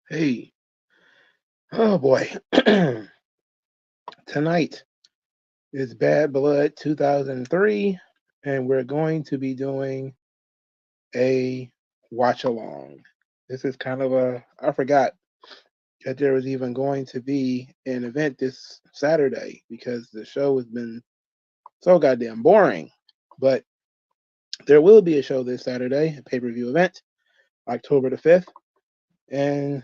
Hey, oh boy. Tonight is Bad Blood 2003, and we're going to be doing a watch along. This is kind of I forgot that there was even going to be an event this Saturday because the show has been so goddamn boring. But there will be a show this Saturday, a pay per view event, October the 5th, and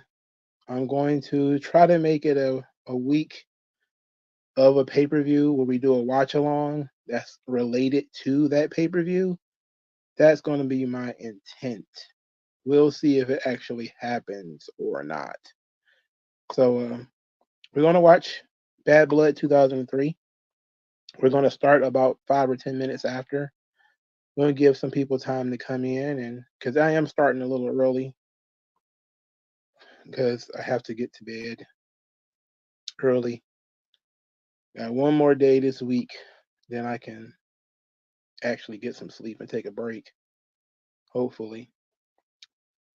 I'm going to try to make it a week of a pay per view where we do a watch along that's related to that pay per view. That's going to be my intent. We'll see if it actually happens or not. So we're going to watch Bad Blood 2003. We're going to start about 5 or 10 minutes after. We're going to give some people time to come in, and because I am starting a little early because I have to get to bed early. Got one more day this week, then I can actually get some sleep and take a break, hopefully.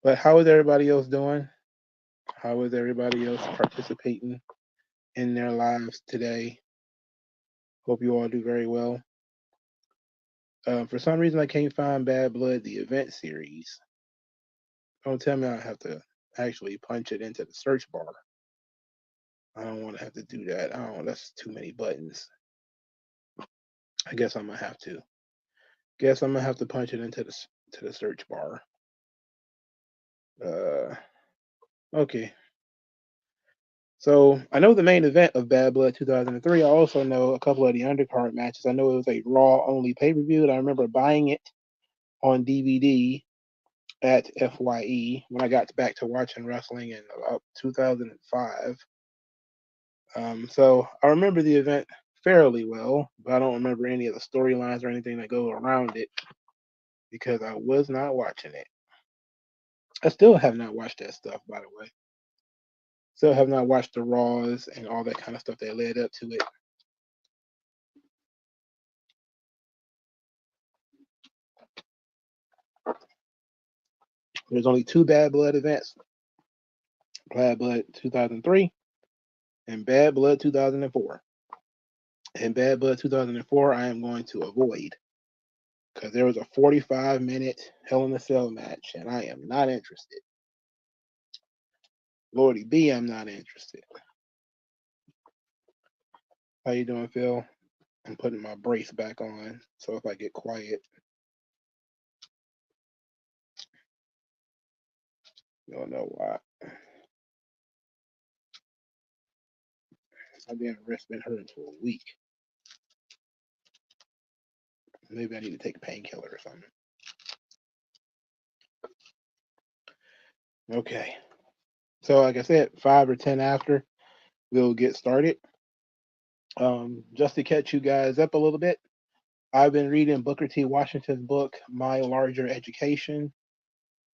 But how is everybody else doing? How is everybody else participating in their lives today? Hope you all do very well. For some reason, I can't find Bad Blood, the event series. Don't tell me I have to actually punch it into the search bar. I don't want to have to do that. I don't. That's too many buttons. I guess I'm gonna have to. Guess I'm gonna have to punch it into the search bar. Uh, okay. So I know the main event of Bad Blood 2003. I also know a couple of the undercard matches. I know it was a Raw only pay per view, and I remember buying it on DVD at FYE when I got back to watching wrestling in about 2005. So I remember the event fairly well, but I don't remember any of the storylines or anything that go around it because I was not watching it. I still have not watched that stuff, by the way. Still have not watched the Raws and all that kind of stuff that led up to it. There's only two Bad Blood events: Bad Blood 2003 and Bad Blood 2004. And Bad Blood 2004, I am going to avoid because there was a 45-minute Hell in a Cell match, and I am not interested. Lordy B, I'm not interested. How you doing, Phil? I'm putting my brace back on, so if I get quiet, you'll know why. My damn wrist been hurting for a week. Maybe I need to take a painkiller or something. Okay. So, like I said, 5 or 10 after, we'll get started. Just to catch you guys up a little bit, I've been reading Booker T. Washington's book, My Larger Education,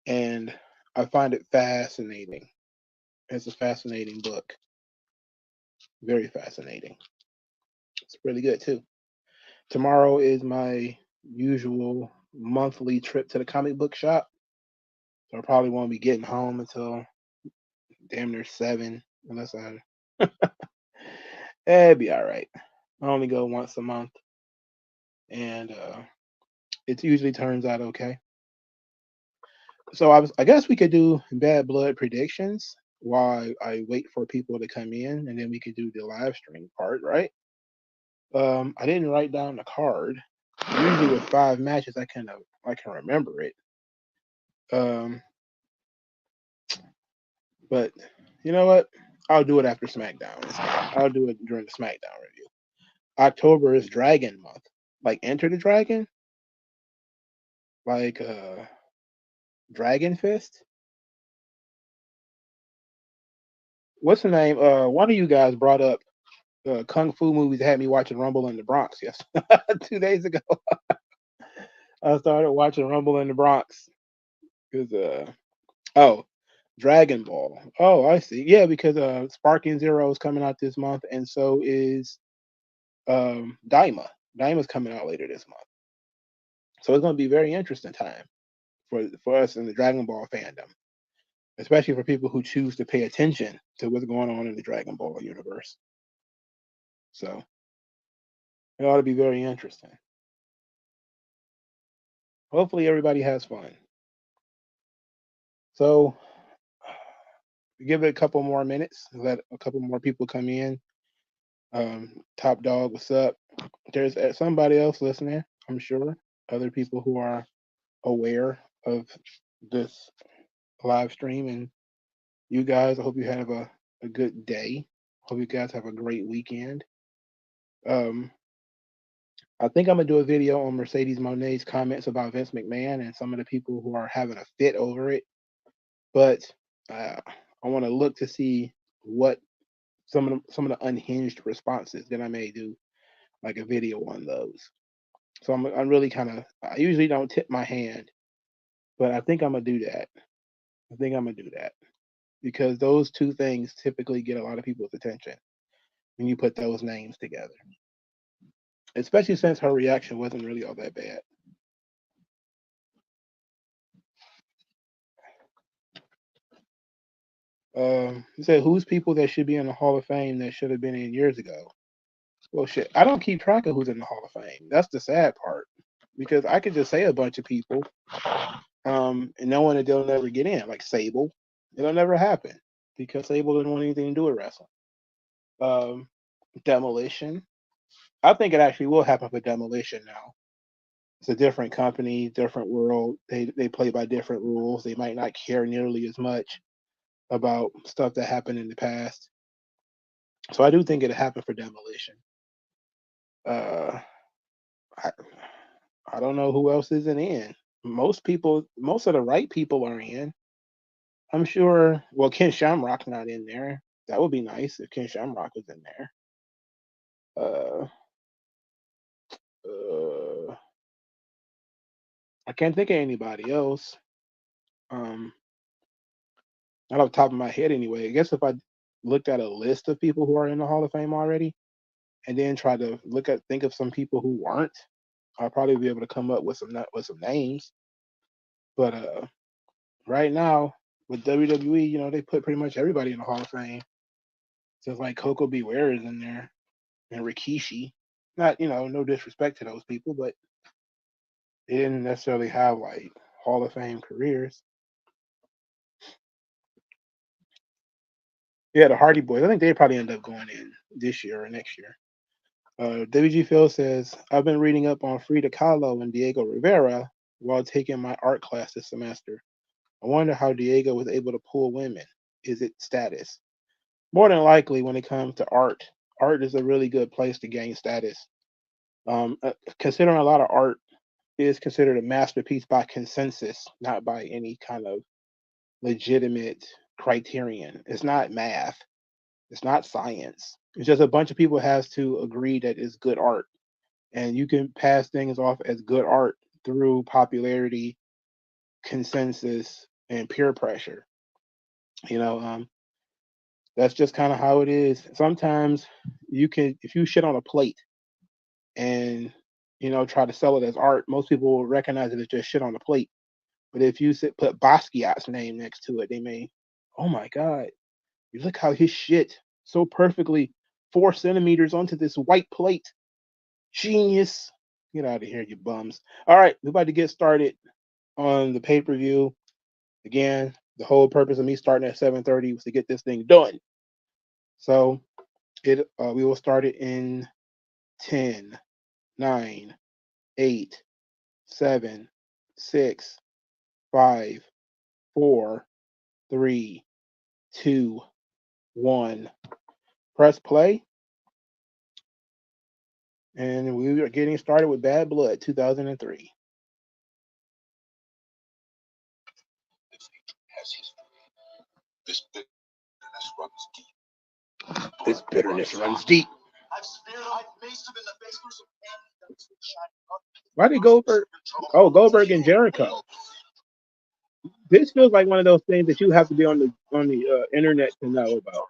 and I find it fascinating. It's a fascinating book. Very fascinating. It's really good, too. Tomorrow is my usual monthly trip to the comic book shop. So I probably won't be getting home until damn near 7, unless I. It'd be all right. I only go once a month, and it usually turns out okay. So I guess we could do Bad Blood predictions while I wait for people to come in, and then we could do the live stream part, right? I didn't write down the card. Usually with 5 matches, I can remember it. Um, but you know what? I'll do it after SmackDown. I'll do it during the SmackDown review. October is Dragon month. Like Enter the Dragon, like Dragon Fist. What's the name? One of you guys brought up kung fu movies that had me watching Rumble in the Bronx. Yes, 2 days ago, I started watching Rumble in the Bronx. Because oh, Dragon Ball. Oh, I see. Yeah, because Sparking Zero is coming out this month, and so is Daima. Daima's coming out later this month, so it's going to be a very interesting time for us in the Dragon Ball fandom. especially for people who choose to pay attention to what's going on in the Dragon Ball universe. So it ought to be very interesting. Hopefully everybody has fun. So give it a couple more minutes, let a couple more people come in. Top Dog, what's up? There's somebody else listening, I'm sure. Other people who are aware of this live stream. And you guys, I hope you have a good day. Hope you guys have a great weekend. I think I'm gonna do a video on Mercedes Monet's comments about Vince McMahon and some of the people who are having a fit over it. But I want to look to see what some of the unhinged responses that I may do, like a video on those. So I'm really kind of, I usually don't tip my hand, but I think I'm gonna do that. I think I'm gonna do that because those two things typically get a lot of people's attention when you put those names together. Especially since her reaction wasn't really all that bad. You said who's people that should be in the Hall of Fame that should have been in years ago? Well, shit, I don't keep track of who's in the Hall of Fame. That's the sad part, because I could just say a bunch of people, and no one they'll never get in, like Sable. It'll never happen because Sable didn't want anything to do with wrestling. Demolition. I think it actually will happen for Demolition now. It's a different company, different world. They play by different rules. They might not care nearly as much about stuff that happened in the past. So I do think it'll happen for Demolition. Uh, I, I don't know who else isn't in. Most people, most of the right people are in. I'm sure. Well, Ken Shamrock's not in there. That would be nice if Ken Shamrock was in there. Uh, I can't think of anybody else. Not off the top of my head, anyway. I guess if I looked at a list of people who are in the Hall of Fame already, and then try to think of some people who weren't, I'll probably be able to come up with some names. But right now with WWE, they put pretty much everybody in the Hall of Fame. Just like Coco Beware is in there and Rikishi. Not, no disrespect to those people, but they didn't necessarily have like Hall of Fame careers. Yeah, the Hardy Boys. I think they probably end up going in this year or next year. WG Phil says, I've been reading up on Frida Kahlo and Diego Rivera while taking my art class this semester. I wonder how Diego was able to pull women. Is it status? More than likely, when it comes to art is a really good place to gain status. Considering a lot of art is considered a masterpiece by consensus, not by any kind of legitimate criterion. It's not math. It's not science. It's just a bunch of people has to agree that it's good art. And you can pass things off as good art through popularity, consensus, and peer pressure. That's just kind of how it is. Sometimes if you shit on a plate and try to sell it as art, most people will recognize it as just shit on the plate. But if you put Basquiat's name next to it, they may, oh my God, you look how his shit so perfectly 4 centimeters onto this white plate. Genius. Get out of here, you bums. All right, we're about to get started on the pay-per-view. Again, the whole purpose of me starting at 7:30 was to get this thing done. So we will start it in 10, 9, 8, 7, 6, 5, 4, 3, 2, 1. Press play. And we are getting started with Bad Blood 2003. This bitterness runs deep. Why did Goldberg? Oh, Goldberg and Jericho. This feels like one of those things that you have to be on the internet to know about.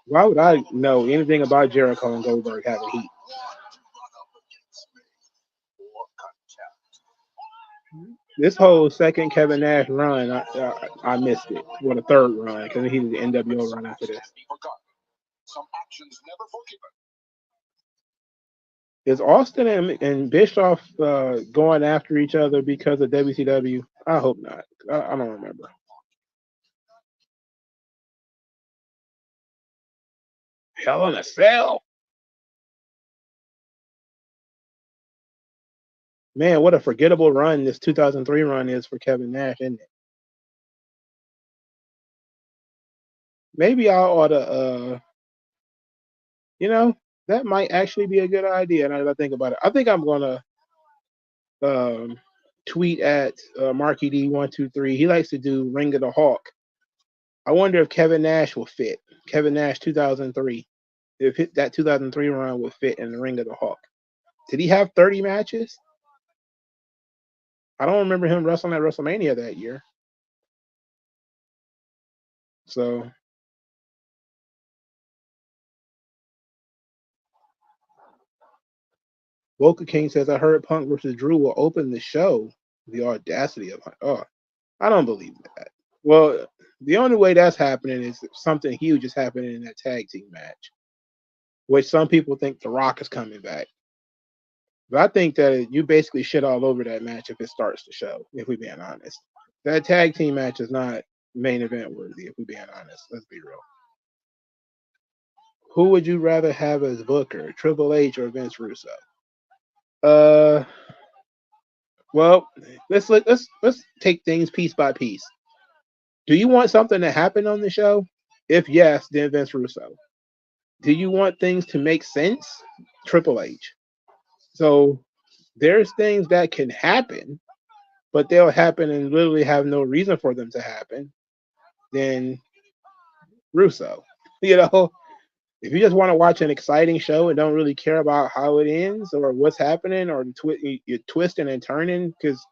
Why would I know anything about Jericho and Goldberg having heat? This whole second Kevin Nash run, I missed it. Well, the third run, because he did the NWO run after this. Is Austin and Bischoff going after each other because of WCW? I hope not. I don't remember. Hell in a Cell. Man, what a forgettable run this 2003 run is for Kevin Nash, isn't it? Maybe I ought to, that might actually be a good idea now that I think about it. I think I'm going to tweet at Marky D123. He likes to do Ring of the Hawk. I wonder if Kevin Nash will fit. Kevin Nash 2003. If that 2003 run would fit in the Ring of the Hawk. Did he have 30 matches? I don't remember him wrestling at WrestleMania that year. So Boca King says, I heard Punk versus Drew will open the show. The audacity of I don't believe that. Well, the only way that's happening is if something huge is happening in that tag team match, which some people think The Rock is coming back. But I think that you basically shit all over that match if it starts the show, if we're being honest. That tag team match is not main event worthy, if we're being honest. Let's be real. Who would you rather have as Booker, Triple H or Vince Russo? Well, let's take things piece by piece. Do you want something to happen on the show? If yes, then Vince Russo. Do you want things to make sense? Triple H. So there's things that can happen, but they'll happen and literally have no reason for them to happen. Then Russo. If you just want to watch an exciting show and don't really care about how it ends or what's happening or you're twisting and turning because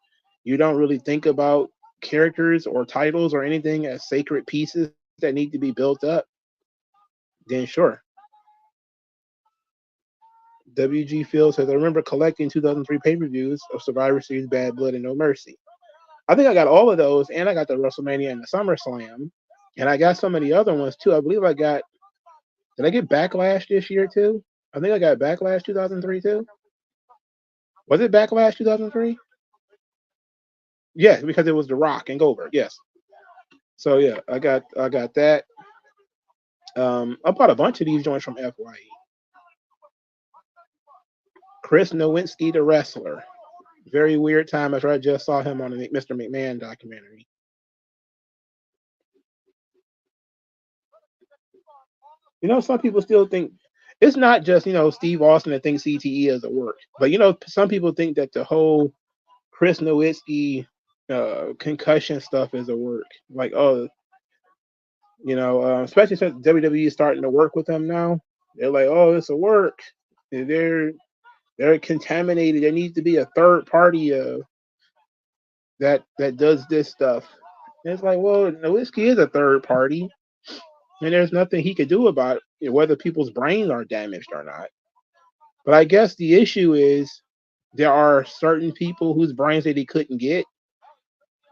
you don't really think about characters or titles or anything as sacred pieces that need to be built up, then sure. WG Phil says, I remember collecting 2003 pay-per-views of Survivor Series, Bad Blood, and No Mercy. I think I got all of those, and I got the WrestleMania and the SummerSlam, and I got some of the other ones too. I believe did I get Backlash this year too? I think I got Backlash 2003 too. Was it Backlash 2003? Yes, because it was The Rock and Goldberg. Yes. So yeah, I got that. I bought a bunch of these joints from FYE. Chris Nowinski, the wrestler. Very weird time after I just saw him on the Mr. McMahon documentary. Some people still think it's not just, Steve Austin that thinks CTE is a work. But, some people think that the whole Chris Nowinski concussion stuff is a work. Like, especially since WWE is starting to work with them now. They're like, oh, it's a work. They're contaminated. There needs to be a third party that does this stuff. And it's like, well, Nowinski is a third party. And there's nothing he could do about it, whether people's brains are damaged or not. But I guess the issue is there are certain people whose brains that he couldn't get.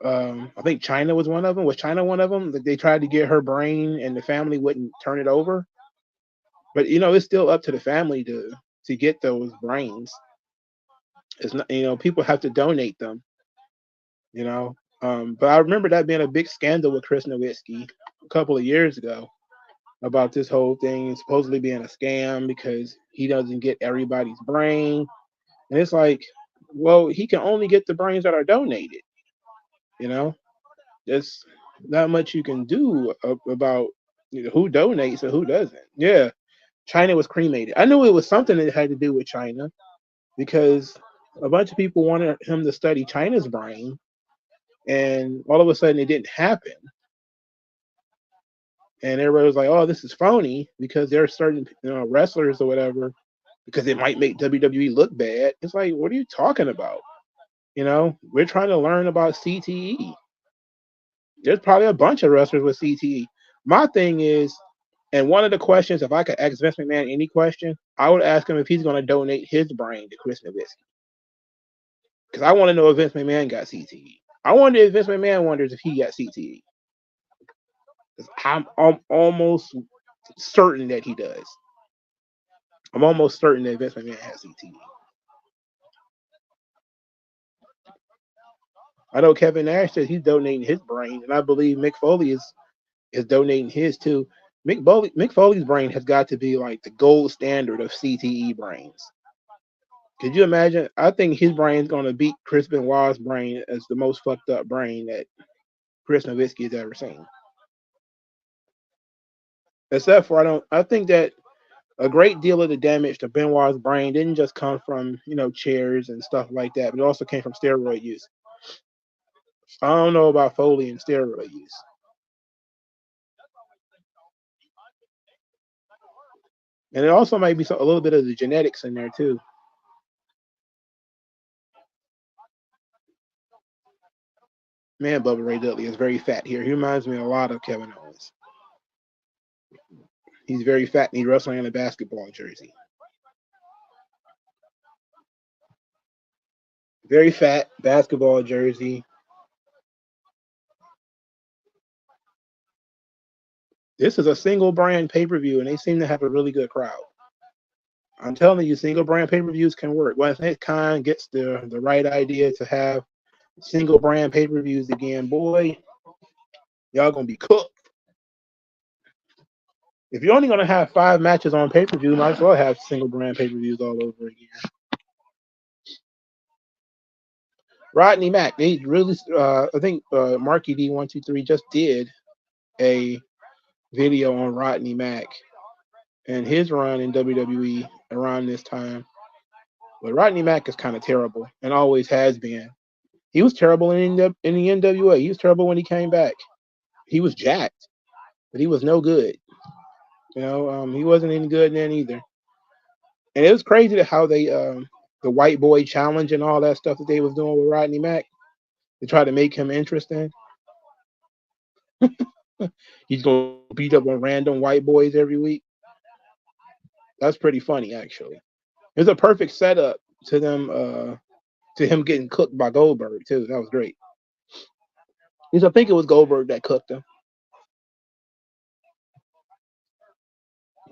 I think China was one of them. Was China one of them? Like they tried to get her brain and the family wouldn't turn it over. But it's still up to the family to get those brains. It's not, people have to donate them. But I remember that being a big scandal with Chris Nowinski a couple of years ago about this whole thing supposedly being a scam because he doesn't get everybody's brain. And it's like, well, he can only get the brains that are donated. There's not much you can do about who donates and who doesn't. Yeah, China was cremated. I knew it was something that had to do with China because a bunch of people wanted him to study China's brain, and all of a sudden it didn't happen. And everybody was like, oh, this is phony because there are certain wrestlers or whatever, because it might make WWE look bad. It's like, what are you talking about? We're trying to learn about CTE. There's probably a bunch of wrestlers with CTE. My thing is, and one of the questions, if I could ask Vince McMahon any question, I would ask him if he's going to donate his brain to Chris Nowinski. Because I want to know if Vince McMahon got CTE. I wonder if Vince McMahon wonders if he got CTE. I'm almost certain that he does. I'm almost certain that Vince McMahon has CTE. I know Kevin Nash says he's donating his brain, and I believe Mick Foley is donating his too. Mick Foley's brain has got to be like the gold standard of CTE brains. Could you imagine? I think his brain's going to beat Chris Benoit's brain as the most fucked up brain that Chris Nowitzki has ever seen. Except for I think that a great deal of the damage to Benoit's brain didn't just come from, chairs and stuff like that, but it also came from steroid use. I don't know about Foley and steroid use. And it also might be a little bit of the genetics in there too. Man, Bubba Ray Dudley is very fat here. He reminds me a lot of Kevin Owens. He's very fat and he's wrestling in a basketball jersey. Very fat, basketball jersey. This is a single brand pay-per-view, and they seem to have a really good crowd. I'm telling you, single brand pay-per-views can work. Once Nick Khan gets the right idea to have single brand pay-per-views again, boy, y'all gonna be cooked. If you're only gonna have 5 matches on pay-per-view, might as well have single brand pay-per-views all over again. Rodney Mack, they really, I think Marky D123 just did a video on Rodney Mack and his run in WWE around this time. But Rodney Mack is kind of terrible and always has been. He was terrible in the NWA. He was terrible when he came back. He was jacked, but he was no good. He wasn't any good then either. And it was crazy how they the white boy challenge and all that stuff that they was doing with Rodney Mack to try to make him interesting. He's gonna beat up on random white boys every week. That's pretty funny, actually. It was a perfect setup to them to him getting cooked by Goldberg too. That was great. Because I think it was Goldberg that cooked him.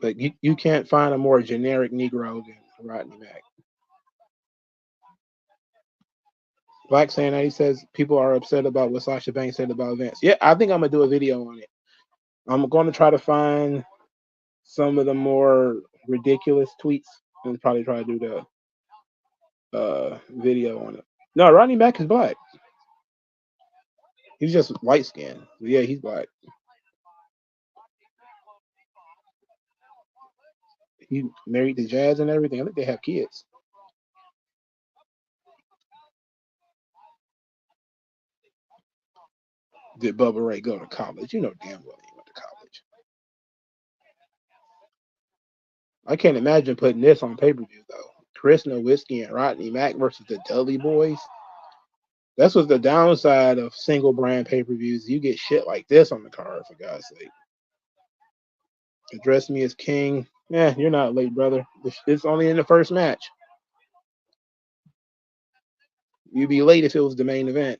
But you can't find a more generic Negro than Rodney Mack. Black saying that he says people are upset about what Sasha Banks said about Vince. Yeah, I think I'm gonna do a video on it. I'm going to try to find some of the more ridiculous tweets and probably try to do the video on it. No, Rodney Mack is black. He's just white skinned. Yeah, he's black. He married to Jazz and everything. I think they have kids. Did Bubba Ray go to college? You know damn well he went to college. I can't imagine putting this on pay-per-view though. Chris Nowitzki and Rodney Mack versus the Dudley Boys. That's what's the downside of single brand pay-per-views. You get shit like this on the card, for God's sake. Address me as king. Yeah, you're not late, brother. It's only in the first match. You'd be late if it was the main event.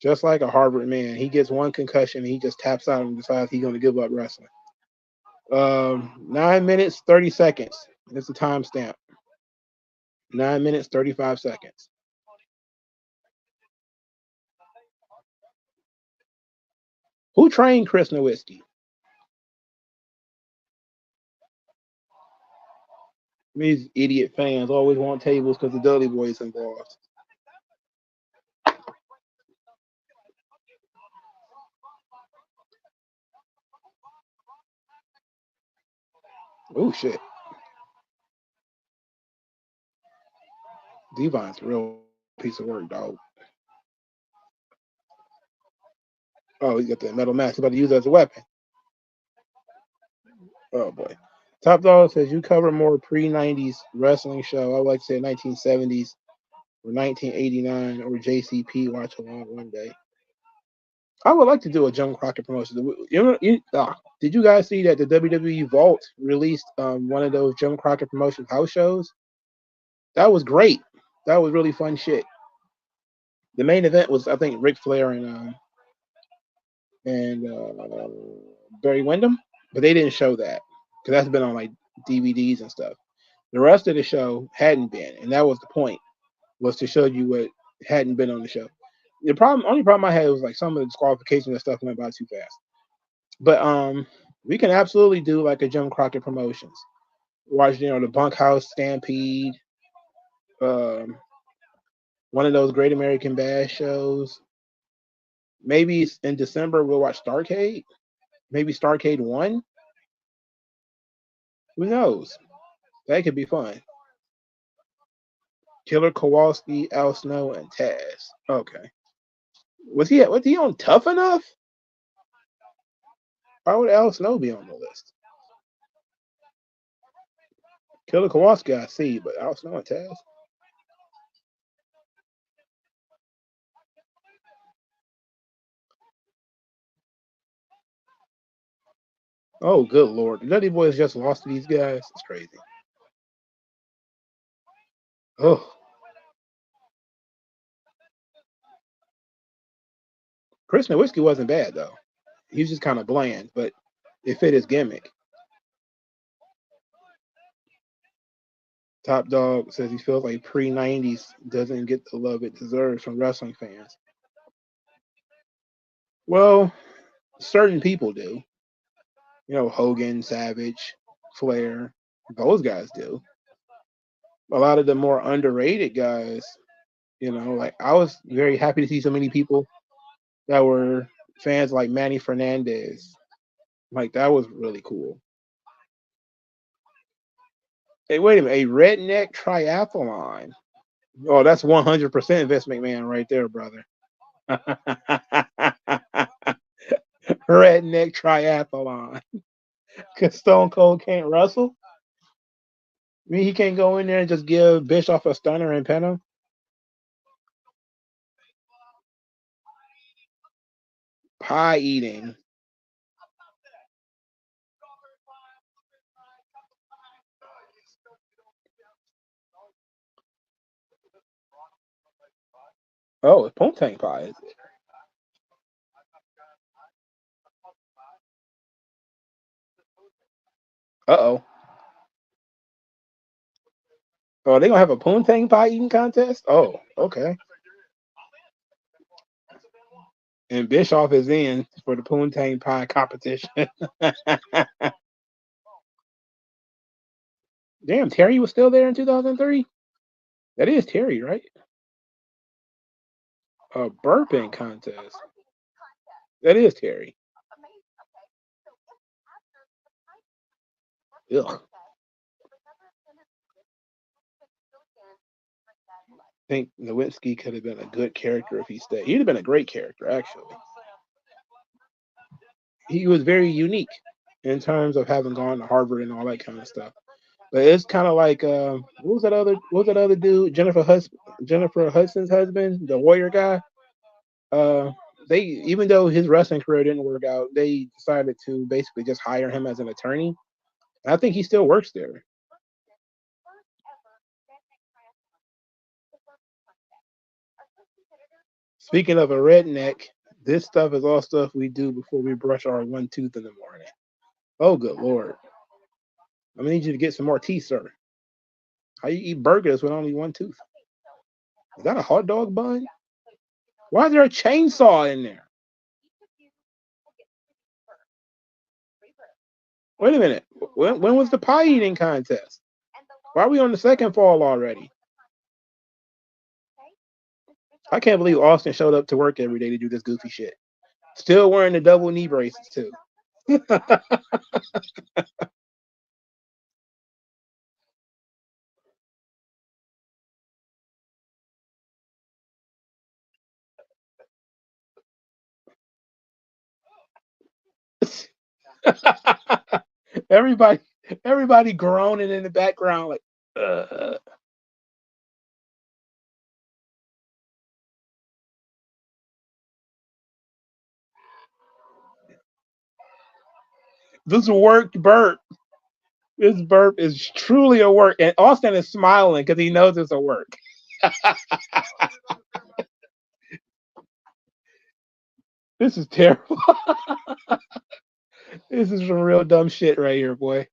Just like a Harvard man, he gets one concussion and he just taps out and decides he's going to give up wrestling. 9 minutes, 30 seconds. It's a timestamp. 9 minutes, 35 seconds. Who trained Chris Nowitzki? These idiot fans always want tables because the Dudley Boys involved. Oh shit. Devon's a real piece of work, dog. Oh, he's got the metal mask. He's about to use it as a weapon. Oh boy. Top Dog says you cover more pre-90s wrestling show. I would like to say 1970s or 1989 or JCP watch along one day. I would like to do a Joan Crockett promotion. Did you guys see that the WWE Vault released one of those Joan Crockett promotion house shows? That was great. That was really fun shit. The main event was, I think, Ric Flair and Barry Windham, but they didn't show that because that's been on like DVDs and stuff. The rest of the show hadn't been, and that was the point, was to show you what hadn't been on the show. Only problem I had was like some of the disqualifications and stuff went by too fast. But we can absolutely do like a Jim Crockett Promotions. Watch, the Bunkhouse Stampede, um, one of those Great American Bash shows. Maybe in December we'll watch Starrcade. Maybe Starrcade 1. Who knows? That could be fun. Killer Kowalski, Al Snow, and Taz. Okay. Was he on Tough Enough? Why would Al Snow be on the list? Killer Kowalski, I see, but Al Snow and Taz. Oh, good lord. The Dudley Boys just lost to these guys. It's crazy. Oh. Chris Nowinski wasn't bad, though. He was just kind of bland, but it fit his gimmick. Top Dog says he feels like pre-90s doesn't get the love it deserves from wrestling fans. Well, certain people do. Hogan, Savage, Flair, those guys do. A lot of the more underrated guys, like I was very happy to see so many people that were fans like Manny Fernandez. Like that was really cool. Hey, wait a minute, a redneck triathlon. Oh, that's 100% Vince McMahon right there, brother. Redneck triathlon. Because Stone Cold can't wrestle? I mean, he can't go in there and just give Bischoff a stunner and pin him? Pie eating. Oh, it's Poontang pie, is it? Uh-oh. Oh, they gonna have a Poontang pie eating contest? Oh, okay. And Bischoff is in for the Poontang pie competition. Damn, Terry was still there in 2003? That is Terry, right? A burping contest. That is Terry. Ugh. I think Nowinski could have been a good character if he stayed. He'd have been a great character, actually. He was very unique in terms of having gone to Harvard and all that kind of stuff. But it's kind of like what was that other dude? Jennifer Hudson's husband, the Warrior guy. They, even though his wrestling career didn't work out, they decided to basically just hire him as an attorney. I think he still works there. Speaking of a redneck, this stuff is all stuff we do before we brush our one tooth in the morning. Oh, good lord! I'm gonna need you to get some more teeth, sir. How you eat burgers with only one tooth? Is that a hot dog bun? Why is there a chainsaw in there? Wait a minute. When was the pie eating contest? Why are we on the second fall already? I can't believe Austin showed up to work every day to do this goofy shit. Still wearing the double knee braces too. everybody, everybody groaning in the background like. This worked burp. This burp is truly a work. And Austin is smiling because he knows it's a work. This is terrible. This is some real dumb shit right here, boy.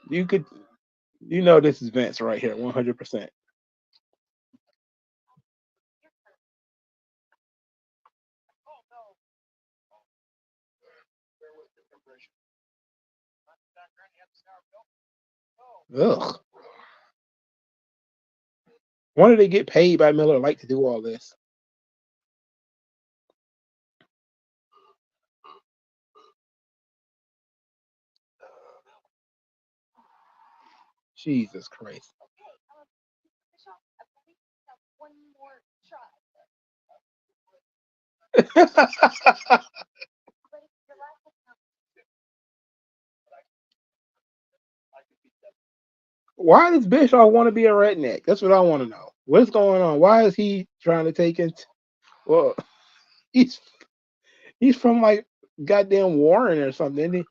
You know this is Vince right here, 100%. Ugh. Why do they get paid by Miller Lite to do all this? Jesus Christ. Why does Bischoff want to be a redneck? That's what I want to know. What's going on? Why is he trying to take it? Well, he's from like goddamn Warren or something. Isn't he?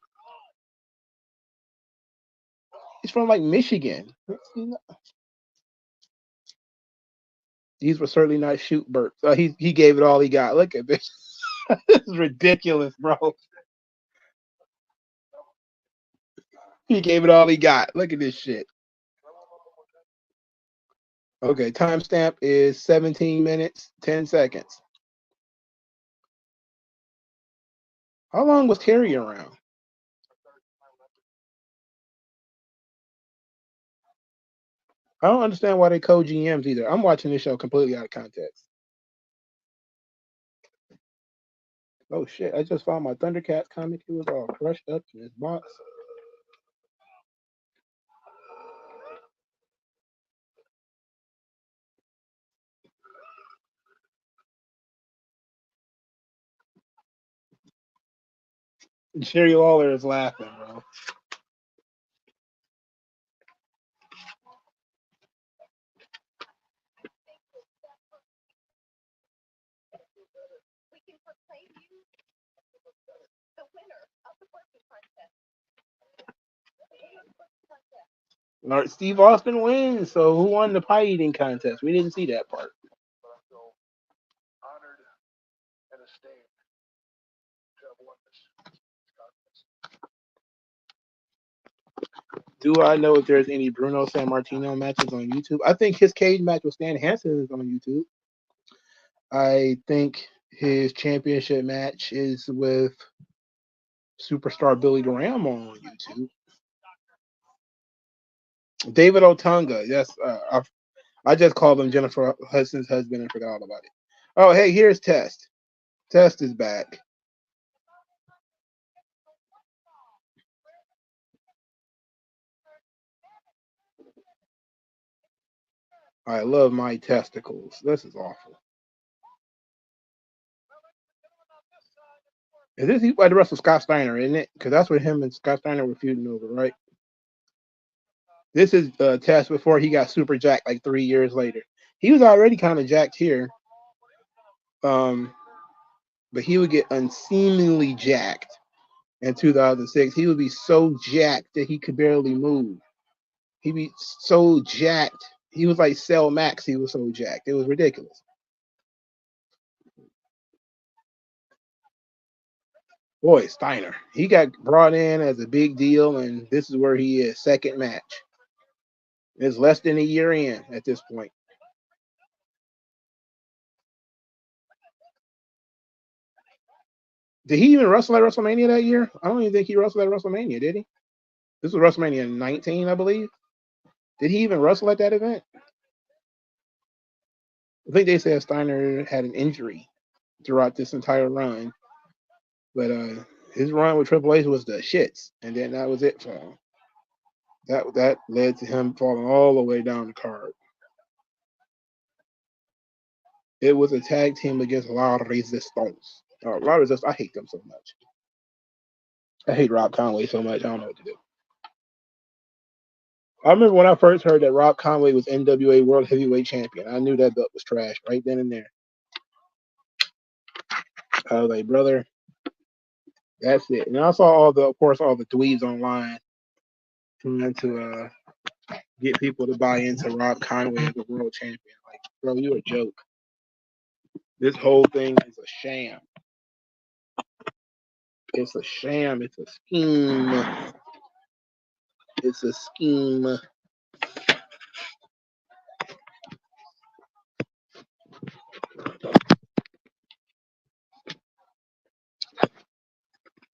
He's from like Michigan. These were certainly not shoot burps. He gave it all he got. Look at this. This is ridiculous, bro. He gave it all he got. Look at this shit. Okay, timestamp is 17 minutes, 10 seconds. How long was Terry around? I don't understand why they co-GMs either. I'm watching this show completely out of context. Oh shit, I just found my Thundercats comic. It was all crushed up in this box. And Sherry Lawler is laughing, bro. All right, Steve Austin wins. So who won the pie eating contest? We didn't see that part. Do I know if there's any Bruno Sammartino matches on YouTube? I think his cage match with Stan Hansen is on YouTube. I think his championship match is with superstar Billy Graham on YouTube. David Otunga, yes. I just called him Jennifer Hudson's husband and forgot all about it. Oh, hey, here's Test. Test is back. I love my testicles. This is awful. Is this he the wrestle Scott Steiner, isn't it? Because that's what him and Scott Steiner were feuding over, right? This is Test before he got super jacked like 3 years later. He was already kind of jacked here. But he would get unseemingly jacked in 2006. He would be so jacked that he could barely move. He'd be so jacked. He was like Cell Max. He was so jacked. It was ridiculous. Boy, Steiner. He got brought in as a big deal, and this is where he is. Second match. It's less than a year in at this point. Did he even wrestle at WrestleMania that year? I don't even think he wrestled at WrestleMania, did he? This was WrestleMania 19, I believe. Did he even wrestle at that event? I think they said Steiner had an injury throughout this entire run, but his run with Triple H was the shits, and then that was it for him. That led to him falling all the way down the card. It was a tag team against La Resistance. La Resistance, I hate them so much. I hate Rob Conway so much. I don't know what to do. I remember when I first heard that Rob Conway was NWA World Heavyweight Champion. I knew that belt was trash right then and there. I was like, brother, That's it. And I saw all the, of course, all the dweebs online trying to get people to buy into Rob Conway as a world champion. Like, bro, you a joke. This whole thing is a sham. It's a sham. It's a scheme. It's a scheme.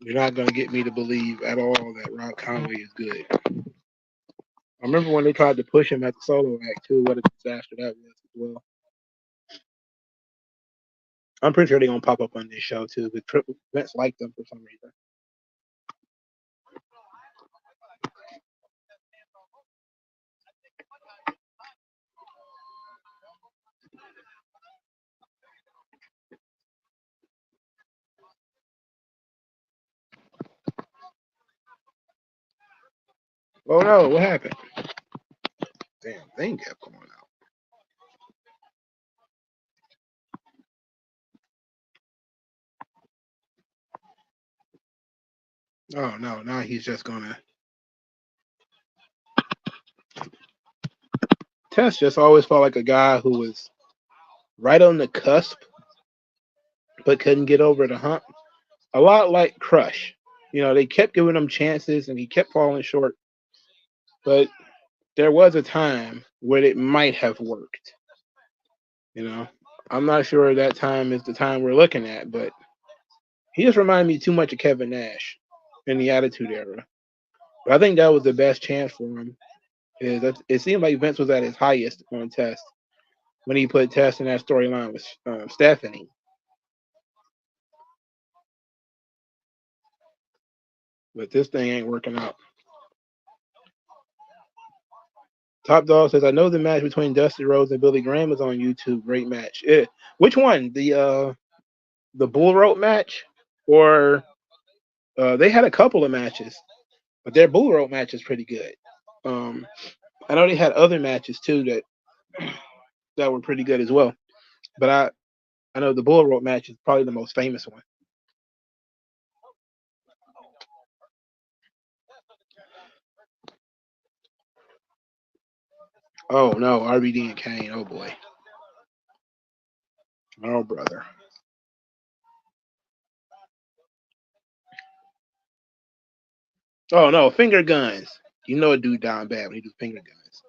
You're not going to get me to believe at all that Rob Conway is good. I remember when they tried to push him at the solo act, too. What a disaster that was as well. I'm pretty sure they're going to pop up on this show, too, but Vince liked them for some reason. Oh, no, what happened? Damn, thing kept going out. Oh, no, now he's just going to... Test just always felt like a guy who was right on the cusp, but couldn't get over the hump. A lot like Crush. You know, they kept giving him chances, and he kept falling short. But there was a time where it might have worked. You know, I'm not sure that time is the time we're looking at, but he just reminded me too much of Kevin Nash in the Attitude Era. But I think that was the best chance for him. Is that it seemed like Vince was at his highest on Test when he put Test in that storyline with Stephanie. But this thing ain't working out. Top Dog says, I know the match between Dusty Rhodes and Billy Graham is on YouTube. Great match. Which one? The Bull Rope match? Or they had a couple of matches, but their Bull Rope match is pretty good. I know they had other matches too that were pretty good as well. But I know the Bull Rope match is probably the most famous one. Oh no, RVD and Kane. Oh boy. Oh brother. Oh no, finger guns. You know a dude down bad when he do finger guns.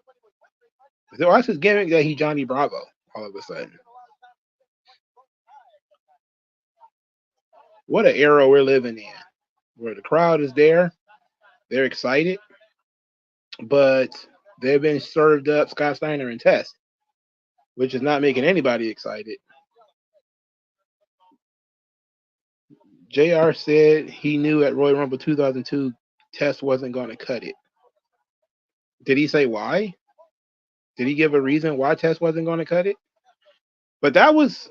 Watch his gimmick that he Johnny Bravo all of a sudden. What an era we're living in, where the crowd is there, they're excited, but they've been served up Scott Steiner and Test, which is not making anybody excited. JR said he knew at Royal Rumble 2002 Test wasn't going to cut it. Did he say why? Did he give a reason why Test wasn't going to cut it? But that was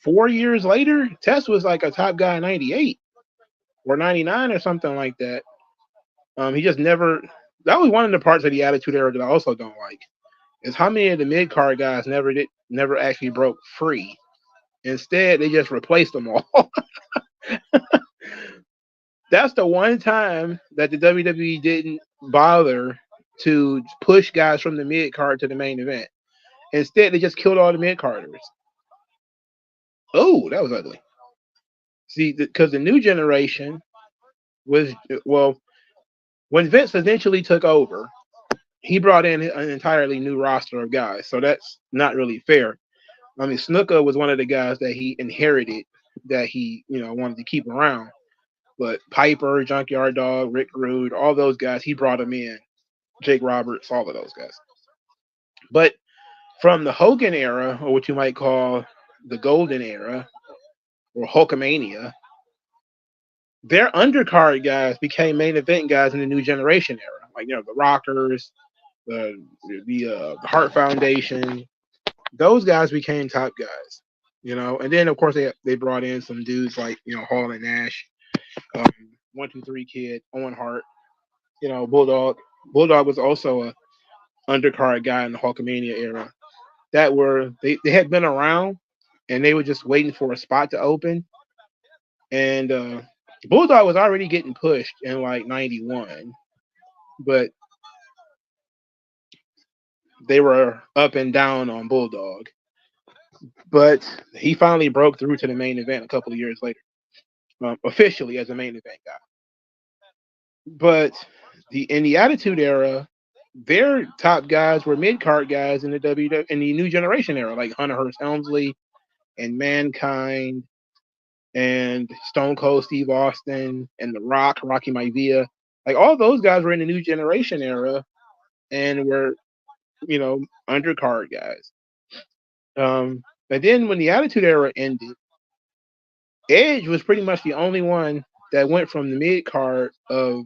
4 years later. Test was like a top guy in 98 or 99 or something like that. He just never. That was one of the parts of the Attitude Era that I also don't like. Is how many of the mid card guys never actually broke free. Instead, they just replaced them all. That's the one time that the WWE didn't bother to push guys from the mid card to the main event. Instead, they just killed all the mid carders. Oh, that was ugly. See, because the new generation was when Vince eventually took over, he brought in an entirely new roster of guys. So that's not really fair. I mean, Snuka was one of the guys that he inherited that he, wanted to keep around. But Piper, Junkyard Dog, Rick Rude, all those guys, he brought them in. Jake Roberts, all of those guys. But from the Hogan era, or what you might call the Golden Era, or Hulkamania, their undercard guys became main event guys in the new generation era. Like, the Rockers, the Hart Foundation, those guys became top guys. And then of course they brought in some dudes like Hall and Nash, 1-2-3 Kid, Owen Hart, Bulldog. Bulldog was also a undercard guy in the Hulkamania era. They had been around and they were just waiting for a spot to open. And Bulldog was already getting pushed in like 91, but they were up and down on Bulldog. But he finally broke through to the main event a couple of years later, officially as a main event guy. But in the Attitude Era, their top guys were mid card guys in the New Generation era, like Hunter Hearst Helmsley and Mankind and Stone Cold Steve Austin and The Rock, Rocky Maivia. Like all those guys were in the New Generation era and were, undercard guys. But then when the Attitude Era ended, Edge was pretty much the only one that went from the mid card of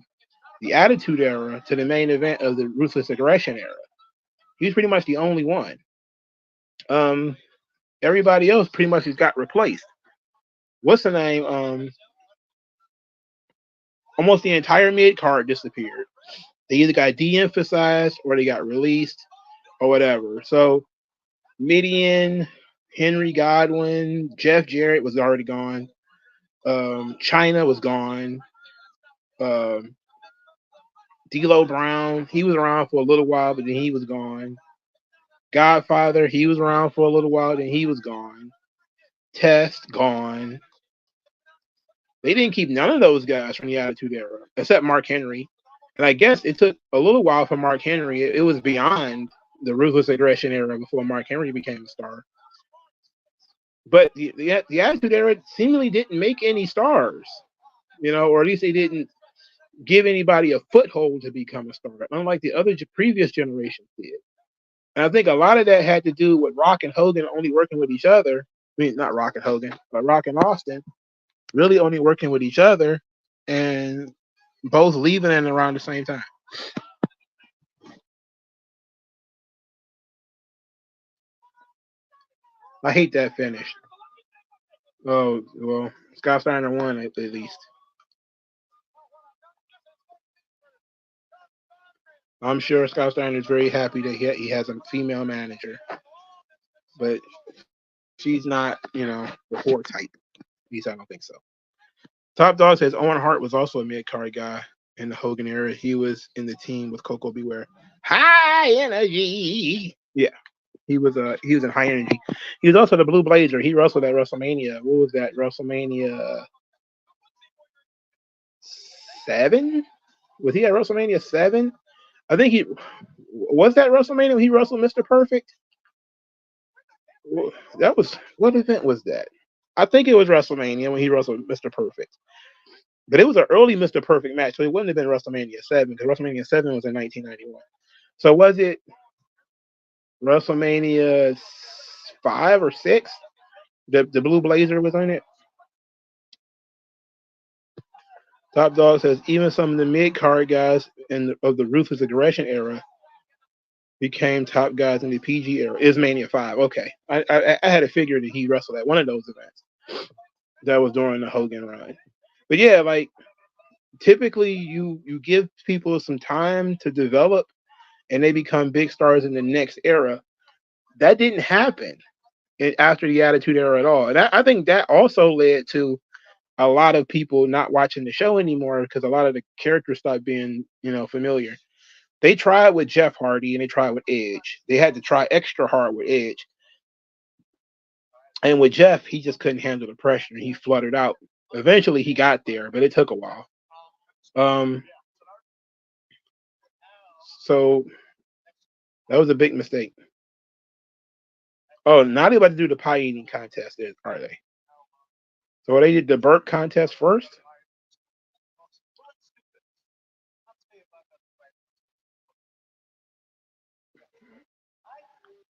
the Attitude Era to the main event of the Ruthless Aggression Era. He was pretty much the only one. Everybody else pretty much just got replaced. What's the name? Almost the entire mid card disappeared. They either got de-emphasized or they got released or whatever. So Midian, Henry Godwin, Jeff Jarrett was already gone. China was gone. D'Lo Brown, he was around for a little while, but then he was gone. Godfather, he was around for a little while, then he was gone. Test, gone. They didn't keep none of those guys from the Attitude Era, except Mark Henry. And I guess it took a little while for Mark Henry. It was beyond the Ruthless Aggression Era before Mark Henry became a star. But the Attitude Era seemingly didn't make any stars, or at least they didn't give anybody a foothold to become a star, unlike the other previous generations did. And I think a lot of that had to do with Rock and Hogan only working with each other. I mean, not Rock and Hogan, but Rock and Austin really only working with each other and both leaving and around the same time. I hate that finish. Oh, well, Scott Steiner won at least. I'm sure Scott Steiner is very happy that he has a female manager. But she's not, the whore type. At least I don't think so. Top Dog says Owen Hart was also a mid-card guy in the Hogan era. He was in the team with Coco Beware. High energy. Yeah. He was in High Energy. He was also the Blue Blazer. He wrestled at WrestleMania. What was that? WrestleMania 7? Was he at WrestleMania 7? I think he was that WrestleMania when he wrestled Mr. Perfect. That was, what event was that? I think it was WrestleMania when he wrestled Mr. Perfect. But it was an early Mr. Perfect match, so it wouldn't have been WrestleMania 7 because WrestleMania 7 was in 1991. So was it WrestleMania 5 or 6? The Blue Blazer was on it. Top Dog says even some of the mid card guys of the Ruthless Aggression era became top guys in the PG era. Is Mania 5? Okay, I had to figure that he wrestled at one of those events. That was during the Hogan run. But yeah, like typically you give people some time to develop and they become big stars in the next era. That didn't happen after the Attitude Era at all. And I think that also led to a lot of people not watching the show anymore because a lot of the characters stopped being, familiar. They tried with Jeff Hardy and they tried with Edge. They had to try extra hard with Edge. And with Jeff, he just couldn't handle the pressure. He fluttered out. Eventually he got there, but it took a while. So that was a big mistake. Oh, now they're about to do the pie eating contest, are they? So they did the Burke contest first?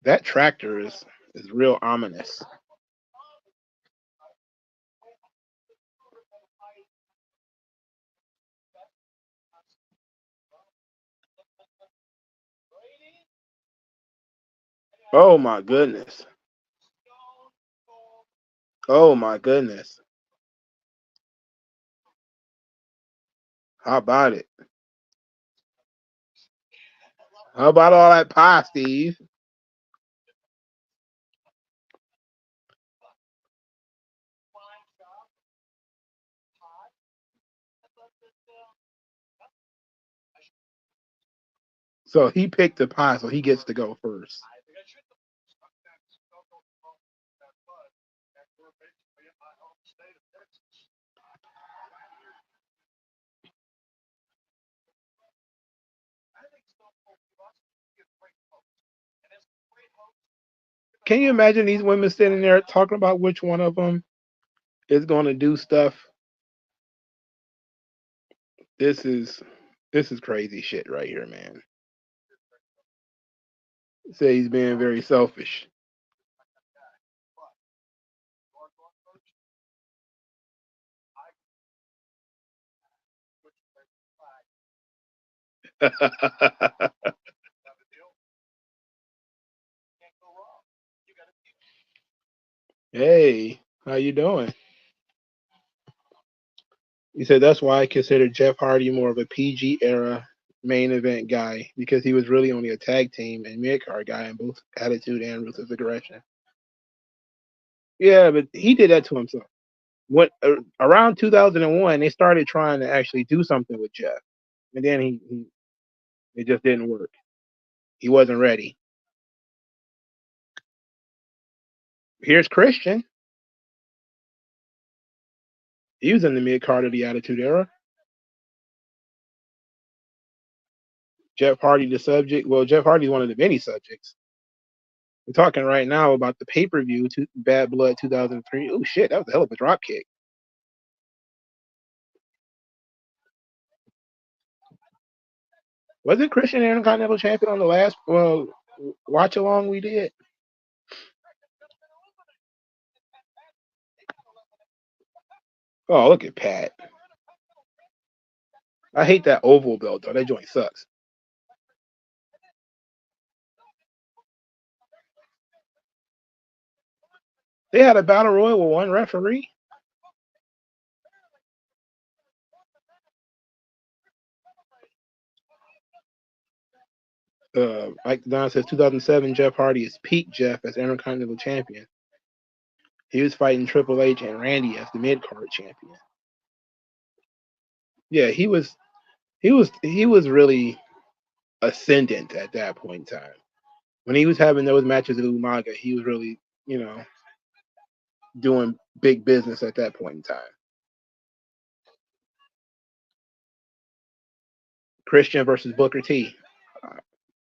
That tractor is real ominous. Oh my goodness. Oh my goodness. How about it? How about all that pie, Steve? So he picked the pie, so he gets to go first. Can you imagine these women sitting there talking about which one of them is going to do stuff? This is crazy shit right here, man. Say he's being very selfish. Hey, how you doing? He said that's why I consider Jeff Hardy more of a PG era main event guy, because he was really only a tag team and mid card guy in both Attitude and Ruthless Aggression. Yeah, but he did that to himself. When around 2001, they started trying to actually do something with Jeff, and then it just didn't work. He wasn't ready. Here's Christian. He was in the mid card of the Attitude Era. Jeff Hardy, the subject. Well, Jeff Hardy's one of the many subjects. We're talking right now about the pay-per-view, Bad Blood 2003. Oh shit, that was a hell of a drop kick. Wasn't Christian Intercontinental Champion on the last watch along we did? Oh, look at Pat. I hate that oval belt though. That joint sucks. They had a battle royal with one referee. Like Don says, 2007, Jeff Hardy is peak Jeff as Intercontinental Champion. He was fighting Triple H and Randy as the mid card champion. Yeah, he was really ascendant at that point in time. When he was having those matches with Umaga, he was really, doing big business at that point in time. Christian versus Booker T.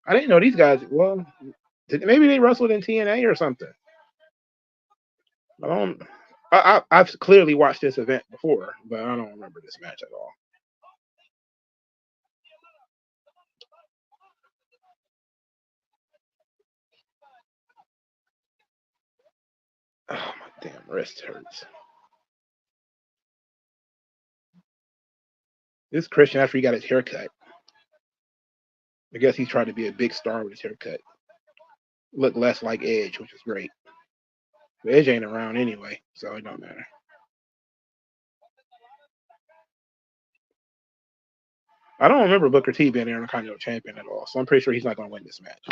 I didn't know these guys. Well, maybe they wrestled in TNA or something. I don't. I've clearly watched this event before, but I don't remember this match at all. Oh, my damn wrist hurts. This Christian after he got his haircut. I guess he's trying to be a big star with his haircut. Look less like Edge, which is great. But Edge ain't around anyway, so it don't matter. I don't remember Booker T being Intercontinental Champion at all, so I'm pretty sure he's not going to win this match.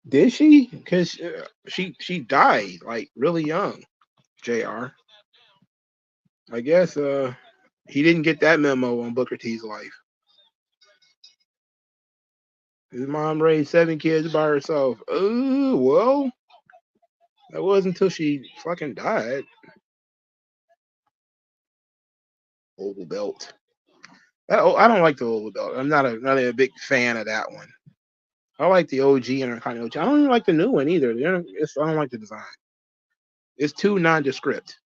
Did she? Because she died like really young. JR. I guess he didn't get that memo on Booker T's life. His mom raised 7 kids by herself. Oh, well, that wasn't until she fucking died. Oval belt. I don't like the oval belt. I'm not a big fan of that one. I like the OG Intercontinental. I don't even like the new one either. I don't like the design. It's too nondescript.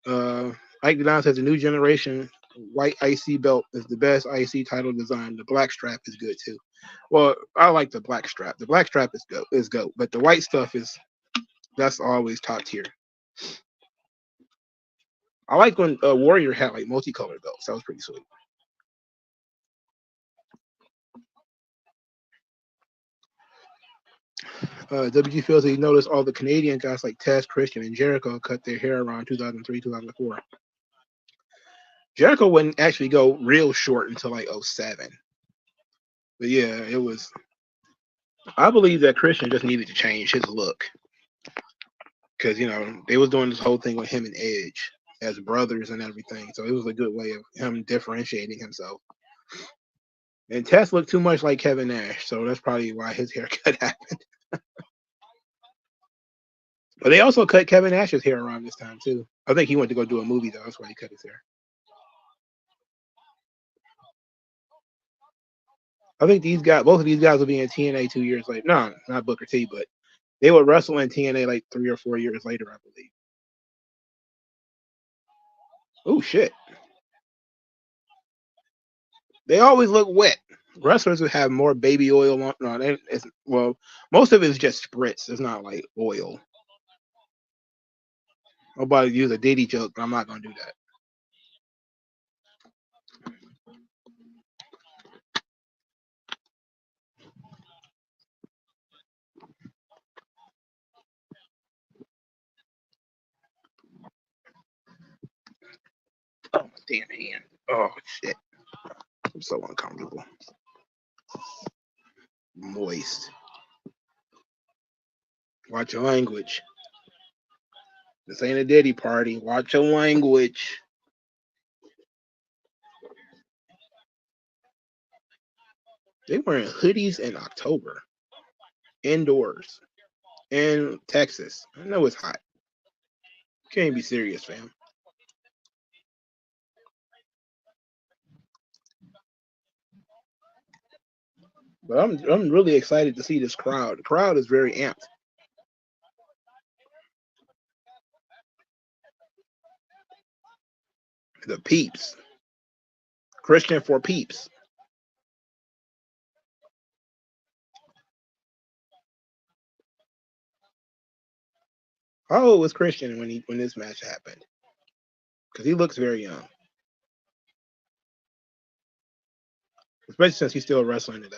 Ike Don says the new generation white IC belt is the best IC title design. The black strap is good too. Well, I like the black strap. The black strap is goat, but the white stuff that's always top tier. I like when Warrior had like multicolored belts. That was pretty sweet. WG feels he noticed all the Canadian guys like Taz, Christian, and Jericho cut their hair around 2003, 2004. Jericho wouldn't actually go real short until like 07. But yeah, it was. I believe that Christian just needed to change his look. because they was doing this whole thing with him and Edge as brothers and everything. So it was a good way of him differentiating himself. And Test looked too much like Kevin Nash, so that's probably why his haircut happened. But they also cut Kevin Nash's hair around this time too. I think he went to go do a movie though. That's why he cut his hair. I think both of these guys will be in TNA 2 years later. No, not Booker T, but they would wrestle in TNA like 3 or 4 years later, I believe. Oh shit! They always look wet. Wrestlers would have more baby oil on. No, most of it is just spritz. It's not like oil. Nobody use a Diddy joke, but I'm not gonna do that. Oh, my damn hand. Oh, shit. I'm so uncomfortable. Moist. Watch your language. This ain't a Diddy party. Watch your language. They wearing hoodies in October. Indoors. In Texas. I know it's hot. Can't be serious, fam. But I'm really excited to see this crowd. The crowd is very amped. The peeps. Christian for peeps. How old was Christian when this match happened? Because he looks very young. Especially since he's still wrestling today.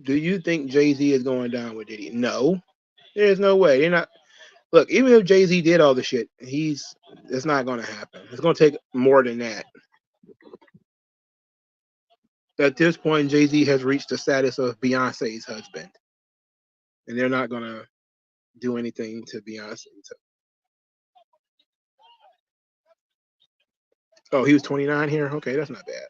Do you think Jay-Z is going down with Diddy? No. There's no way. They're not. Look, even if Jay-Z did all the shit, it's not going to happen. It's going to take more than that. At this point, Jay-Z has reached the status of Beyonce's husband. And they're not going to do anything to Beyonce. Oh, he was 29 here? Okay, that's not bad.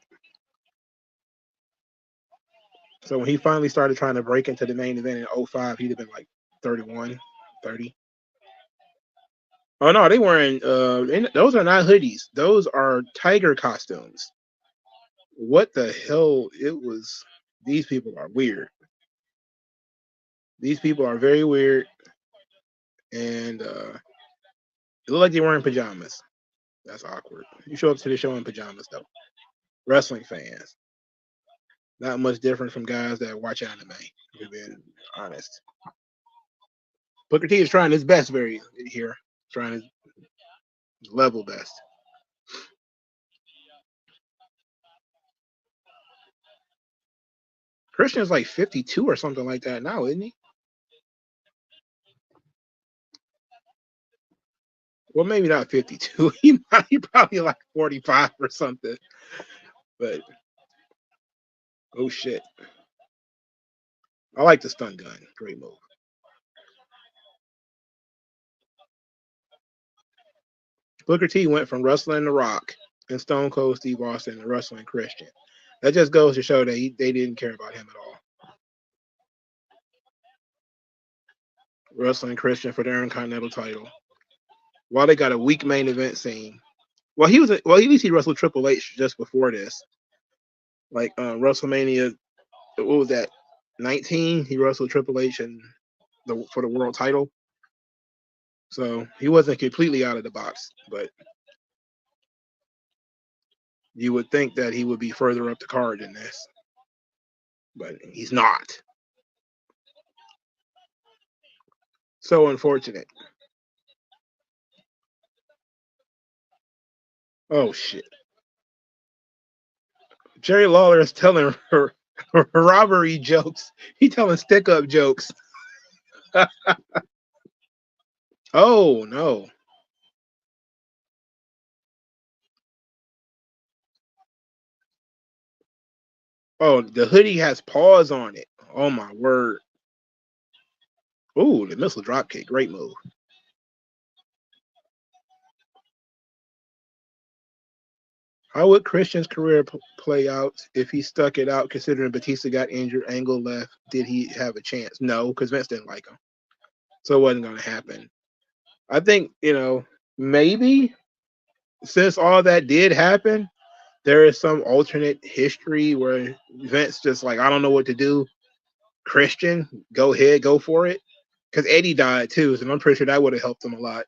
So when he finally started trying to break into the main event in 05, he'd have been like 31, 30. Oh no, they wearing those are not hoodies. Those are tiger costumes. What the hell? These people are weird. These people are very weird. And it look like they're wearing pajamas. That's awkward. You show up to the show in pajamas though. Wrestling fans. Not much different from guys that watch anime, to be honest. Booker T is trying his best here. Trying his level best. Christian's like 52 or something like that now, isn't he? Well, maybe not 52. He probably like 45 or something. But oh shit. I like the stun gun. Great move. Booker T went from wrestling The Rock and Stone Cold Steve Austin to wrestling Christian. That just goes to show that they didn't care about him at all. Wrestling Christian for the Intercontinental title. While they got a weak main event scene. Well, at least he wrestled Triple H just before this. Like WrestleMania, what was that? 19. He wrestled Triple H for the world title. So he wasn't completely out of the box, but you would think that he would be further up the card than this. But he's not. So unfortunate. Oh shit. Jerry Lawler is telling her robbery jokes. He telling stick up jokes. Oh no. Oh, the hoodie has paws on it. Oh my word. Ooh, the missile drop kick. Great move. How would Christian's career play out if he stuck it out, considering Batista got injured, Angle left? Did he have a chance? No, because Vince didn't like him. So it wasn't going to happen. I think, maybe since all that did happen, there is some alternate history where Vince just like, I don't know what to do. Christian, go ahead, go for it. Because Eddie died too, so I'm pretty sure that would have helped him a lot.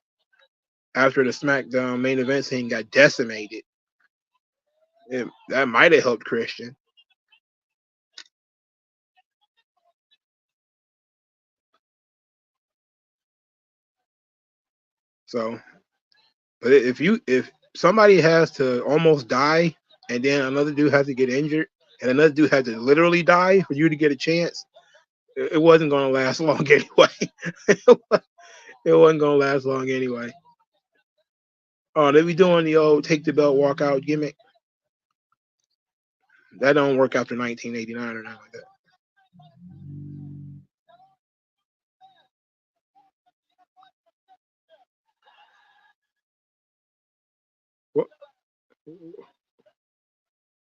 After the SmackDown main event scene got decimated, that might have helped Christian. So, but if somebody has to almost die and then another dude has to get injured and another dude has to literally die for you to get a chance, it wasn't going to last long anyway. It wasn't going to last long anyway. Oh, they be doing the old take the belt walk out gimmick. That don't work after 1989 or nothing like that.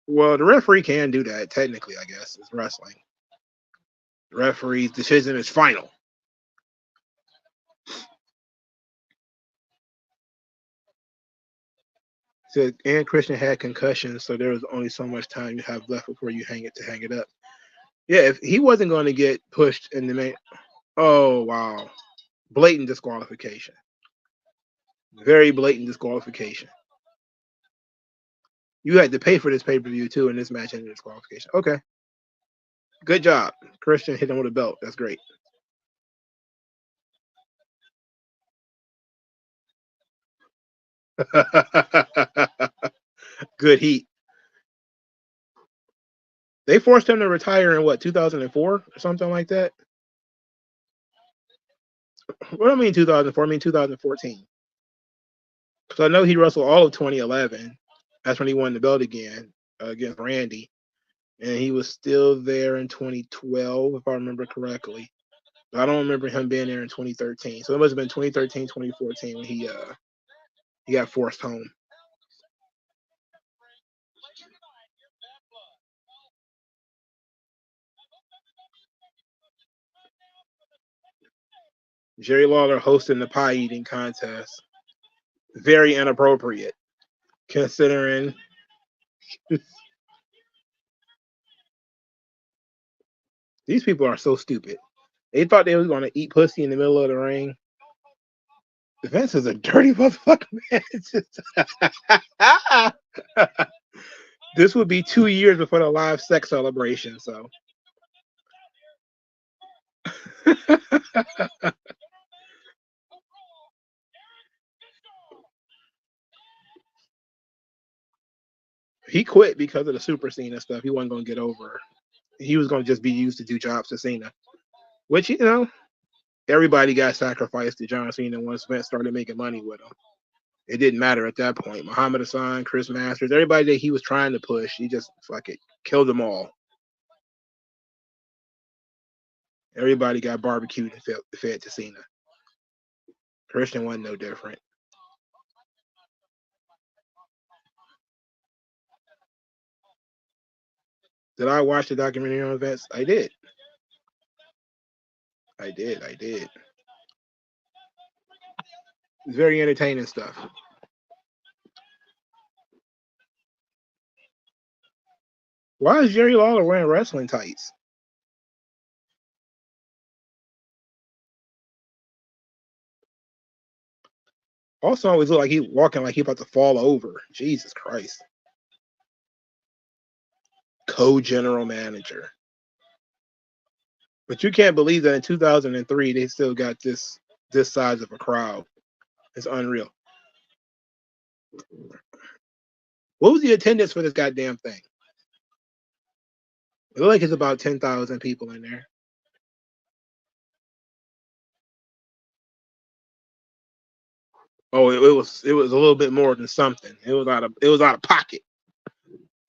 Well, the referee can do that technically, I guess. It's wrestling. The referee's decision is final. So, and Christian had concussions, so there was only so much time you have left before you hang it up. Yeah, if he wasn't going to get pushed in the main, oh wow, blatant disqualification, very blatant disqualification. You had to pay for this pay-per-view too, and this match ended disqualification. Okay, good job, Christian hit him with a belt. That's great. Good heat. They forced him to retire in what, 2004 or something like that. What do I mean 2004? I mean 2014. Because I know he wrestled all of 2011. That's when he won the belt again against Randy. And he was still there in 2012, if I remember correctly. But I don't remember him being there in 2013. So it must have been 2013, 2014 when he got forced home. Jerry Lawler hosting the pie eating contest. Very inappropriate, considering these people are so stupid. They thought they was going to eat pussy in the middle of the ring. Vince is a dirty motherfucker, man. This would be 2 years before the live sex celebration, so. He quit because of the Super Cena stuff. He wasn't going to get over. He was going to just be used to do jobs to Cena, which, everybody got sacrificed to John Cena once Vince started making money with him. It didn't matter at that point. Muhammad Hassan, Chris Masters, everybody that he was trying to push, he just killed them all. Everybody got barbecued and fed to Cena. Christian wasn't no different. Did I watch the documentary on Vince? I did. It's very entertaining stuff. Why is Jerry Lawler wearing wrestling tights? Also, always look like he walking like he about to fall over. Jesus Christ. Co-general manager. But you can't believe that in 2003 they still got this size of a crowd. It's unreal. What was the attendance for this goddamn thing? It looks like it's about 10,000 people in there. Oh, it was a little bit more than something. It was out of pocket.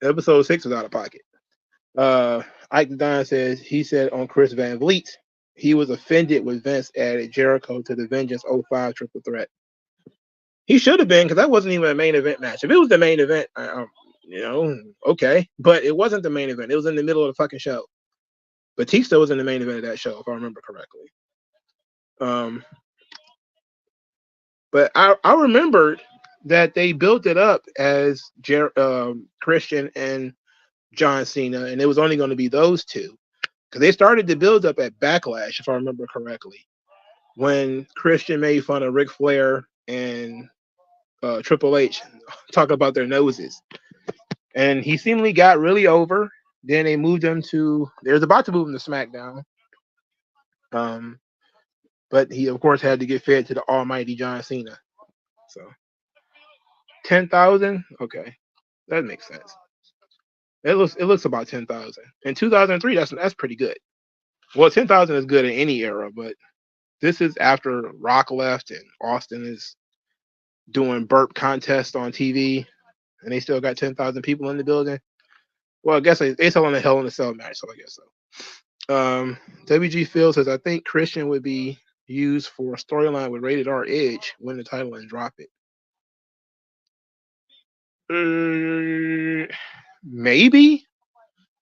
Episode 6 was out of pocket. Ike Don says he said on Chris Van Vliet, he was offended when Vince added Jericho to the Vengeance '05 Triple Threat. He should have been, because that wasn't even a main event match. If it was the main event, okay. But it wasn't the main event. It was in the middle of the fucking show. Batista was in the main event of that show, if I remember correctly. But I remembered that they built it up as Christian and John Cena, and it was only going to be those two. Because they started to build up at Backlash, if I remember correctly, when Christian made fun of Ric Flair and Triple H talking about their noses. And he seemingly got really over. Then they moved him to, they was about to move him to SmackDown. But he, of course, had to get fed to the almighty John Cena. So 10,000, okay, that makes sense. It looks about 10,000. In 2003, that's pretty good. Well, 10,000 is good in any era, but this is after Rock left and Austin is doing burp contests on TV, and they still got 10,000 people in the building. Well, I guess they still on the Hell in a Cell match, so I guess so. WG Phil says, I think Christian would be used for a storyline with Rated R Edge, win the title and drop it. Maybe.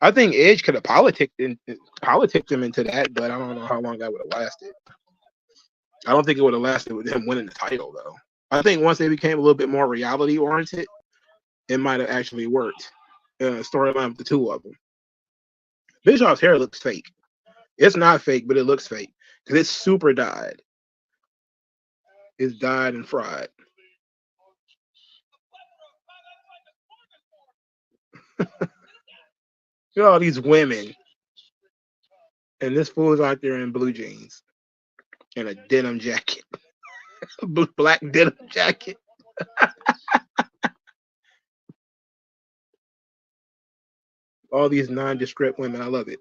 I think Edge could have politicked him into that, but I don't know how long that would have lasted. I don't think it would have lasted with him winning the title, though. I think once they became a little bit more reality oriented, it might have actually worked. Storyline with the two of them. Bischoff's hair looks fake. It's not fake, but it looks fake because it's super dyed. It's dyed and fried. Look at all these women. And this fool's out there in blue jeans and a denim jacket. Black denim jacket. All these nondescript women. I love it.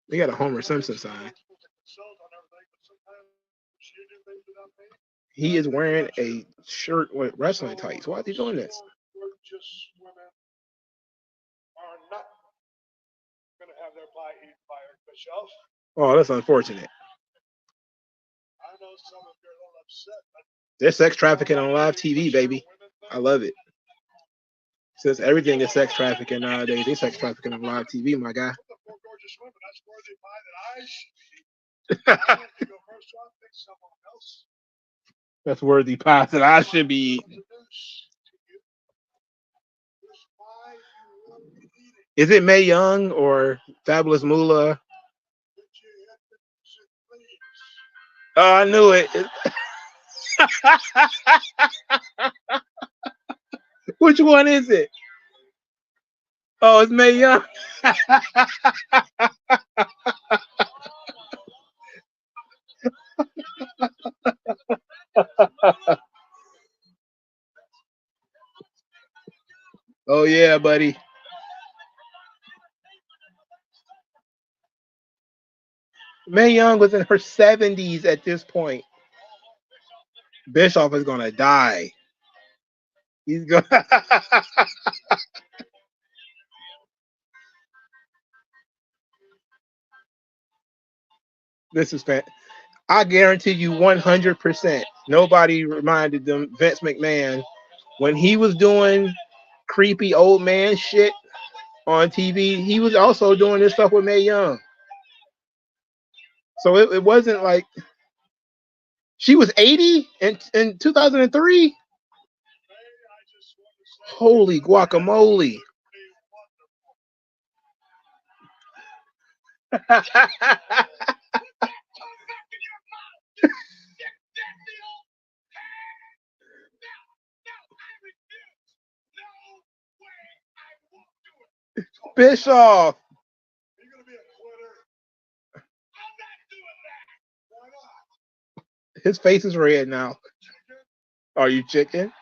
They got a Homer Simpson sign. He is wearing a shirt with wrestling tights. Why is he doing this? Oh, that's unfortunate. They're sex trafficking on live TV, baby. I love it. Since everything is sex trafficking nowadays, they sex trafficking on live TV, my guy. That's worthy pies that I should be eating. Is it Mae Young or Fabulous Moolah? Oh, I knew it. Which one is it? Oh, it's Mae Young. Oh, yeah, buddy. Mae Young was in her 70s at this point. Bischoff is going to die. He's going to... This is fantastic. I guarantee you 100%. Nobody reminded them, Vince McMahon, when he was doing creepy old man shit on TV, he was also doing this stuff with Mae Young. So it wasn't like she was 80 in 2003. Holy guacamole. Bischoff. His face is red now. Are you chicken?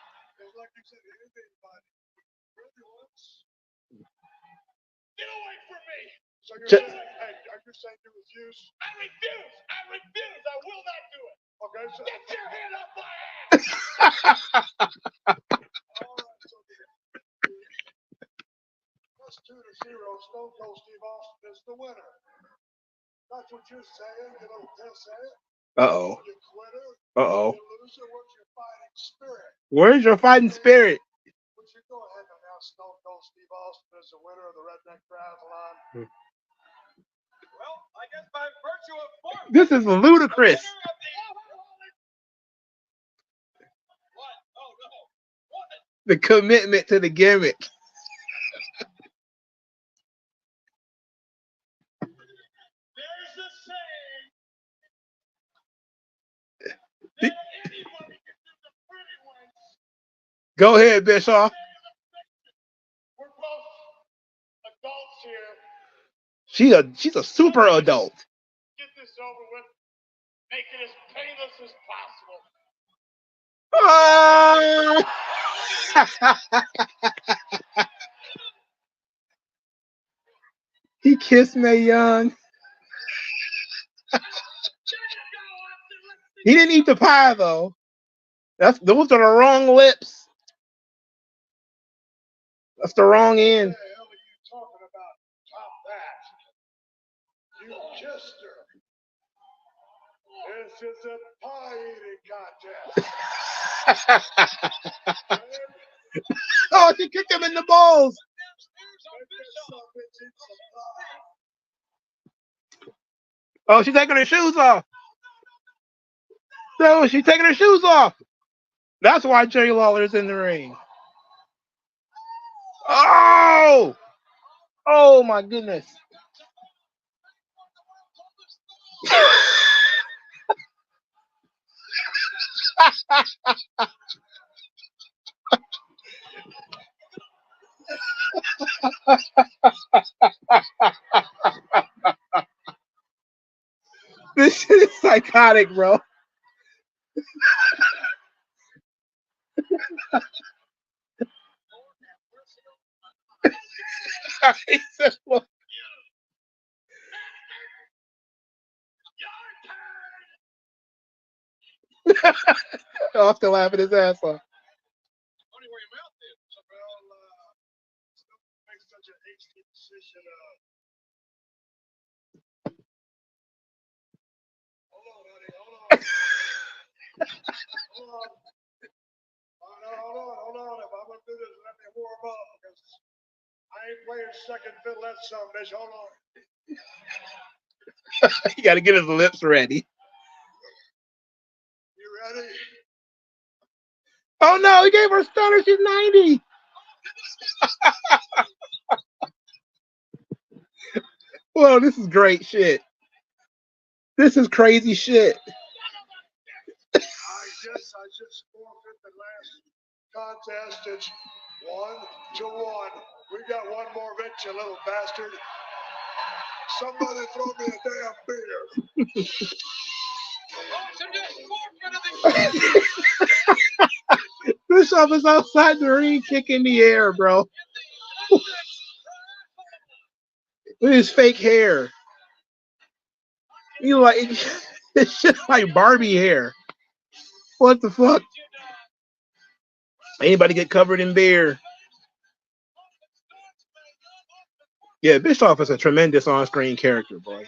Ch- I refuse. I will not do it. Okay, so get your hand off my ass. 2-0. Stone Cold Steve Austin is the winner. That's what you're saying, you little piss head. Uh-oh. You quitter. Uh-oh. You loser. Where's your fighting spirit? Where's your fighting spirit? Would you go ahead and announce Stone Cold Steve Austin as the winner of the Redneck Triathlon? Well, I guess by virtue of form. This is ludicrous. What? Oh, no. What? The commitment to the gimmick. There's a saying that anybody can do the pretty ones. Go ahead, Bischoff. We're both adults here. She's a super adult. Get this over with. Make it as painless as possible. He kissed Mae Young. He didn't eat the pie though. Those are the wrong lips. That's the wrong end. What the hell are you talking about? Top that. You kissed her. This is a pie eating contest. Oh, she kicked him in the balls. Oh, she's taking her shoes off. No, she's taking her shoes off. That's why Jerry Lawler's in the ring. Oh! Oh my goodness. This shit is psychotic, bro. Off to laughing his ass off. Only where your mouth is. Well, make such a hasty decision. Hold on, honey. Hold on. Hold on. Hold on. If I'm gonna do this, let me warm up because I ain't playing second fiddle that some bitch. Hold on. You got to get his lips ready. You ready? Oh no, he gave her a stunner. She's 90. Whoa, this is great shit. This is crazy shit. I guess I just forfeit the last contest. It's 1-1. We got one more bitch, you little bastard. Somebody throw me a damn beer. Bischoff is outside the ring kicking the air, bro. Look at his fake hair. You like it's just like Barbie hair. What the fuck? Anybody get covered in beer? Yeah, Bischoff is a tremendous on-screen character, boy.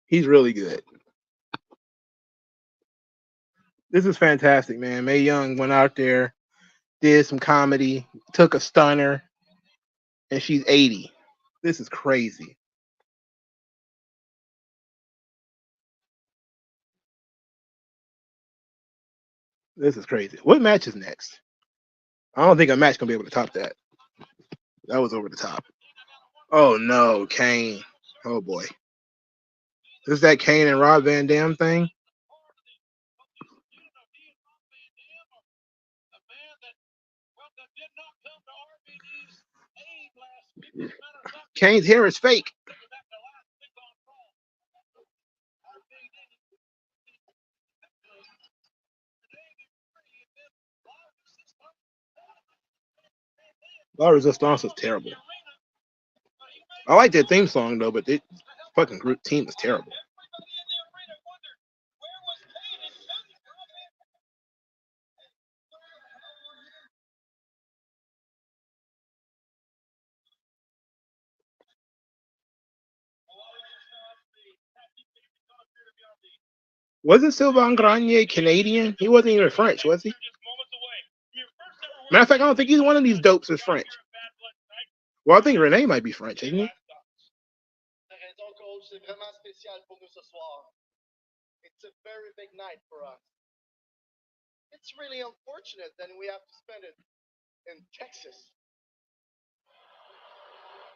He's really good. This is fantastic, man. Mae Young went out there, did some comedy, took a stunner, and she's 80. This is crazy. This is crazy. What match is next? I don't think a match gonna be able to top that. That was over the top. Oh no, Kane. Oh boy. Is that Kane and Rob Van Dam thing? Kane's hair is fake. La Resistance is terrible. I like their theme song though, but the fucking group team is terrible. Wasn't Sylvain Grenier Canadian? He wasn't even French, was he? Matter of fact, I don't think either one of these dopes is French. Well, I think Renee might be French, isn't he? It's a very big night for us. It's really unfortunate that we have to spend it in Texas.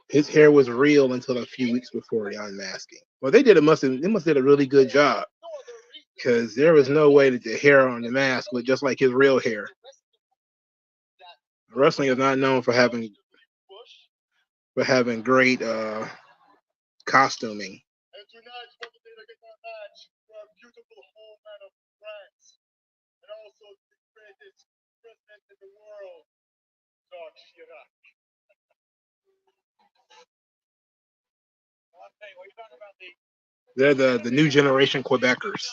His hair was real until a few weeks before the unmasking. Well, they must have did a really good job, because there was no way that the hair on the mask looked just like his real hair. Wrestling is not known for having great costuming. And tonight's what the get our match for our beautiful homeland of France, and also the greatest president in the world, Jacques Chirac. What are you talking about? They're the new generation Quebecers.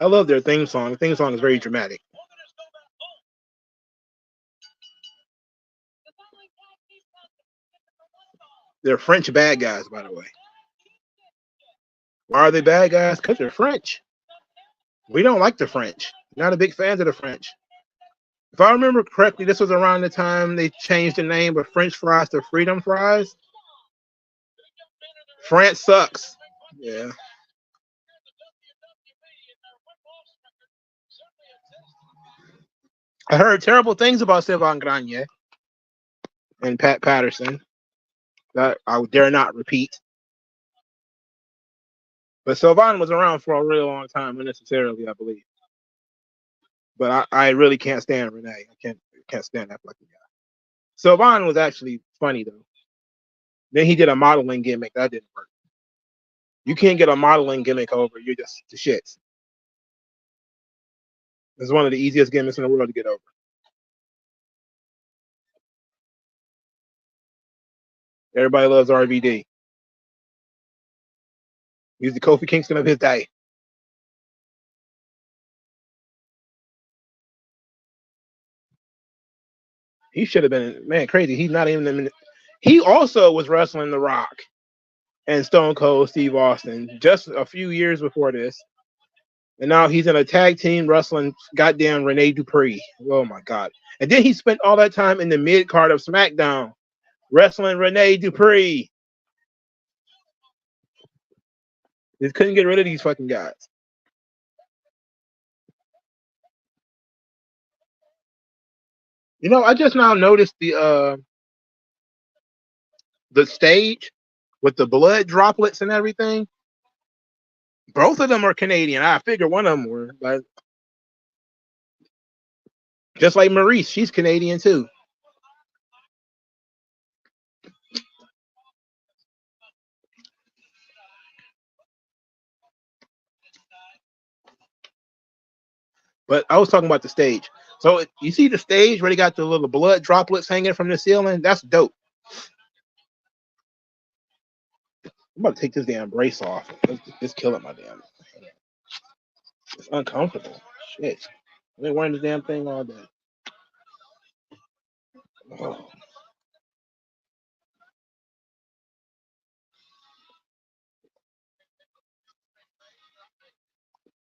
I love their theme song. The theme song is very dramatic. They're French bad guys, by the way. Why are they bad guys? Because they're French. We don't like the French. Not a big fans of the French. If I remember correctly, this was around the time they changed the name of French fries to Freedom Fries. France sucks. Yeah. I heard terrible things about Sylvain Grenier and Pat Patterson that I dare not repeat. But Sylvain was around for a really long time, unnecessarily, I believe. But I really can't stand Renee. I can't stand that fucking guy. Sylvain was actually funny though. Then he did a modeling gimmick. That didn't work. You can't get a modeling gimmick over. You're just the shits. It's one of the easiest gimmicks in the world to get over. Everybody loves RVD. He's the Kofi Kingston of his day. He should have been, man, crazy. He's not even. He also was wrestling The Rock and Stone Cold Steve Austin just a few years before this. And now he's in a tag team wrestling goddamn Rene Dupree. Oh my God. And then he spent all that time in the mid card of SmackDown wrestling Rene Dupree. Just couldn't get rid of these fucking guys. You know, I just now noticed the stage with the blood droplets and everything. Both of them are Canadian. I figure one of them were, but just like Maurice, she's Canadian too. But I was talking about the stage. So you see the stage where they got the little blood droplets hanging from the ceiling? That's dope. I'm about to take this damn brace off. It's killing my damn. It's uncomfortable. Shit. I've been wearing this damn thing all day. Oh.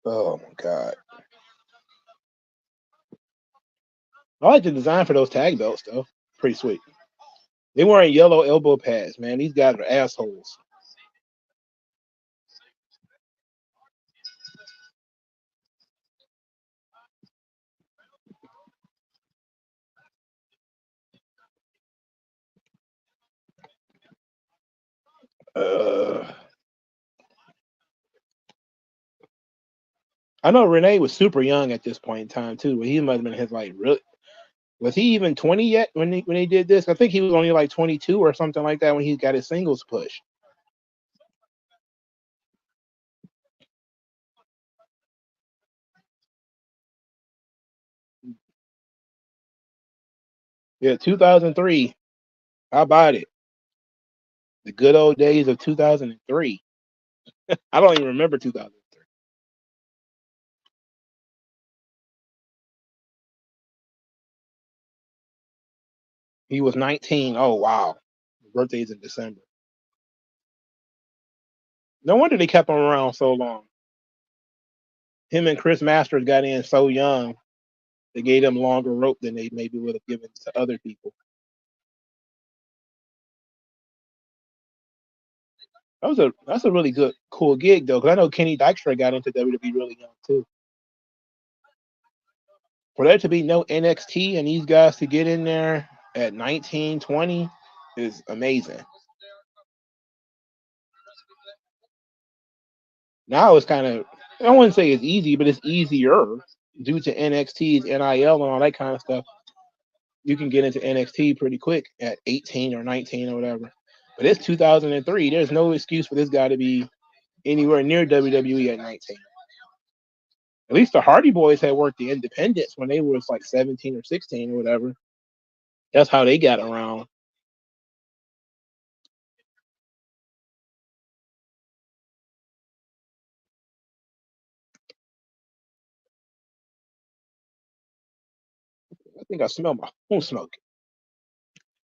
Oh my God. I like the design for those tag belts though. Pretty sweet. They wearing yellow elbow pads, man. These guys are assholes. I know Renee was super young at this point in time too. But he might have been his like really. Was he even 20 yet when he did this? I think he was only like 22 or something like that when he got his singles push. Yeah, 2003. How about it? The good old days of 2003. I don't even remember 2003. He was 19. Oh wow. His birthday is in December. No wonder they kept him around so long. Him and Chris Masters got in so young. They gave him longer rope than they maybe would have given to other people. That's a really good, cool gig though, because I know Kenny Dykstra got into WWE really young too. For there to be no NXT and these guys to get in there at 19, 20 is amazing. Now it's kind of, I wouldn't say it's easy, but it's easier due to NXT's NIL and all that kind of stuff. You can get into NXT pretty quick at 18 or 19 or whatever. But it's 2003. There's no excuse for this guy to be anywhere near WWE at 19. At least the Hardy Boys had worked the independents when they was like 17 or 16 or whatever. That's how they got around. I think I smell my own smoke.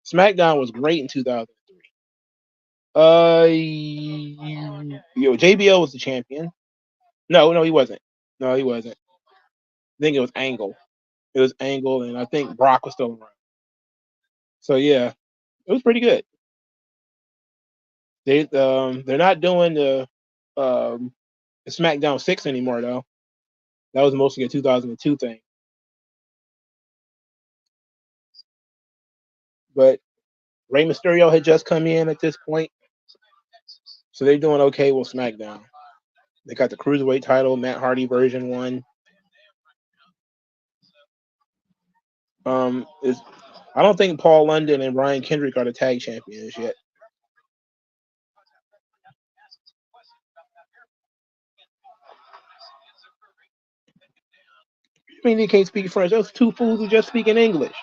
SmackDown was great in 2003. JBL was the champion. No, he wasn't. No, he wasn't. I think it was Angle. It was Angle, and I think Brock was still around. So yeah, it was pretty good. They're not doing the SmackDown 6 anymore though. That was mostly a 2002 thing. But Rey Mysterio had just come in at this point, so they're doing okay with SmackDown. They got the Cruiserweight title, Matt Hardy version 1. I don't think Paul London and Brian Kendrick are the tag champions yet. I mean, they can't speak French. Those two fools who just speak in English.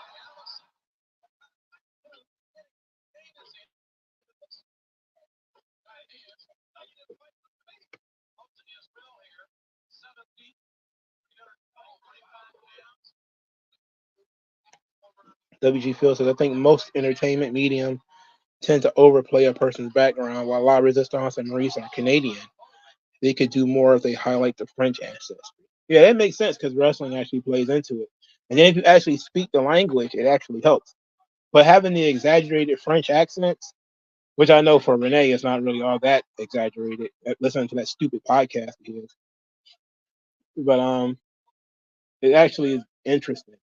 WG Phil says, I think most entertainment medium tend to overplay a person's background, while La Resistance and Maurice are Canadian. They could do more if they highlight the French ancestry. Yeah, that makes sense because wrestling actually plays into it. And then if you actually speak the language, it actually helps. But having the exaggerated French accents, which I know for Renee is not really all that exaggerated. Listening to that stupid podcast he is. But it actually is interesting.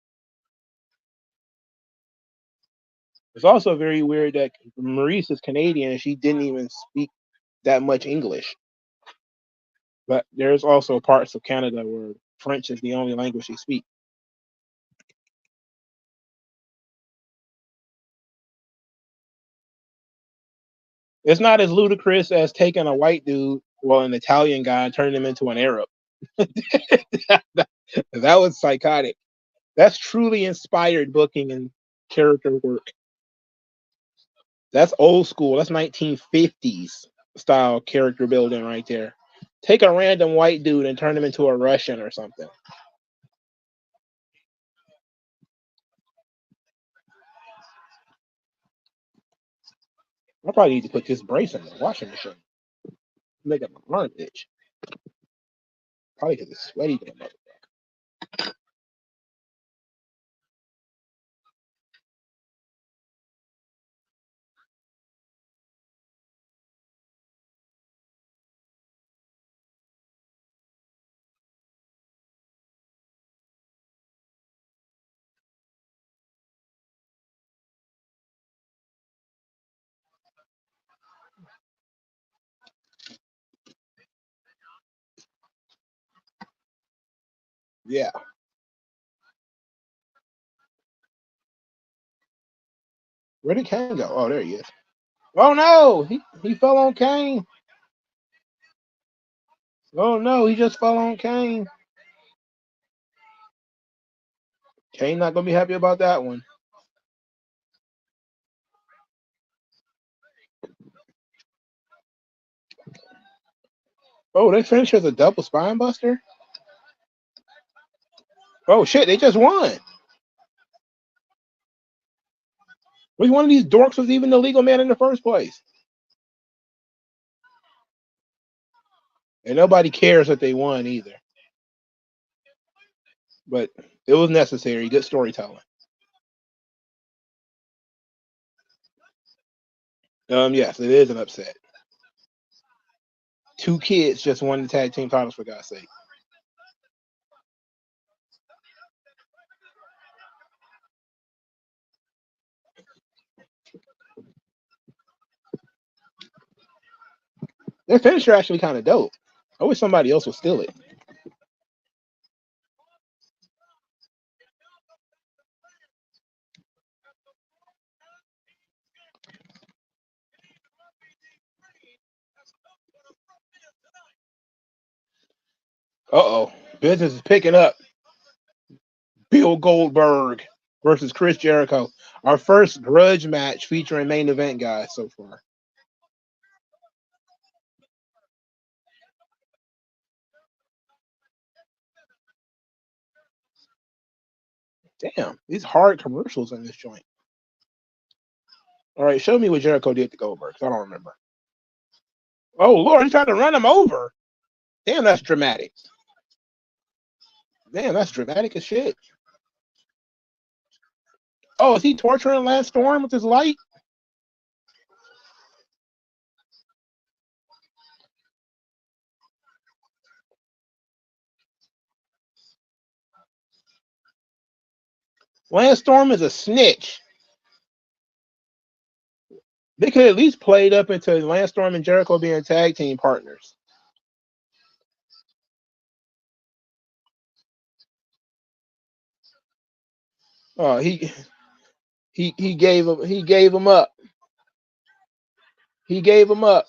It's also very weird that Maurice is Canadian and she didn't even speak that much English. But there's also parts of Canada where French is the only language they speak. It's not as ludicrous as taking a white dude, well, an Italian guy, and turning him into an Arab. That was psychotic. That's truly inspired booking and character work. That's old school. That's 1950s style character building right there. Take a random white dude and turn him into a Russian or something. I probably need to put this brace in the washing machine. Make up my arm itch. Probably because it's sweaty. Yeah. Where did Kane go? Oh, there he is. Oh no, he fell on Kane. Oh no, he just fell on Kane. Kane not gonna be happy about that one. Oh, they finished as a double spine buster. Oh shit, they just won. Which one of these dorks was even the legal man in the first place? And nobody cares that they won either. But it was necessary. Good storytelling. Yes, it is an upset. Two kids just won the tag team titles, for God's sake. Their finisher actually kind of dope. I wish somebody else would steal it. Uh-oh. Business is picking up. Bill Goldberg versus Chris Jericho. Our first grudge match featuring main event guys so far. Damn, these hard commercials in this joint. All right, show me what Jericho did to Goldberg, 'cause I don't remember. Oh, Lord, he tried to run him over. Damn, that's dramatic. Damn, that's dramatic as shit. Oh, is he torturing Lance Storm with his light? Lance Storm is a snitch. They could at least play it up into Lance Storm and Jericho being tag team partners. Oh, he gave him up. He gave him up.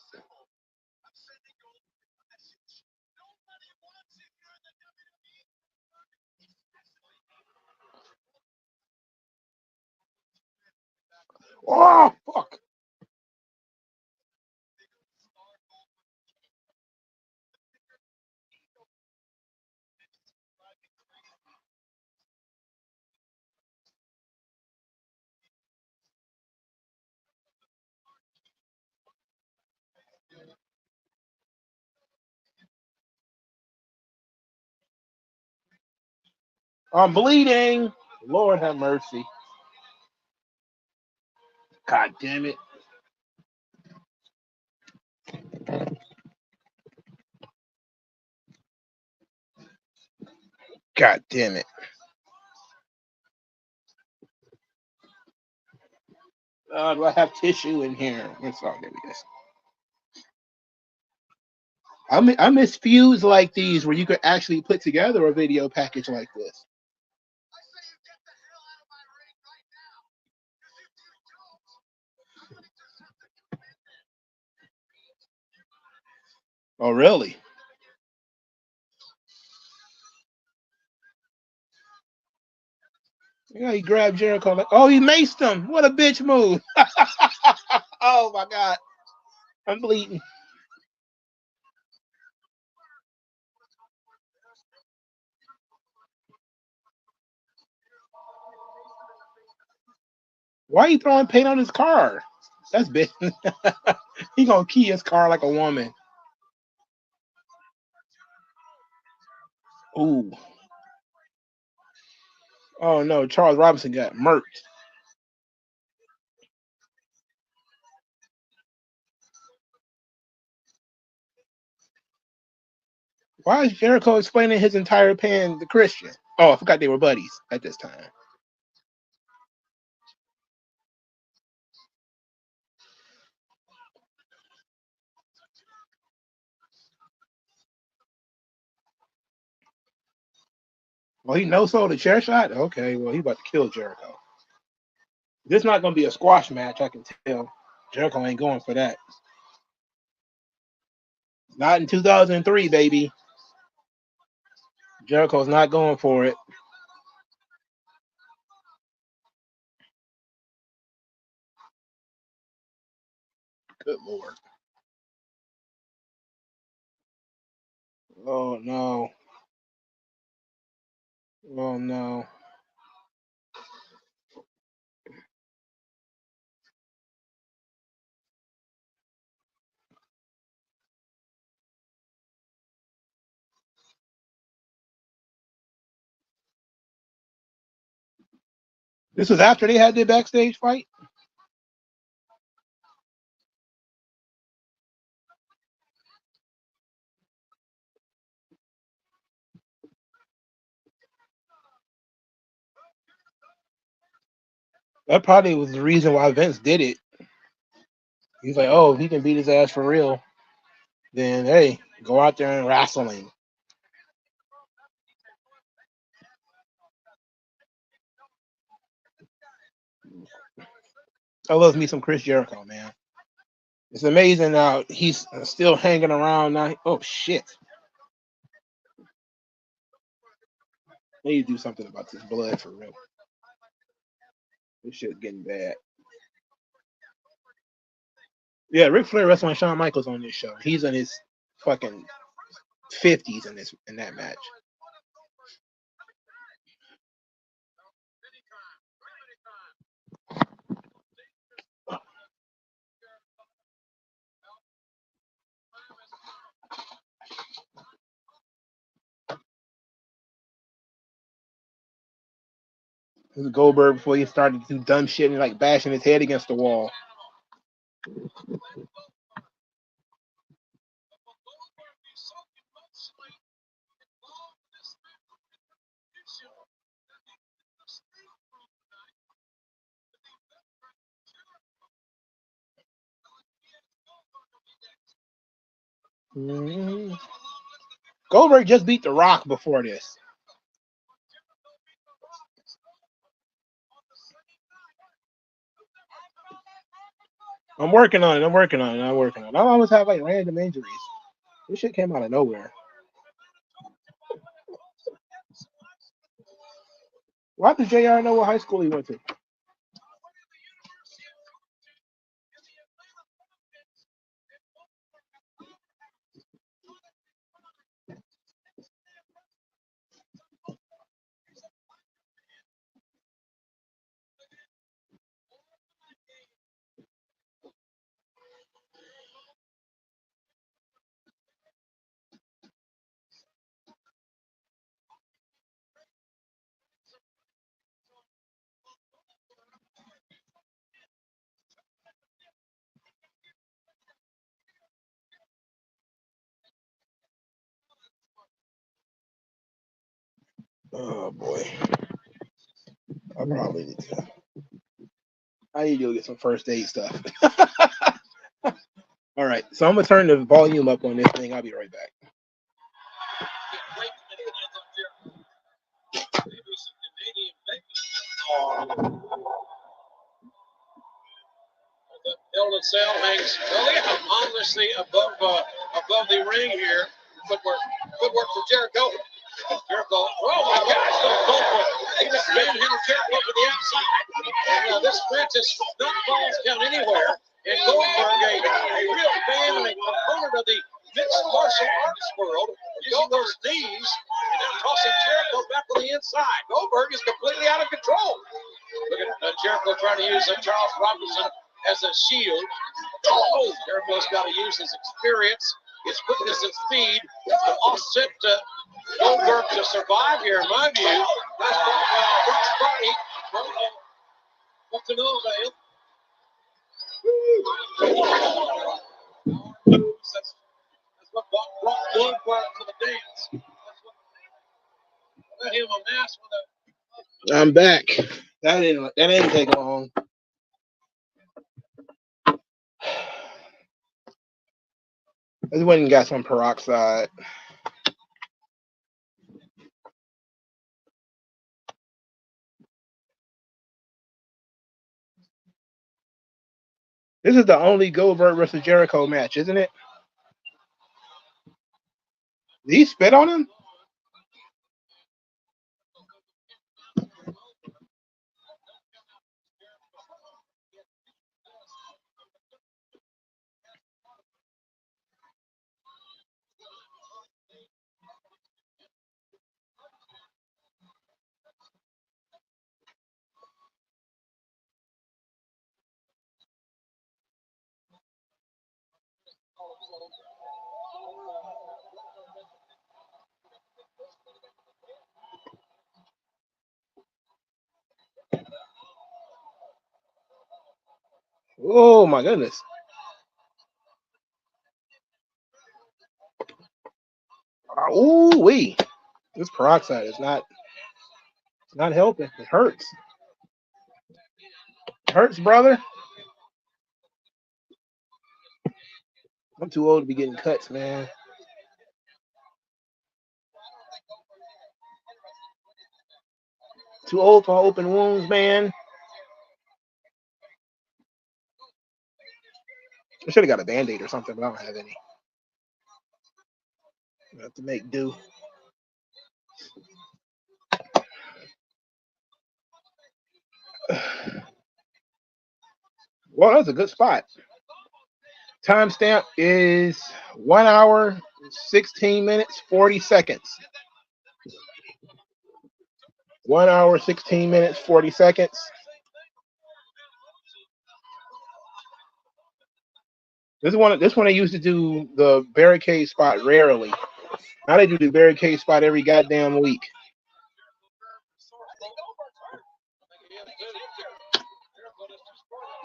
Oh, fuck. I'm bleeding. Lord have mercy. God damn it. God damn it. Do I have tissue in here? It's all there we go. I miss feuds like these where you could actually put together a video package like this. Oh, really? Yeah, he grabbed Jericho like, oh, he maced him. What a bitch move. Oh, my God. I'm bleeding. Why are you throwing paint on his car? That's big. He gonna key his car like a woman. Ooh. Oh no, Charles Robinson got murked. Why is Jericho explaining his entire pan to Christian? Oh, I forgot they were buddies at this time. Well, he no-sold the chair shot? Okay, well, he about to kill Jericho. This is not going to be a squash match, I can tell. Jericho ain't going for that. Not in 2003, baby. Jericho's not going for it. Good Lord. Oh, no. Oh, no. This was after they had their backstage fight. That probably was the reason why Vince did it. He's like, oh, if he can beat his ass for real, then hey, go out there and wrestling. I love me some Chris Jericho, man. It's amazing how he's still hanging around now. Oh shit! I need to do something about this blood for real. This shit's getting bad. Yeah, Ric Flair wrestling Shawn Michaels on this show. He's in his fucking 50s in that match. This is Goldberg before he started to do dumb shit and like bashing his head against the wall. Mm-hmm. Goldberg just beat The Rock before this. I'm working on it. I always have like random injuries. This shit came out of nowhere. Why does JR know what high school he went to? Oh boy. I probably need to. I need to go get some first aid stuff. All right, so I'm gonna turn the volume up on this thing. I'll be right back. The build cell hangs ominously above the ring here. Footwork for Jericho. Jericho. Oh my gosh! He just manhandled Jericho to the outside. And this match is not falls count anywhere. And Goldberg, a real fan and a component of the mixed martial arts world, using those knees and now tossing Jericho back on the inside. Goldberg is completely out of control. Look at Jericho trying to use Charles Robinson as a shield. Oh, Jericho's got to use his experience, his quickness and speed to offset Goldberg to survive here, in my view. That's Brock's body. What's the nose, Dale? That's what brought Goldberg to the dance. Let him amass with a. I'm back. That didn't take long. I just went and got some peroxide. This is the only Goldberg versus Jericho match, isn't it? Did he spit on him? Oh my goodness. Oh wee. This peroxide is not helping. It hurts. It hurts, brother. I'm too old to be getting cuts, man. Too old for open wounds, man. I should have got a Band-Aid or something, but I don't have any. I have to make do. Well, that's a good spot. Timestamp is 1 hour, 16 minutes, 40 seconds. 1 hour, 16 minutes, 40 seconds. This one I used to do the barricade spot rarely. Now they do the barricade spot every goddamn week.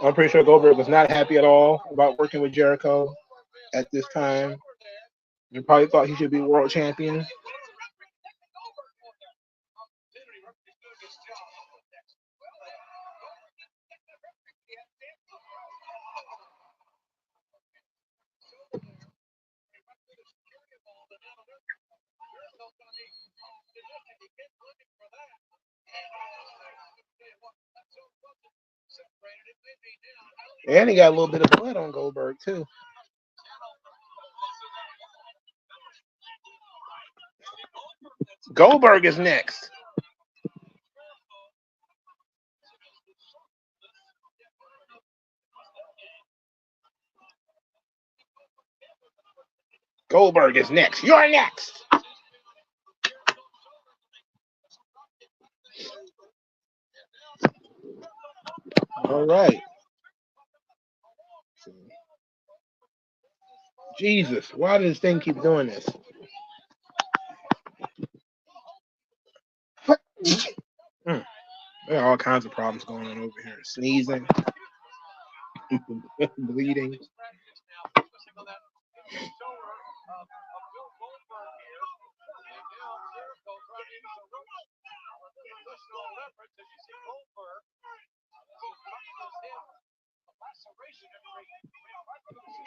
I'm pretty sure Goldberg was not happy at all about working with Jericho at this time. He probably thought he should be world champion. And he got a little bit of blood on Goldberg, too. Goldberg is next. Goldberg is next. You're next. All right. Jesus, why does this thing keep doing this? There are all kinds of problems going on over here. Sneezing, bleeding.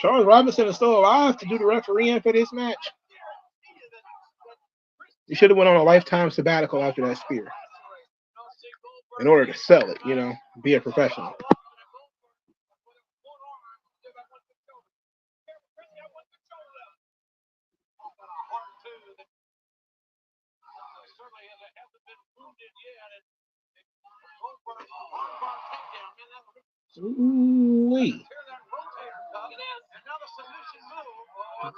Charles Robinson is still alive to do the refereeing for this match. He should have went on a lifetime sabbatical after that spear in order to sell it, you know, be a professional. Ooh-wee.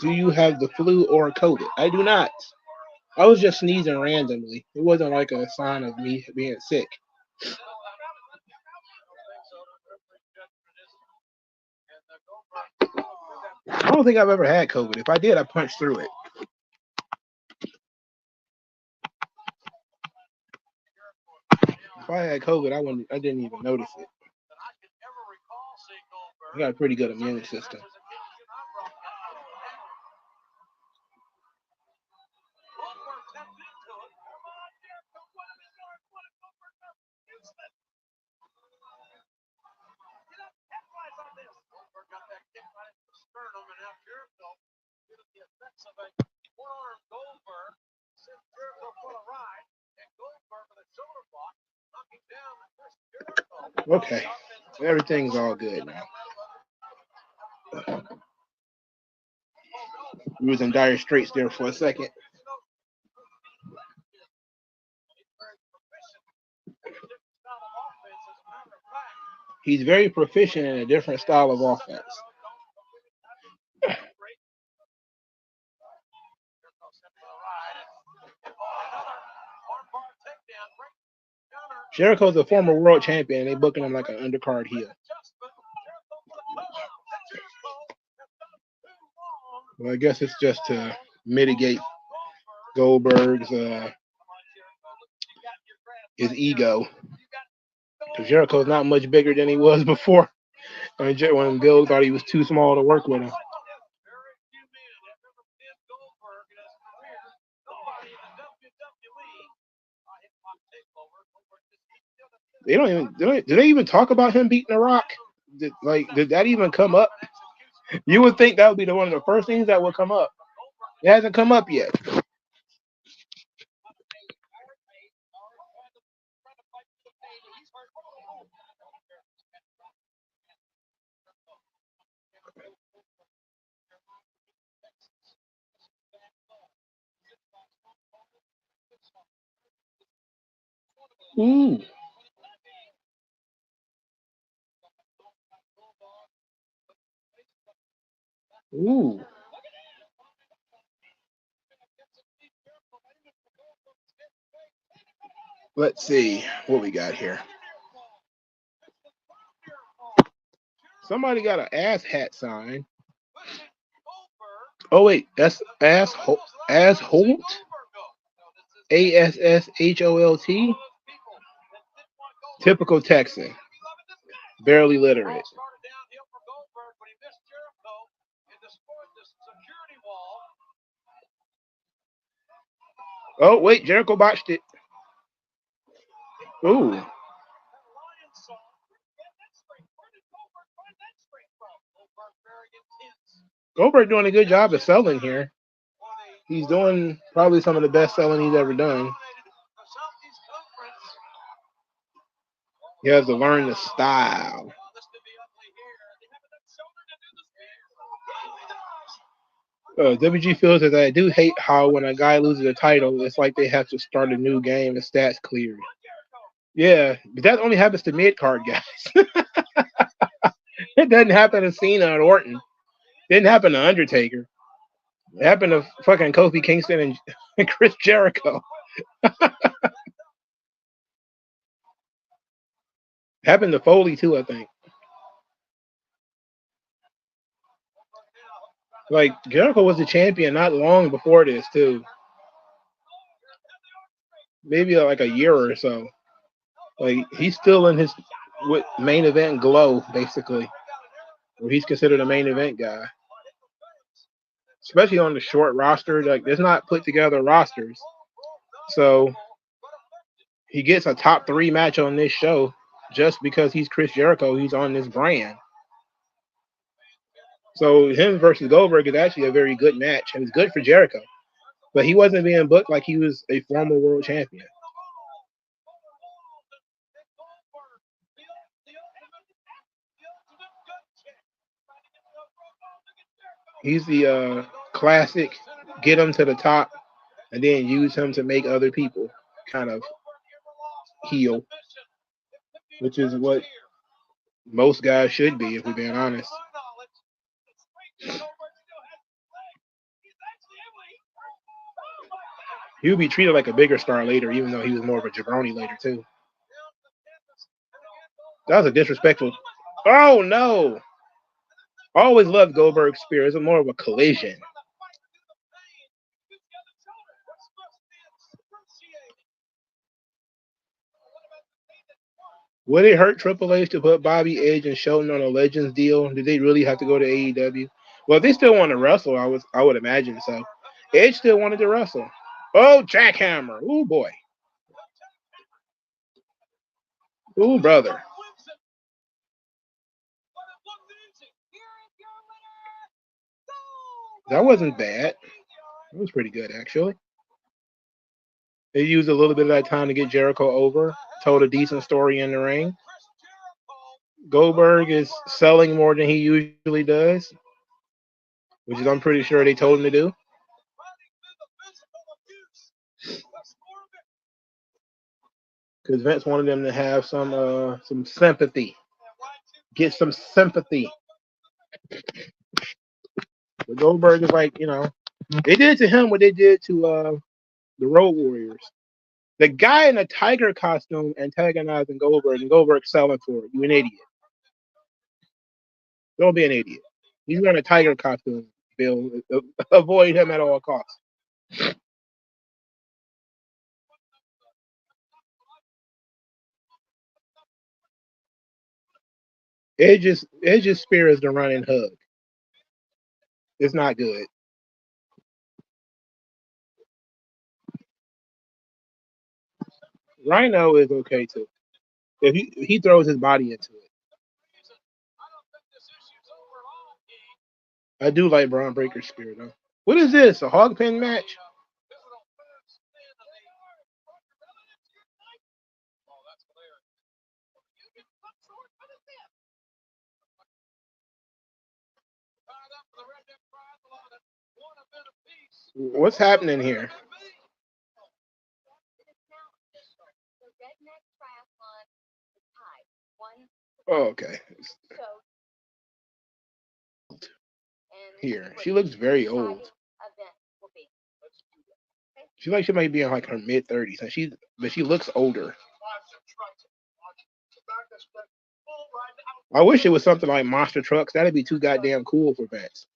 Do you have the flu or COVID? I do not. I was just sneezing randomly. It wasn't like a sign of me being sick. I don't think I've ever had COVID. If I did, I punched through it. If I had COVID, I didn't even notice it. I got a pretty good immune system. Okay, everything's all good now. We was in dire straits there for a second. He's very proficient in a different style of offense. Jericho's a former world champion. They booking him like an undercard heel. Well, I guess it's just to mitigate Goldberg's his ego. Because Jericho's not much bigger than he was before When Bill thought he was too small to work with him. They don't even do they even talk about him beating The Rock? Did that even come up? You would think that would be one of the first things that would come up. It hasn't come up yet. Ooh. Ooh. Let's see what we got here. Somebody got an ass hat sign. Oh wait, that's ass Holt. ASSHOLT. Typical Texan. Barely literate. Oh wait, Jericho botched it. Ooh. Goldberg doing a good job of selling here. He's doing probably some of the best selling he's ever done. He has to learn the style. WG feels that I do hate how when a guy loses a title, it's like they have to start a new game and stats cleared. Yeah, but that only happens to mid-card guys. It doesn't happen to Cena or Orton. It didn't happen to Undertaker. It happened to fucking Kofi Kingston and Chris Jericho. Happened to Foley too, I think. Like Jericho was the champion not long before this too. Maybe like a year or so. Like he's still in his main event glow, basically. Where he's considered a main event guy. Especially on the short roster. Like there's not put together rosters. So he gets a top 3 match on this show just because he's Chris Jericho, he's on this brand. So him versus Goldberg is actually a very good match. It was good for Jericho. But he wasn't being booked like he was a former world champion. He's the classic get him to the top and then use him to make other people kind of heel, which is what most guys should be, if we're being honest. He would be treated like a bigger star later, even though he was more of a jabroni later, too. That was a disrespectful. Oh, no. I always loved Goldberg's spear. It's more of a collision. Would it hurt Triple H to put Bobby, Edge, and Shelton on a Legends deal? Did they really have to go to AEW? Well, if they still want to wrestle, I would imagine so. Edge still wanted to wrestle. Oh, jackhammer. Oh, boy. Oh, brother. That wasn't bad. It was pretty good, actually. They used a little bit of that time to get Jericho over. Told a decent story in the ring. Goldberg is selling more than he usually does, which is I'm pretty sure they told him to do. Because Vince wanted them to have some sympathy. Get some sympathy. But Goldberg is like, they did to him what they did to the Road Warriors. The guy in a tiger costume antagonizing Goldberg and Goldberg selling for it. You an idiot. Don't be an idiot. He's wearing a tiger costume, Bill. Avoid him at all costs. Edge's spear is the running hug. It's not good. Rhino is okay too. If he throws his body into it. I do like Braun Breaker's spear though. What is this? A hog pen match? What's happening here? Oh, okay. Here, she looks very old. She like she might be in like her mid-30s, and but she looks older. I wish it was something like monster trucks. That'd be too goddamn cool for Vince.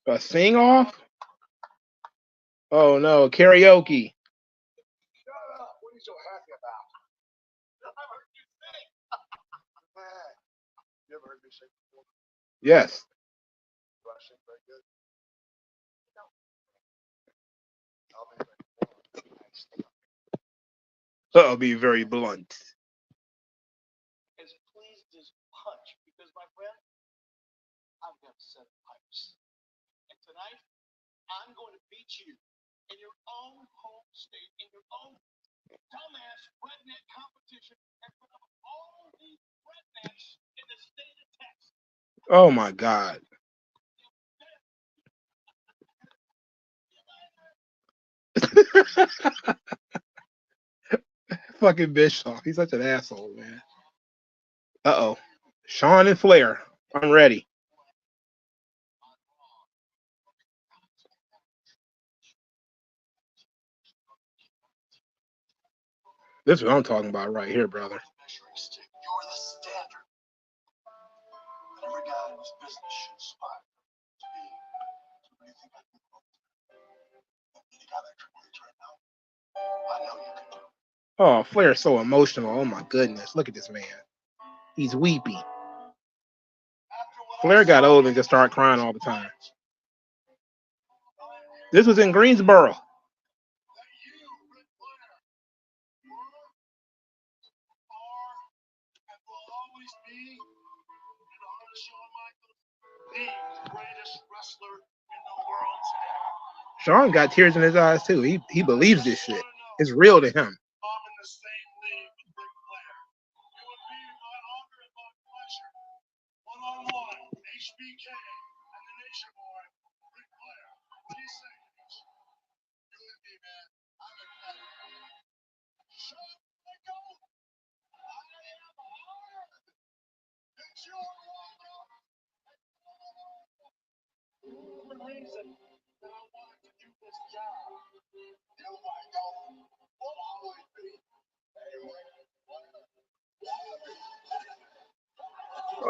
A sing off? Oh no, karaoke. What are you so happy about? You ever heard me sing before? Yes. Do I sing very good? I'll be very blunt. As pleased as punch, because my friend, I've got a set of pipes. And tonight, I'm going to beat you in your own home state, in your own dumbass redneck competition, in front of all these rednecks in the state of Texas. Oh my God. Fucking Bischoff. He's such an asshole, man. Uh-oh. Sean and Flair. I'm ready. This is what I'm talking about right here, brother. You're the standard. And every guy in this business should aspire to be. So what do you think I can do? Any guy like Triple H right now, I know you can do. Oh, Flair's so emotional. Oh my goodness. Look at this man. He's weepy. Flair got old and just started crying all the time. This was in Greensboro. Sean got tears in his eyes too. He believes this shit. It's real to him.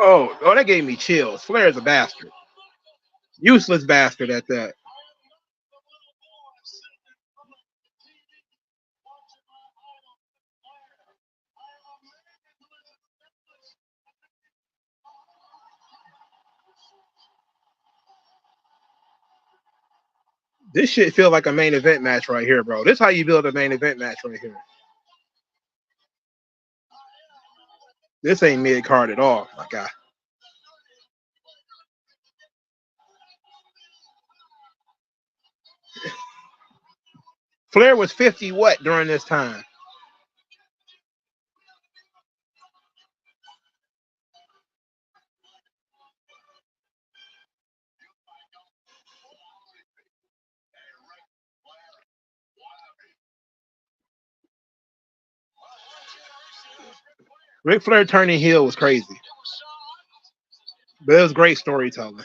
Oh, that gave me chills. Flair's a bastard. Useless bastard at that. This shit feels like a main event match right here, bro. This is how you build a main event match right here. This ain't mid-card at all, my guy. Flair was 50 what during this time? Ric Flair turning heel was crazy. But it was great storytelling.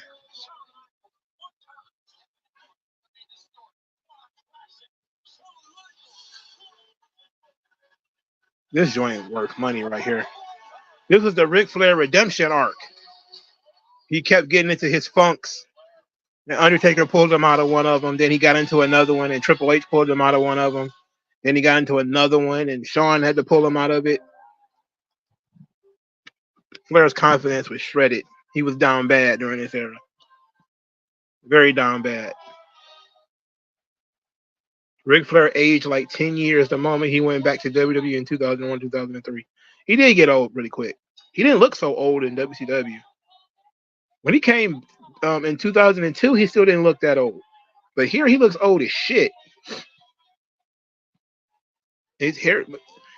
This joint worth money right here. This was the Ric Flair redemption arc. He kept getting into his funks. And Undertaker pulled him out of one of them. Then he got into another one, and Triple H pulled him out of one of them. Then he got into another one, and Shawn had to pull him out of it. Flair's confidence was shredded. He was down bad during this era. Very down bad. Ric Flair aged like 10 years the moment he went back to WWE in 2001, 2003. He did get old really quick. He didn't look so old in WCW. When he came in 2002, he still didn't look that old. But here he looks old as shit. His hair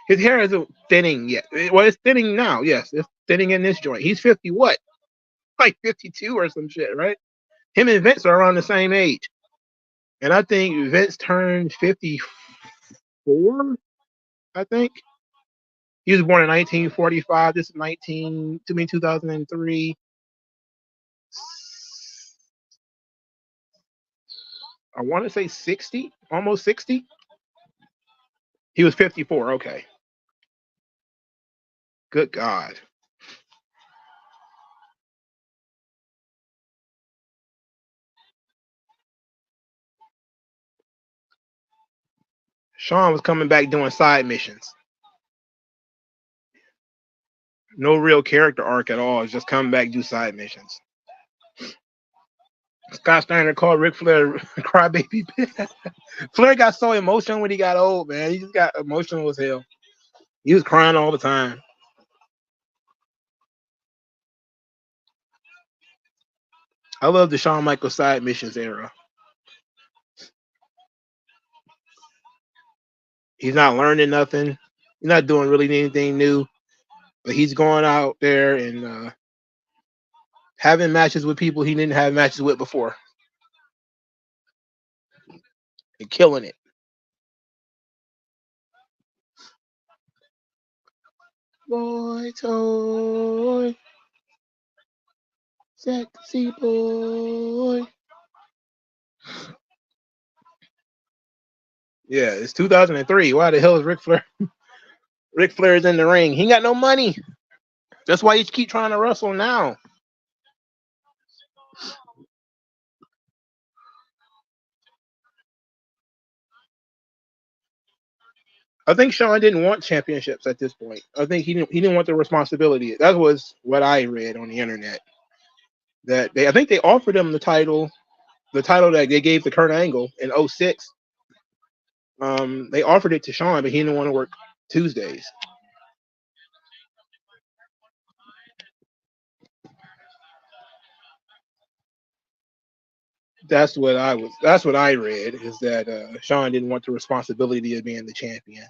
isn't thinning yet. Well, it's thinning now. Yes, it's thinning in this joint. He's 50 what? Like 52 or some shit, right? Him and Vince are around the same age. And I think Vince turned 54, I think. He was born in 1945. This is 2003. I want to say 60, almost 60. He was 54. Okay. Good God. Shawn was coming back doing side missions. No real character arc at all. It's just coming back do side missions. Scott Steiner called Ric Flair crybaby. Flair got so emotional when he got old, man. He just got emotional as hell. He was crying all the time. I love the Shawn Michaels side missions era. He's not learning nothing. He's not doing really anything new. But he's going out there and having matches with people he didn't have matches with before. And killing it. Boy toy. Sexy boy. Yeah, it's 2003. Why the hell is Ric Flair? Ric Flair is in the ring. He ain't got no money. That's why you keep trying to wrestle now. I think Shawn didn't want championships at this point. I think he didn't want the responsibility. That was what I read on the internet. That I think they offered him the title that they gave to Kurt Angle in 06. They offered it to Shawn, but he didn't want to work Tuesdays. That's what I read, is that Shawn didn't want the responsibility of being the champion.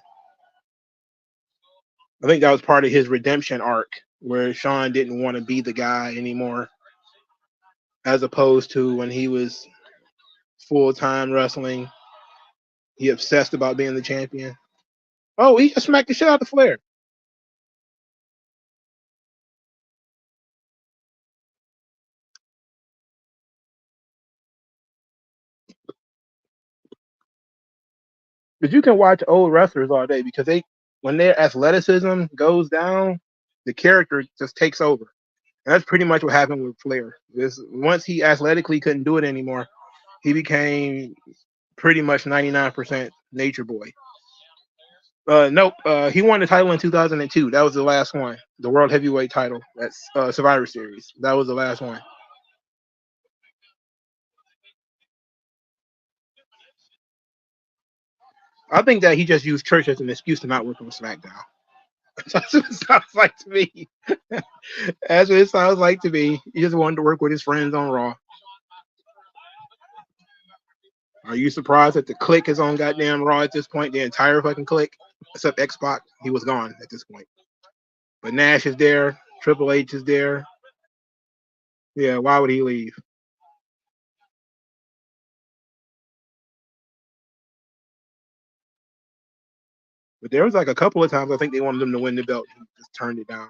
I think that was part of his redemption arc, where Shawn didn't want to be the guy anymore, as opposed to when he was full-time wrestling. He obsessed about being the champion. Oh, he just smacked the shit out of Flair. But you can watch old wrestlers all day because when their athleticism goes down, the character just takes over. And that's pretty much what happened with Flair. Once he athletically couldn't do it anymore, he became pretty much 99% Nature Boy. Nope. He won the title in 2002. That was the last one. The World Heavyweight title. That's Survivor Series. That was the last one. I think that he just used church as an excuse to not work on SmackDown. That's what it sounds like to me. That's what it sounds like to me. He just wanted to work with his friends on Raw. Are you surprised that the Clique is on goddamn Raw at this point? The entire fucking Clique, except X-Pac, he was gone at this point. But Nash is there. Triple H is there. Yeah, why would he leave? But there was like a couple of times I think they wanted him to win the belt. He just turned it down.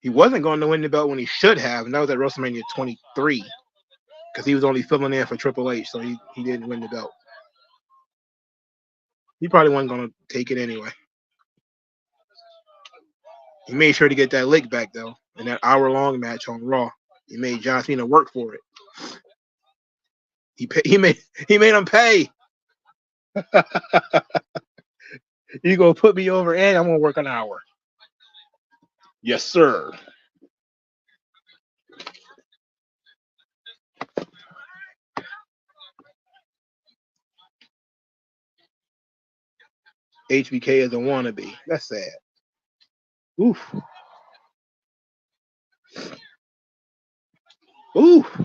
He wasn't going to win the belt when he should have, and that was at WrestleMania 23, because he was only filling in for Triple H, so he didn't win the belt. He probably wasn't going to take it anyway. He made sure to get that lick back, though, in that hour-long match on Raw. He made John Cena work for it. He made him pay. You gonna put me over, and I'm gonna work an hour. Yes, sir. HBK is a wannabe. That's sad. Oof. Oof.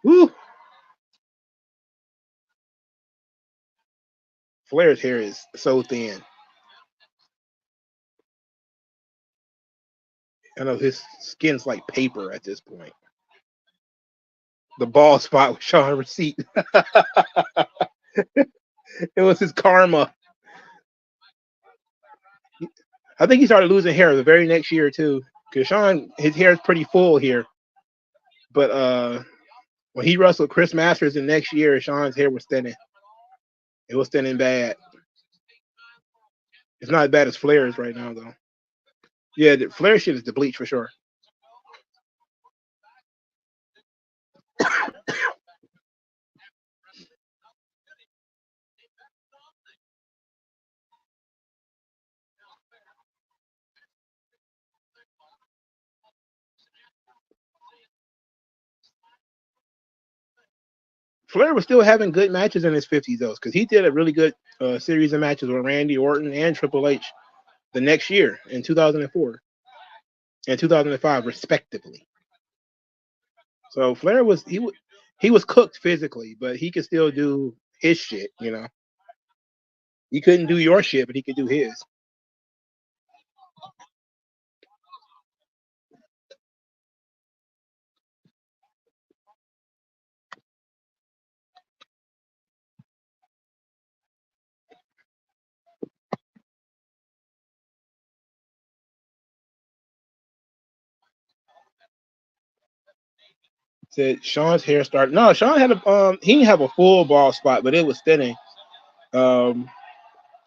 Oof. Flair's hair is so thin. I know his skin's like paper at this point. The bald spot was Sean Receipt. It was his karma. I think he started losing hair the very next year too. Because Sean, his hair is pretty full here. But when he wrestled Chris Masters the next year, Sean's hair was thinning. It was thinning bad. It's not as bad as Flair's right now though. Yeah, the Flair shit is the bleach for sure. Flair was still having good matches in his 50s though, because he did a really good series of matches with Randy Orton and Triple H the next year in 2004 and 2005 respectively. So Flair was he was cooked physically, but he could still do his shit. You know, he couldn't do your shit, but he could do his. Said Sean's hair started. No, Sean had a he didn't have a full bald spot, but it was thinning um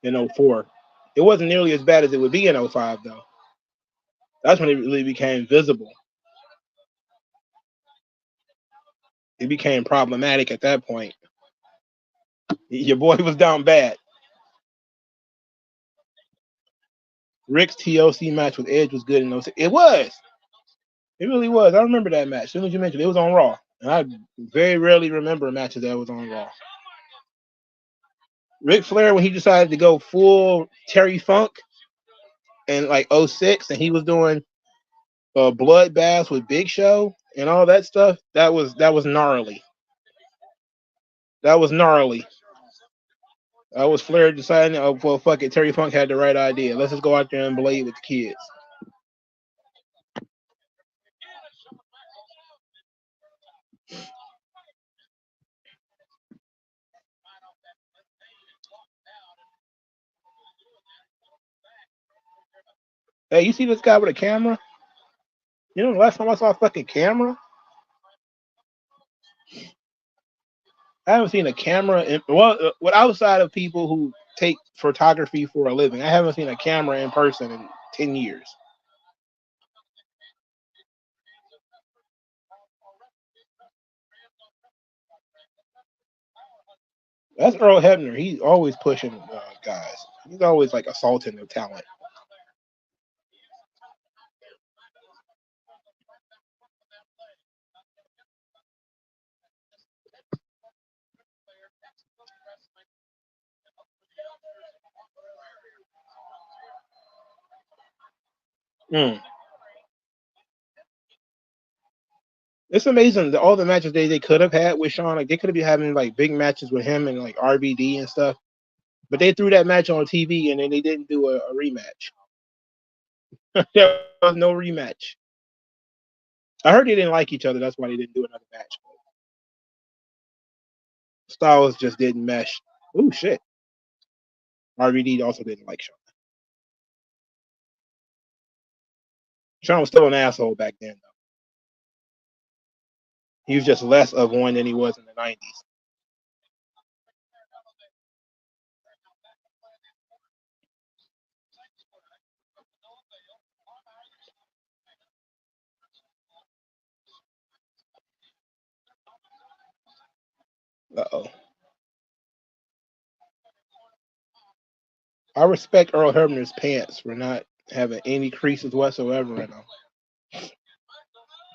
in 04. It wasn't nearly as bad as it would be in 05 though. That's when it really became visible. It became problematic at that point. Your boy was down bad. Rick's TLC match with Edge was good in 06. It was. It really was. I remember that match. As soon as you mentioned it, it was on Raw. And I very rarely remember matches that was on Raw. Ric Flair, when he decided to go full Terry Funk in like 06, and he was doing bloodbaths with Big Show and all that stuff, that was gnarly. That was gnarly. That was Flair deciding, oh, well, fuck it. Terry Funk had the right idea. Let's just go out there and blade with the kids. Hey, you see this guy with a camera? You know, the last time I saw a fucking camera, I haven't seen a camera in outside of people who take photography for a living. I haven't seen a camera in person in 10 years. That's Earl Hebner. He's always pushing guys. He's always like assaulting their talent. Mm. It's amazing that all the matches they could have had with Sean, like they could have been having like big matches with him and like RVD and stuff, but they threw that match on TV and then they didn't do a rematch. There was no rematch. I heard they didn't like each other. That's why they didn't do another match. Styles just didn't mesh. Oh shit. RVD also didn't like Sean. Sean was still an asshole back then, though. He was just less of one than he was in the 90s. Uh-oh. I respect Earl Hebner's pants for not having any creases whatsoever in them.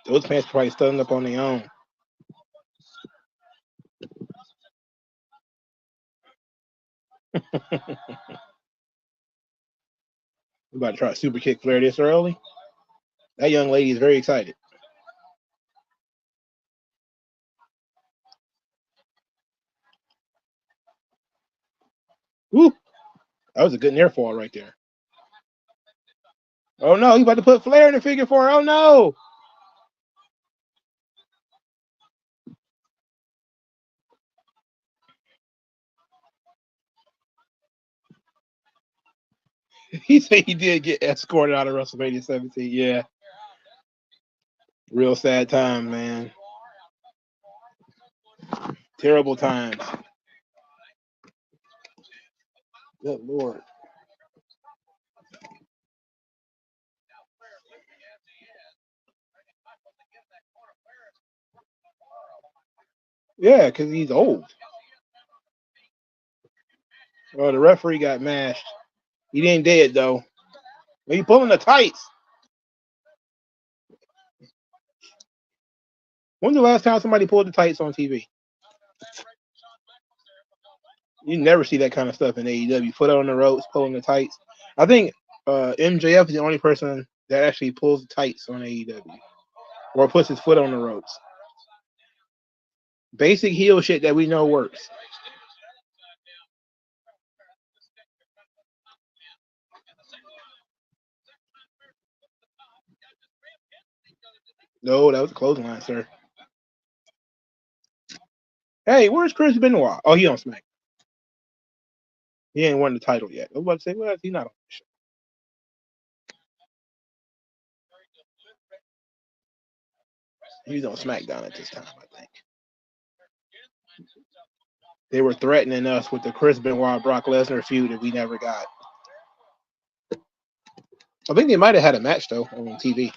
Those pants probably standing up on their own. We're about to try a super kick Flair this early. That young lady is very excited. Woo! That was a good near fall right there. Oh no, he about to put Flair in the figure four. Oh no! He said he did get escorted out of WrestleMania 17. Yeah. Real sad time, man. Terrible times. Good Lord. Yeah, because he's old. Oh, the referee got mashed. He ain't dead, though. He pulling the tights. When's the last time somebody pulled the tights on TV? You never see that kind of stuff in AEW. Foot on the ropes, pulling the tights. I think MJF is the only person that actually pulls the tights on AEW or puts his foot on the ropes. Basic heel shit that we know works. No, that was a clothesline, sir. Hey, where's Chris Benoit? Oh, he on Smack. He ain't won the title yet. I was about to say, well, he's not on the show. He's on SmackDown at this time, I think. They were threatening us with the Chris Benoit Brock Lesnar feud that we never got. I think they might have had a match though on TV.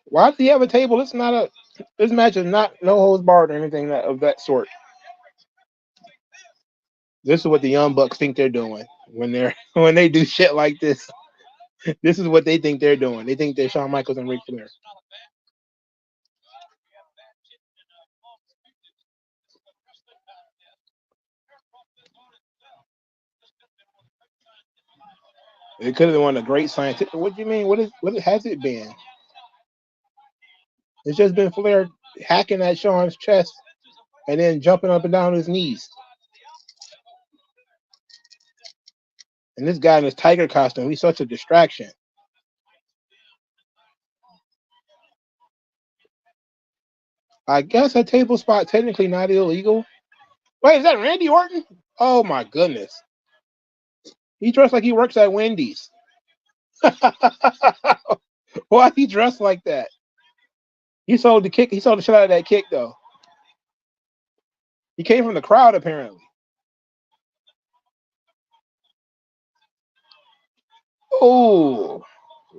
Why does he have a table? This match is not no holds barred or anything of that sort. This is what the Young Bucks think they're doing when they do shit like this. This is what they think they're doing. They think they're Shawn Michaels and Ric Flair. It could have been one of the great scientific. What do you mean? What has it been? It's just been Flair hacking at Shawn's chest and then jumping up and down his knees. And this guy in his tiger costume, he's such a distraction. I guess a table spot technically not illegal. Wait, is that Randy Orton? Oh my goodness. He dressed like he works at Wendy's. Why he dressed like that? He sold the kick. He sold the shit out of that kick though. He came from the crowd apparently. Oh,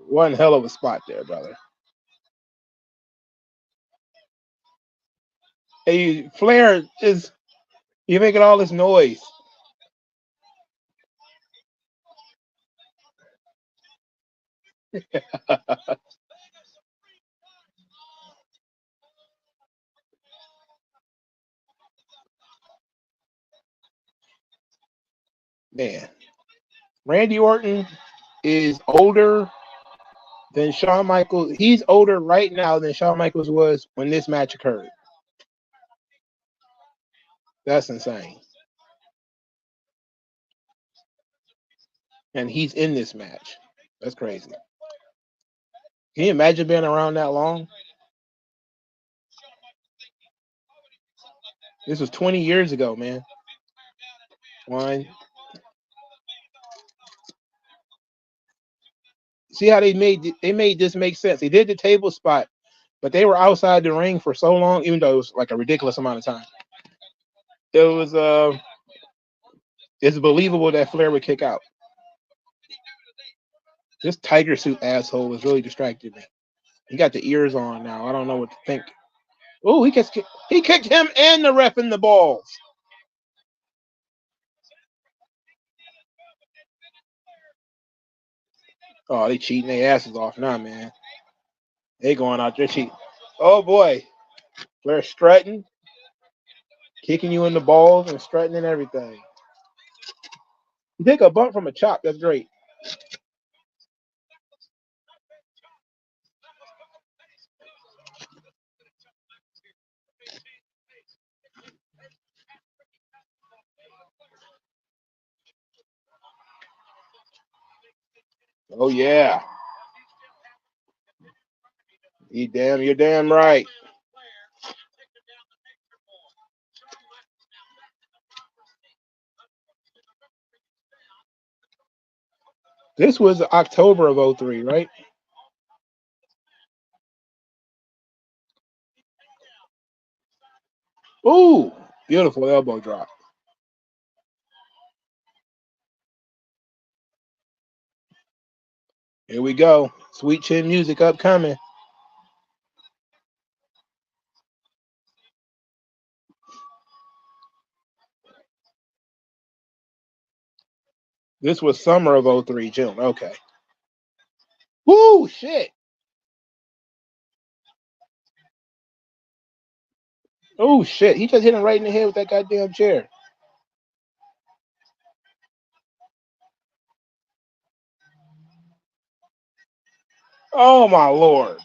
one hell of a spot there, brother. Hey, Flair is you're making all this noise. Man, Randy Orton is older than Shawn Michaels. He's older right now than Shawn Michaels was when this match occurred. That's insane. And he's in this match. That's crazy. Can you imagine being around that long? This was 20 years ago, man. One. See how they made this make sense. They did the table spot, but they were outside the ring for so long, even though it was like a ridiculous amount of time. It was it's believable that Flair would kick out. This tiger suit asshole was really distracting me. He got the ears on now. I don't know what to think. Oh, he kicked him and the ref in the balls. Oh, they cheating their asses off now, man. They going out there cheating. Oh boy, Flair strutting, kicking you in the balls and strutting and everything. You take a bump from a chop. That's great. Oh yeah. You're damn right. This was October of 03, right? Ooh, beautiful elbow drop. Here we go. Sweet chin music upcoming. This was summer of 03, June. Okay. Woo, shit. Oh, shit. He just hit him right in the head with that goddamn chair. Oh, my Lord.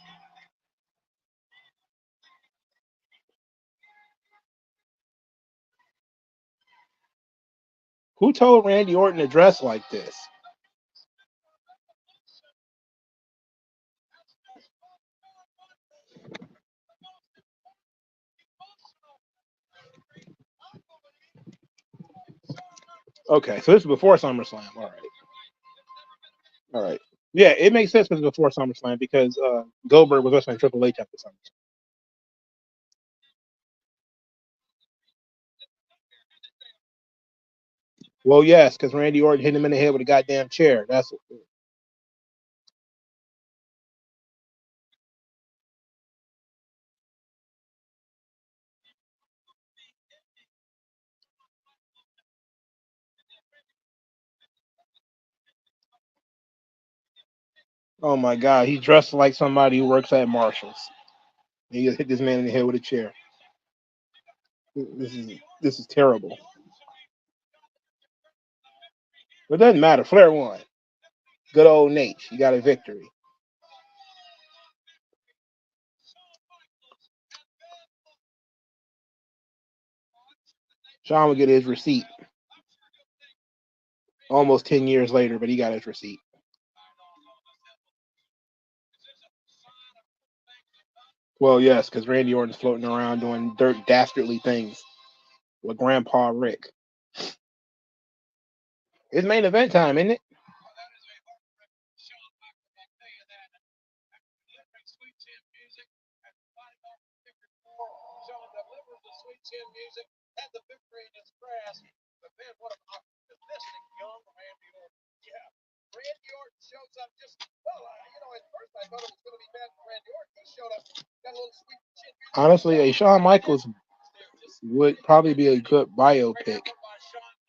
Who told Randy Orton to dress like this? Okay, so this is before SummerSlam. All right. All right. Yeah, it makes sense because it's before SummerSlam because Goldberg was wrestling Triple H after SummerSlam. Well, yes, because Randy Orton hit him in the head with a goddamn chair. That's oh my God. He's dressed like somebody who works at Marshall's. He just hit this man in the head with a chair. This is terrible. But it doesn't matter. Flair won. Good old Nate. You got a victory. Sean will get his receipt almost 10 years later, but he got his receipt. Well, yes, because Randy Orton's floating around doing dirt dastardly things with Grandpa Rick. It's main event time, isn't it? Honestly, a Shawn Michaels would probably be a good biopic.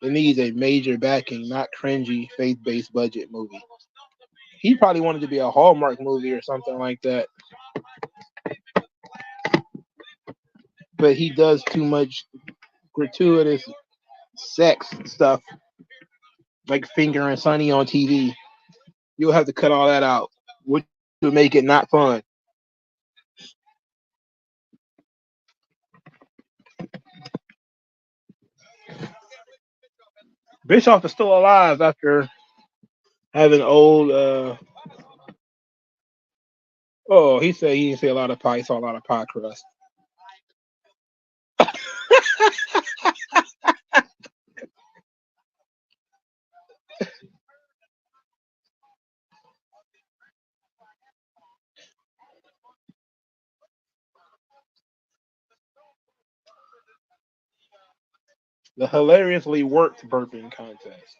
It needs a major backing, not cringy, faith-based budget movie. He probably wanted to be a Hallmark movie or something like that. But he does too much gratuitous sex stuff, like fingering Sonny on TV. You'll have to cut all that out, which would make it not fun. Bischoff is still alive after having old. Oh, he said he didn't see a lot of pie. He saw a lot of pie crust. The hilariously worked burping contest.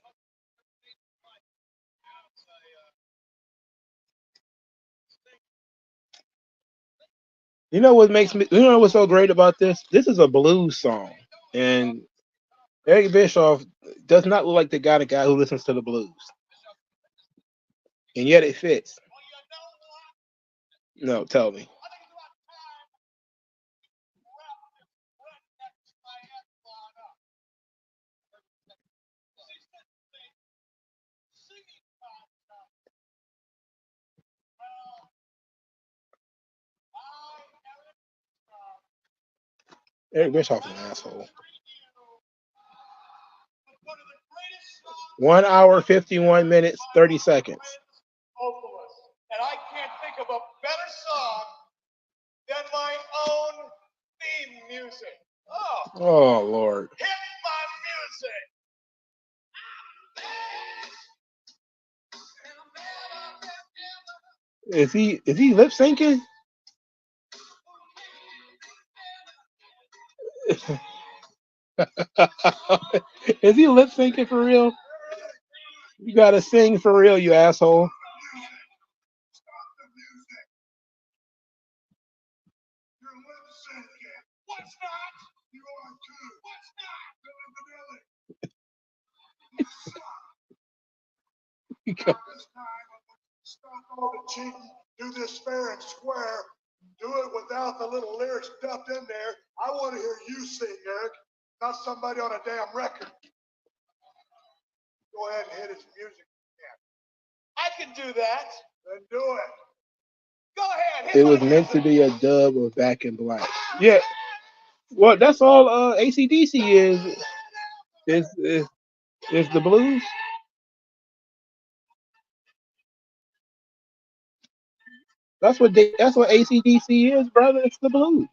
You know what makes me? You know what's so great about this? This is a blues song, and Eric Bischoff does not look like the guy who listens to the blues, and yet it fits. No, tell me. Eric Bischoff's an asshole. 1 hour, 51 minutes, 30 seconds. And I can't think of a better song than my own theme music. Oh Lord. Hit my music. Is he lip syncing? Is he lip syncing for real? You gotta sing for real, you asshole. What's not? You are too. What's not? This time, I'm going to stop all the cheating, do this fair and square, do it without the little lyrics dumped in there. I want to hear you sing, Eric, not somebody on a damn record. Go ahead and hit his music. I can do that. Then do it. Go ahead. It was meant to be a dub of Back in Black. Yeah. Well, that's all AC/DC is the blues. That's what AC/DC is, brother. It's the blues.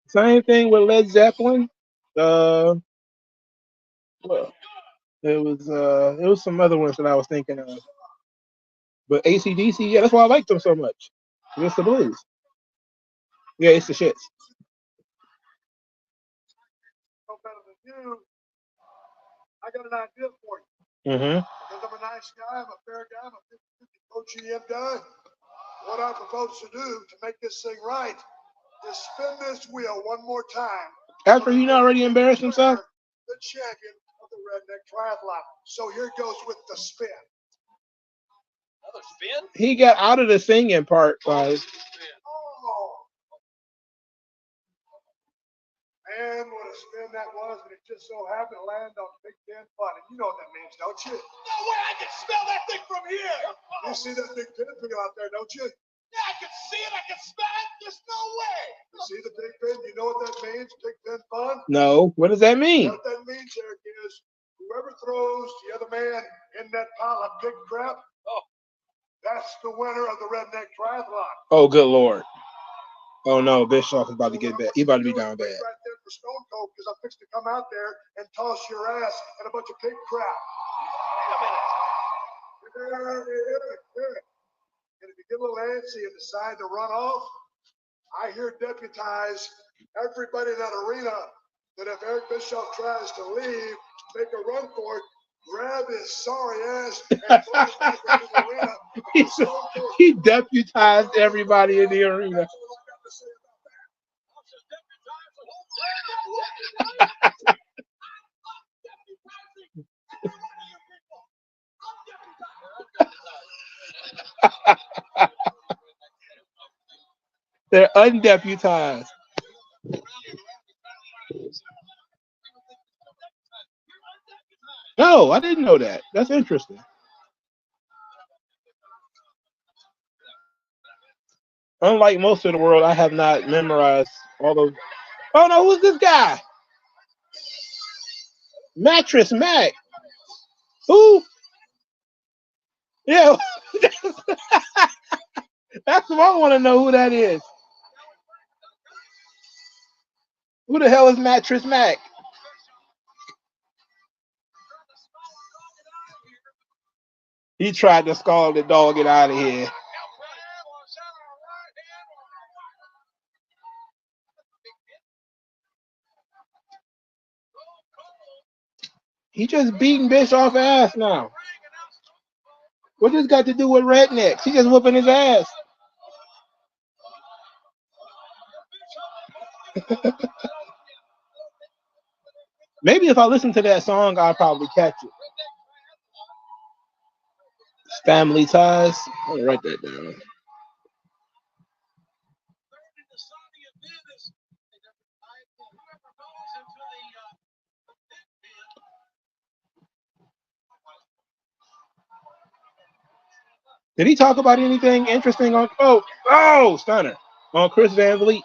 Same thing with Led Zeppelin. Well, it was some other ones that I was thinking of. But AC/DC, yeah, that's why I like them so much. It's the blues. Yeah, it's the shits. No better than you. I got an idea for you. Mm-hmm. Because I'm a nice guy, I'm a fair guy, I'm a 50-50 coach EM guy. What I propose to do to make this thing right is spin this wheel one more time. After he already embarrassed himself? The champion of the Redneck Triathlon. So here goes with the spin. Another spin? He got out of the singing part, guys. Oh. Man, what a spin that was, and it just so happened to land on Big Ten Fun. And you know what that means, don't you? No way, I can smell that thing from here. You see that big pin out there, don't you? Yeah, I can see it, I can smell it. There's no way. You see the big pin? You know what that means, Big Ten Fun? No, what does that mean? What that means, Eric, is whoever throws the other man in that pile of pig crap, that's the winner of the Redneck Triathlon. Oh, good Lord. Oh no, Bischoff is about to get bad. He about to be down bad. Right there for Stone Cold, because I'm fixed to come out there and toss your ass and a bunch of pig crap. Wait a minute. And if you get a little antsy and decide to run off, I hear deputize everybody in that arena that if Eric Bischoff tries to leave, make a run for it, grab his sorry ass and throw him back into the arena. He deputized everybody in the arena. They're undeputized. No, I didn't know that. That's interesting. Unlike most of the world, I have not memorized all of. Oh no, who's this guy? Mattress Mac. Who? Yeah. That's what I want to know who that is. Who the hell is Mattress Mac? He tried to scald the dog, get out of here. He just beating Bischoff's ass now. What this got to do with rednecks? He just whooping his ass. Maybe if I listen to that song, I'll probably catch it. Family Ties. I'll write that down. Did he talk about anything interesting on? Oh, stunner on Chris Van Vliet.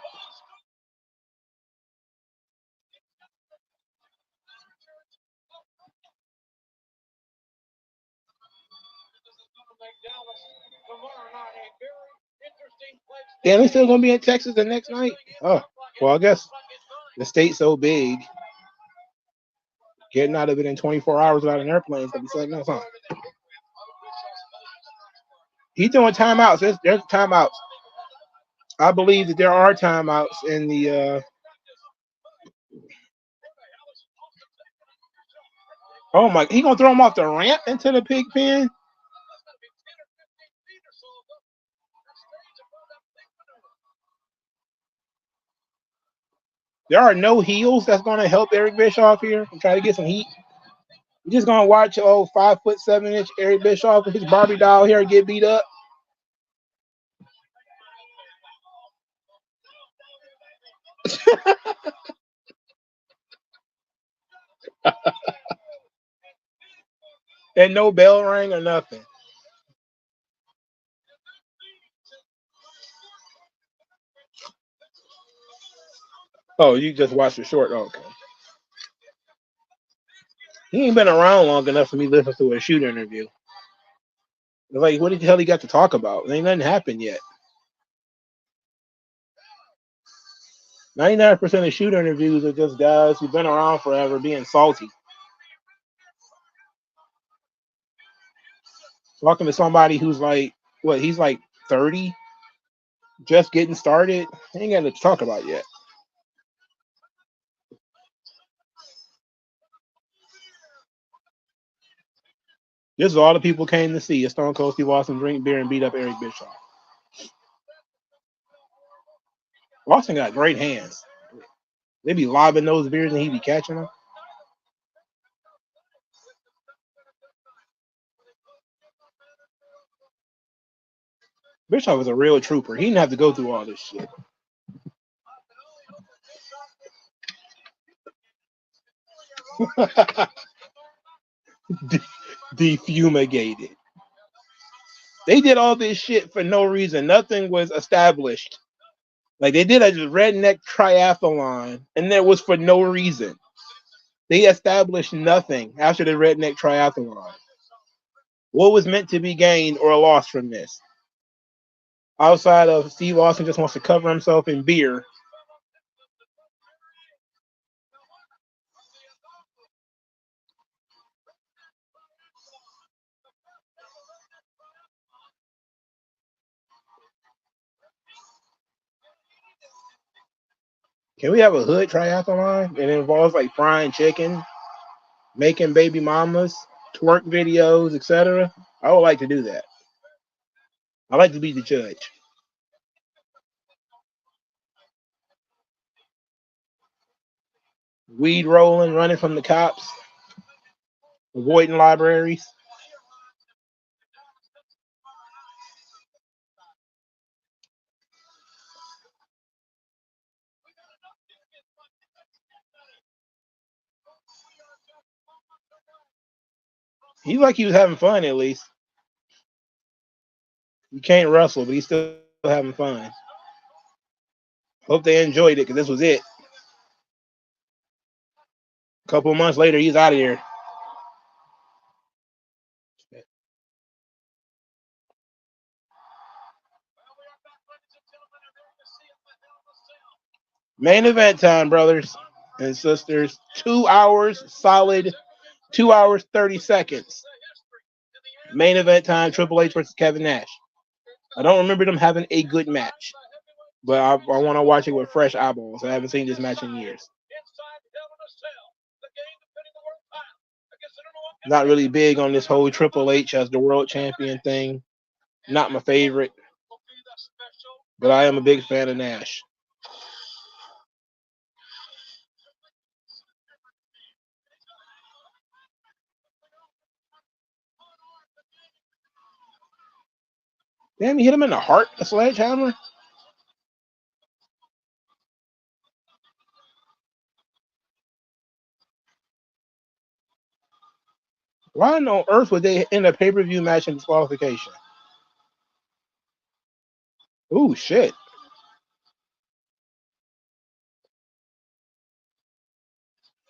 Damn, they still gonna be in Texas the next night. Oh, well, I guess the state's so big, getting out of it in 24 hours without an airplane is gonna be something else, huh? He's doing timeouts. There's timeouts. I believe that there are timeouts in the. Oh my! He gonna throw him off the ramp into the pig pen? There are no heels that's gonna help Eric Bischoff here and try to get some heat. You're just gonna watch 5'7" Eric Bischoff with his Barbie doll here get beat up. And no bell ring or nothing. Oh, you just watched the short. Oh, okay. He ain't been around long enough for me to listen to a shoot interview. Like, what the hell he got to talk about? Ain't nothing happened yet. 99% of shoot interviews are just guys who've been around forever being salty. Talking to somebody who's like, what, he's like 30, just getting started. He ain't got nothing to talk about yet. This is all the people came to see. A Stone Cold Steve Austin drink beer and beat up Eric Bischoff. Austin got great hands. They be lobbing those beers and he be catching them. Bischoff was a real trooper. He didn't have to go through all this shit. Defumigated. They did all this shit for no reason. Nothing was established. Like, they did a redneck triathlon, and that was for no reason. They established nothing after the redneck triathlon. What was meant to be gained or lost from this? Outside of Steve Austin just wants to cover himself in beer. Can we have a hood triathlon? It involves like frying chicken, making baby mamas, twerk videos, etc. I would like to do that. I like to be the judge. Weed rolling, running from the cops, avoiding libraries. He's like he was having fun at least. You can't wrestle, but he's still having fun. Hope they enjoyed it because this was it. A couple of months later, he's out of here. Main event time, brothers and sisters. 2 hours solid. 2 hours, 30 seconds. Main event time, Triple H versus Kevin Nash. I don't remember them having a good match, but I want to watch it with fresh eyeballs. I haven't seen this match in years. Not really big on this whole Triple H as the world champion thing. Not my favorite, but I am a big fan of Nash. Damn, he hit him in the heart, a sledgehammer? Why on earth would they end a pay-per-view match in disqualification? Ooh, shit.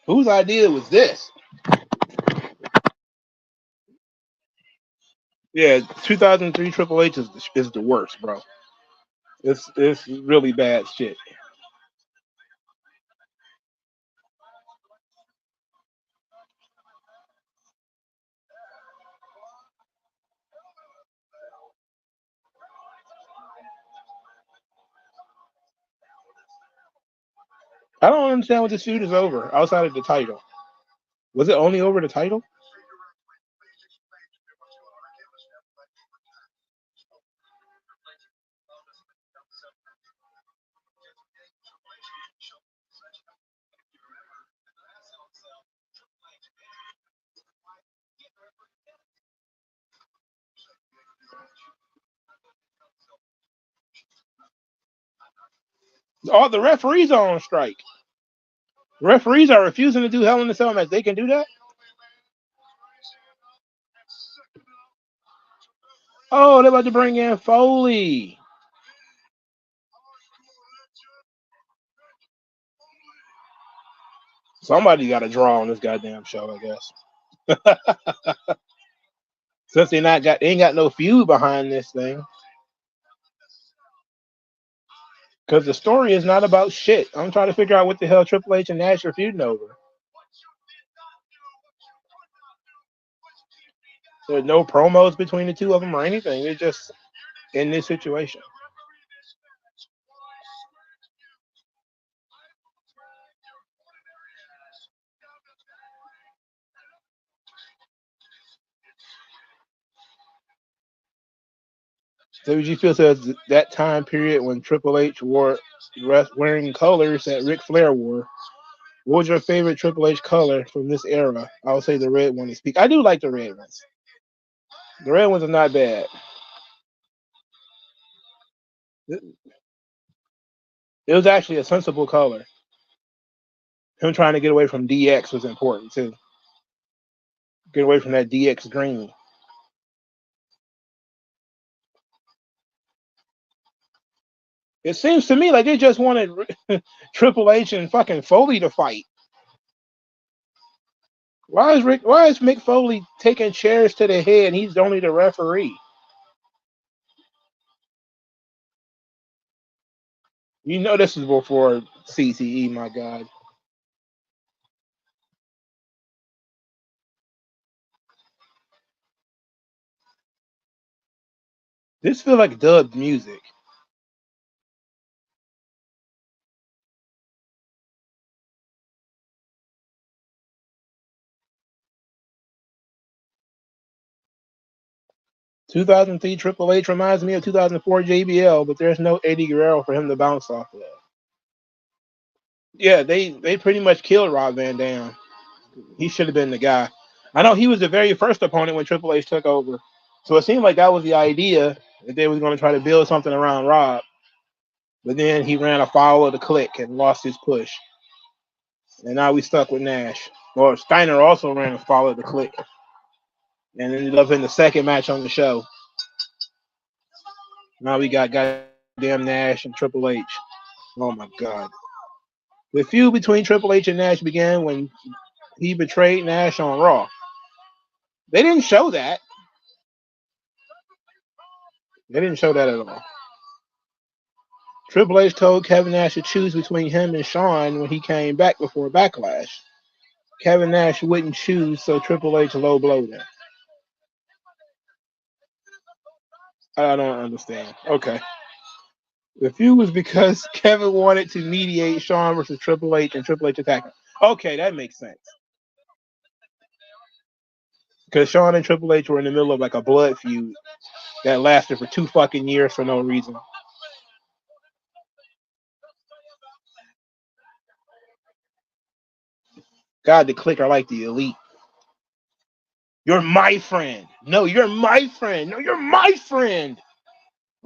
Whose idea was this? Yeah, 2003 Triple H is the worst, bro. It's really bad shit. I don't understand what this feud is over outside of the title. Was it only over the title? Oh, the referees are on strike. The referees are refusing to do Hell in a Cell match. They can do that? Oh, they're about to bring in Foley. Somebody got a draw on this goddamn show, I guess. Since they ain't got no feud behind this thing. Because the story is not about shit. I'm trying to figure out what the hell Triple H and Nash are feuding over. There's no promos between the two of them or anything. They're just in this situation. WG says that time period when Triple H wore wearing colors that Ric Flair wore. What was your favorite Triple H color from this era? I would say the red one is peak. I do like the red ones. The red ones are not bad. It was actually a sensible color. Him trying to get away from DX was important too. Get away from that DX green. It seems to me like they just wanted Triple H and fucking Foley to fight. Why is Mick Foley taking chairs to the head and he's only the referee? You know this is before CTE, my God. This feels like dubbed music. "2003 Triple H reminds me of 2004 JBL, but there's no Eddie Guerrero for him to bounce off of." Yeah, they pretty much killed Rob Van Dam. He should have been the guy. I know he was the very first opponent when Triple H took over. So it seemed like that was the idea, that they was going to try to build something around Rob. But then he ran afoul of the Click and lost his push. And now we stuck with Nash. Or Steiner also ran afoul of the Click and ended up in the second match on the show. Now we got goddamn Nash and Triple H. Oh my God. The feud between Triple H and Nash began when he betrayed Nash on Raw. They didn't show that. They didn't show that at all. Triple H told Kevin Nash to choose between him and Shawn when he came back before Backlash. Kevin Nash wouldn't choose, so Triple H low blowed him. I don't understand. Okay. The feud was because Kevin wanted to mediate Shawn versus Triple H and Triple H attacked him. Okay, that makes sense. Because Shawn and Triple H were in the middle of like a blood feud that lasted for 2 fucking years for no reason. God, the Click are like the Elite. You're my friend. No, you're my friend. No, you're my friend.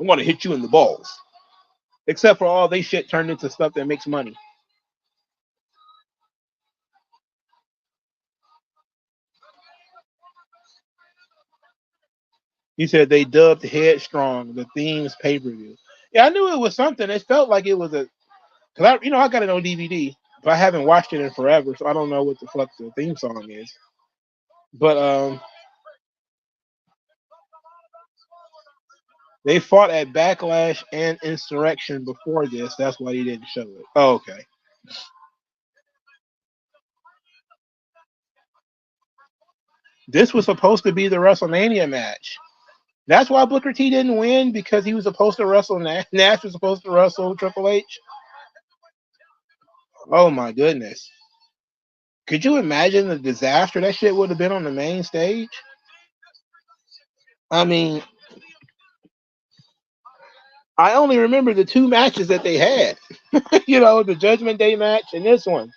I'm going to hit you in the balls. Except for all they shit turned into stuff that makes money. He said they dubbed Headstrong the theme's pay-per-view. Yeah, I knew it was something. It felt like it was a, cause I got it on DVD, but I haven't watched it in forever, so I don't know what the fuck the theme song is. But they fought at Backlash and Insurrection before this. That's why he didn't show it. Oh, okay. This was supposed to be the WrestleMania match. That's why Booker T didn't win, because he was supposed to wrestle Nash. Nash was supposed to wrestle Triple H. Oh my goodness. Could you imagine the disaster that shit would have been on the main stage? I mean, I only remember the two matches that they had. The Judgment Day match and this one.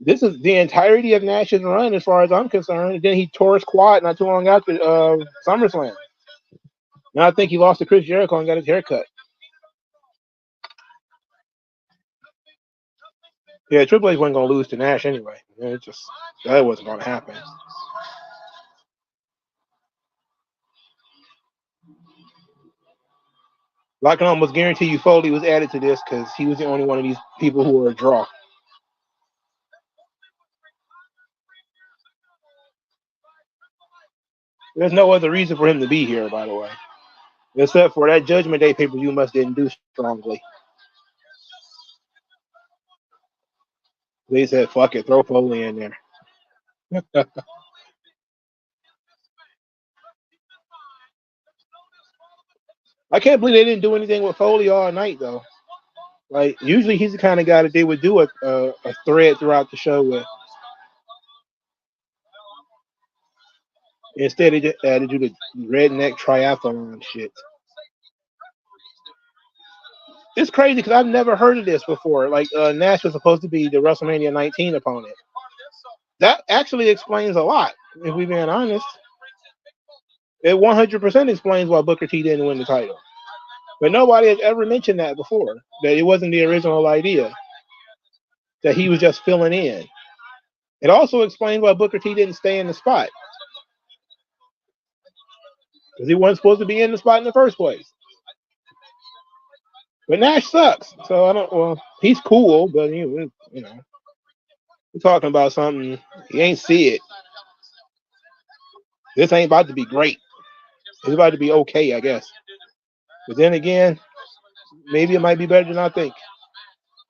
This is the entirety of Nash's run, as far as I'm concerned. And then he tore his quad not too long after SummerSlam. Now I think he lost to Chris Jericho and got his hair cut. Yeah, Triple H wasn't going to lose to Nash anyway. That wasn't going to happen. I can almost guarantee you Foley was added to this because he was the only one of these people who were a draw. There's no other reason for him to be here, by the way. Except for that Judgment Day pay-per-view must didn't do strongly. They said, fuck it, throw Foley in there. I can't believe they didn't do anything with Foley all night, though. Like, usually he's the kind of guy that they would do a thread throughout the show with. Instead, they just had to do the redneck triathlon shit. It's crazy because I've never heard of this before. Like, Nash was supposed to be the WrestleMania 19 opponent. That actually explains a lot, if we're being honest. It 100% explains why Booker T didn't win the title. But nobody has ever mentioned that before, that it wasn't the original idea, that he was just filling in. It also explains why Booker T didn't stay in the spot, because he wasn't supposed to be in the spot in the first place. But Nash sucks, so he's cool, but we're talking about something, he ain't see it. This ain't about to be great. It's about to be okay, I guess. But then again, maybe it might be better than I think.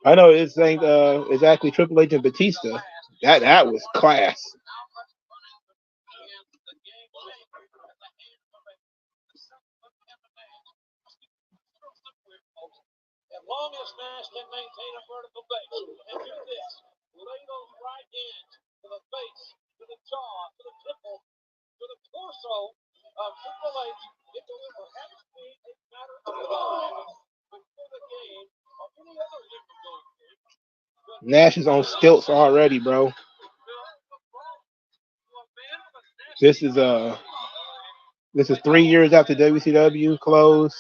I know this ain't exactly Triple H and Batista. That was class. As long as Nash can maintain a vertical base and do this, lay those right hands to the face, to the jaw, to the temple, to the torso of Triple H, it will perhaps be a matter of time before the game or any other human game. Nash is on stilts already, bro. This is 3 years after WCW closed.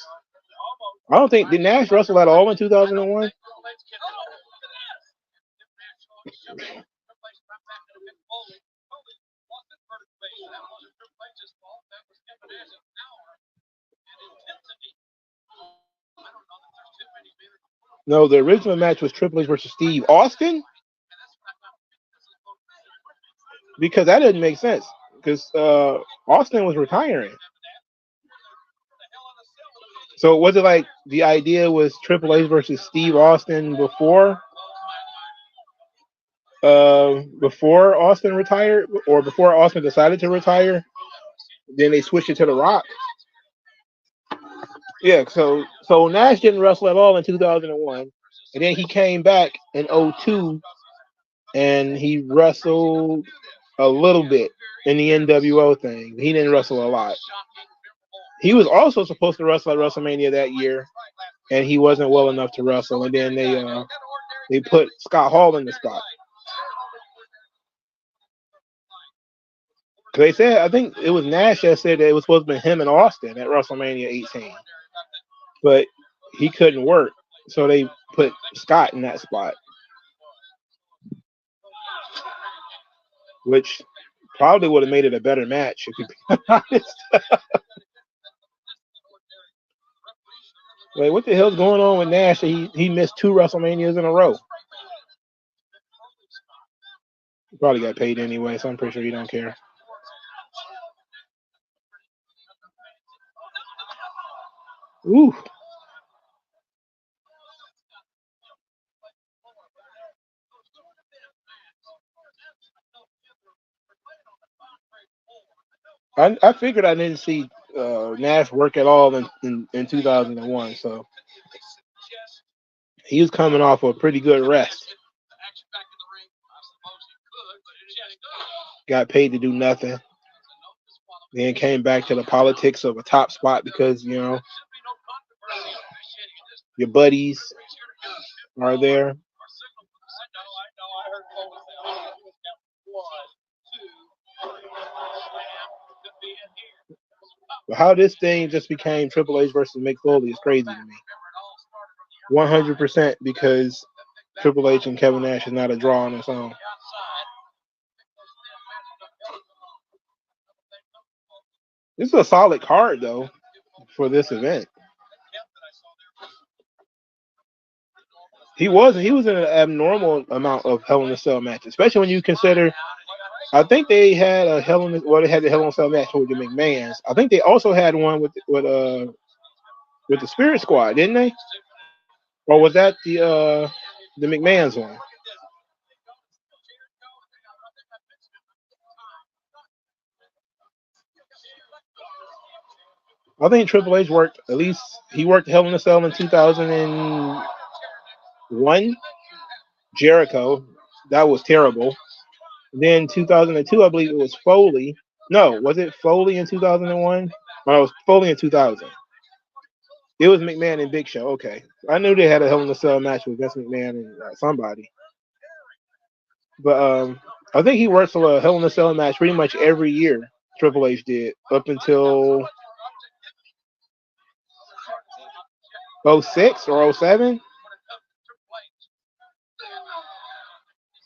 I don't think, did Nash wrestle at all in 2001? No, the original match was Triple H versus Steve Austin? Because that doesn't make sense. Because Austin was retiring. So was it like the idea was Triple H versus Steve Austin before Austin retired, or before Austin decided to retire? Then they switched it to The Rock. Yeah, so Nash didn't wrestle at all in 2001, and then he came back in 2002, and he wrestled a little bit in the NWO thing. He didn't wrestle a lot. He was also supposed to wrestle at WrestleMania that year, and he wasn't well enough to wrestle. And then they put Scott Hall in the spot. They said, I think it was Nash that said that it was supposed to be him and Austin at WrestleMania 18. but he couldn't work, so they put Scott in that spot, which probably would have made it a better match if you be honest. Like, what the hell's going on with Nash? He missed 2 WrestleManias in a row. He probably got paid anyway, so I'm pretty sure he don't care. Ooh. I figured I didn't see Nash work at all in 2001, so he was coming off a pretty good rest. Got paid to do nothing. Then came back to the politics of a top spot because, you know, your buddies are there. But how this thing just became Triple H versus Mick Foley is crazy to me. 100% because Triple H and Kevin Nash is not a draw on its own. This is a solid card, though, for this event. He was in an abnormal amount of Hell in a Cell matches, especially when you consider. I think they had a they had the Hell in a Cell match with the McMahons. I think they also had one with the Spirit Squad, didn't they? Or was that the McMahons one? I think Triple H worked he worked Hell in a Cell in 2001. Jericho, that was terrible. Then 2002, I believe it was Foley. No, was it Foley in 2001? No, it was Foley in 2000. It was McMahon and Big Show. Okay, I knew they had a Hell in a Cell match with Vince McMahon and somebody. But I think he worked a Hell in a Cell match pretty much every year. Triple H did up until 06 or 07.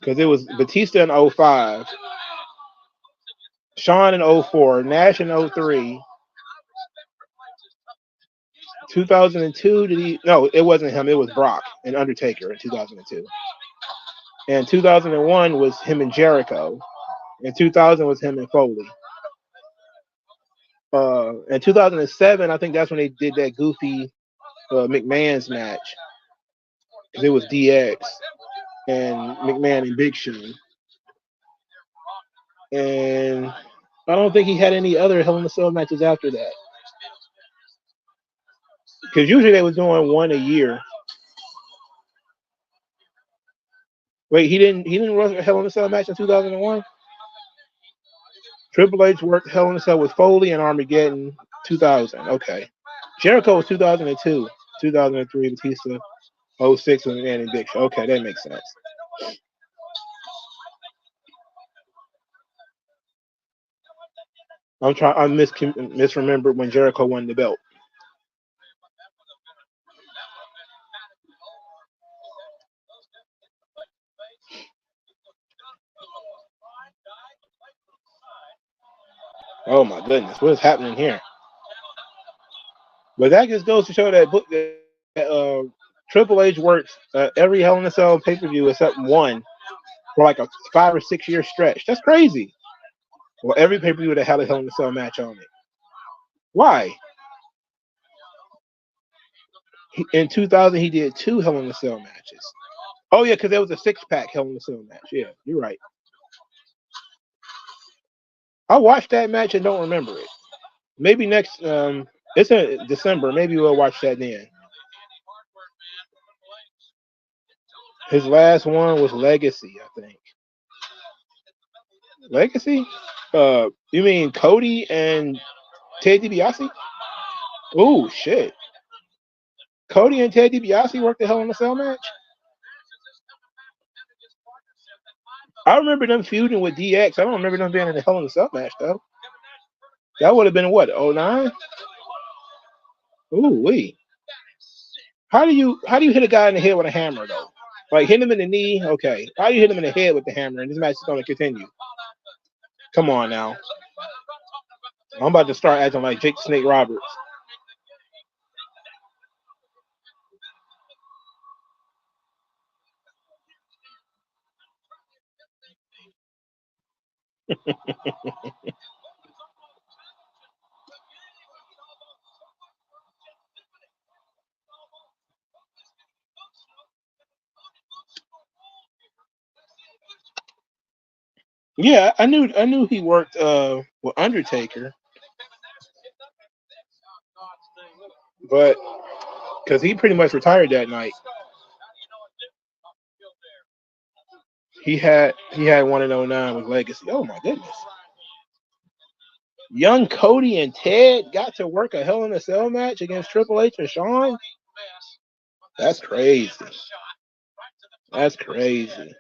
Because it was Batista in 05, Shawn in 04, Nash in 03. 2002, no, it wasn't him. It was Brock and Undertaker in 2002. And 2001 was him and Jericho. And 2000 was him and Foley. In 2007, I think that's when they did that goofy McMahon's match. Because it was DX and McMahon and Big Show. And I don't think he had any other Hell in a Cell matches after that. Because usually they was doing one a year. Wait, he didn't run a Hell in a Cell match in 2001? Triple H worked Hell in a Cell with Foley and Armageddon 2000. Okay. Jericho was 2002. 2003, Batista 06 with McMahon and Big Show. Okay, that makes sense. I misremembered when Jericho won the belt. Oh my goodness, what is happening here? But that just goes to show that Triple H works every Hell in a Cell pay-per-view except one for like a 5 or 6 year stretch. That's crazy. Well, every pay-per-view that had a Hell in a Cell match on it. Why? In 2000, he did 2 Hell in a Cell matches. Oh yeah, because there was a 6-pack Hell in a Cell match. Yeah, you're right. I watched that match and don't remember it. Maybe next, it's in December. Maybe we'll watch that then. His last one was Legacy, I think. Legacy? You mean Cody and Ted DiBiase? Oh shit! Cody and Ted DiBiase worked the Hell in a Cell match. I remember them feuding with DX. I don't remember them being in the Hell in a Cell match though. That would have been what, 09? Ooh wee. How do you hit a guy in the head with a hammer though? Like hit him in the knee, okay. How do you hit him in the head with the hammer and this match is gonna continue? Come on now. I'm about to start acting like Jake the Snake Roberts. Yeah, I knew he worked with Undertaker, but because he pretty much retired that night. He had one in 09 with Legacy. Oh my goodness. Young Cody and Ted got to work a Hell in a Cell match against Triple H and Shawn. That's crazy. That's crazy.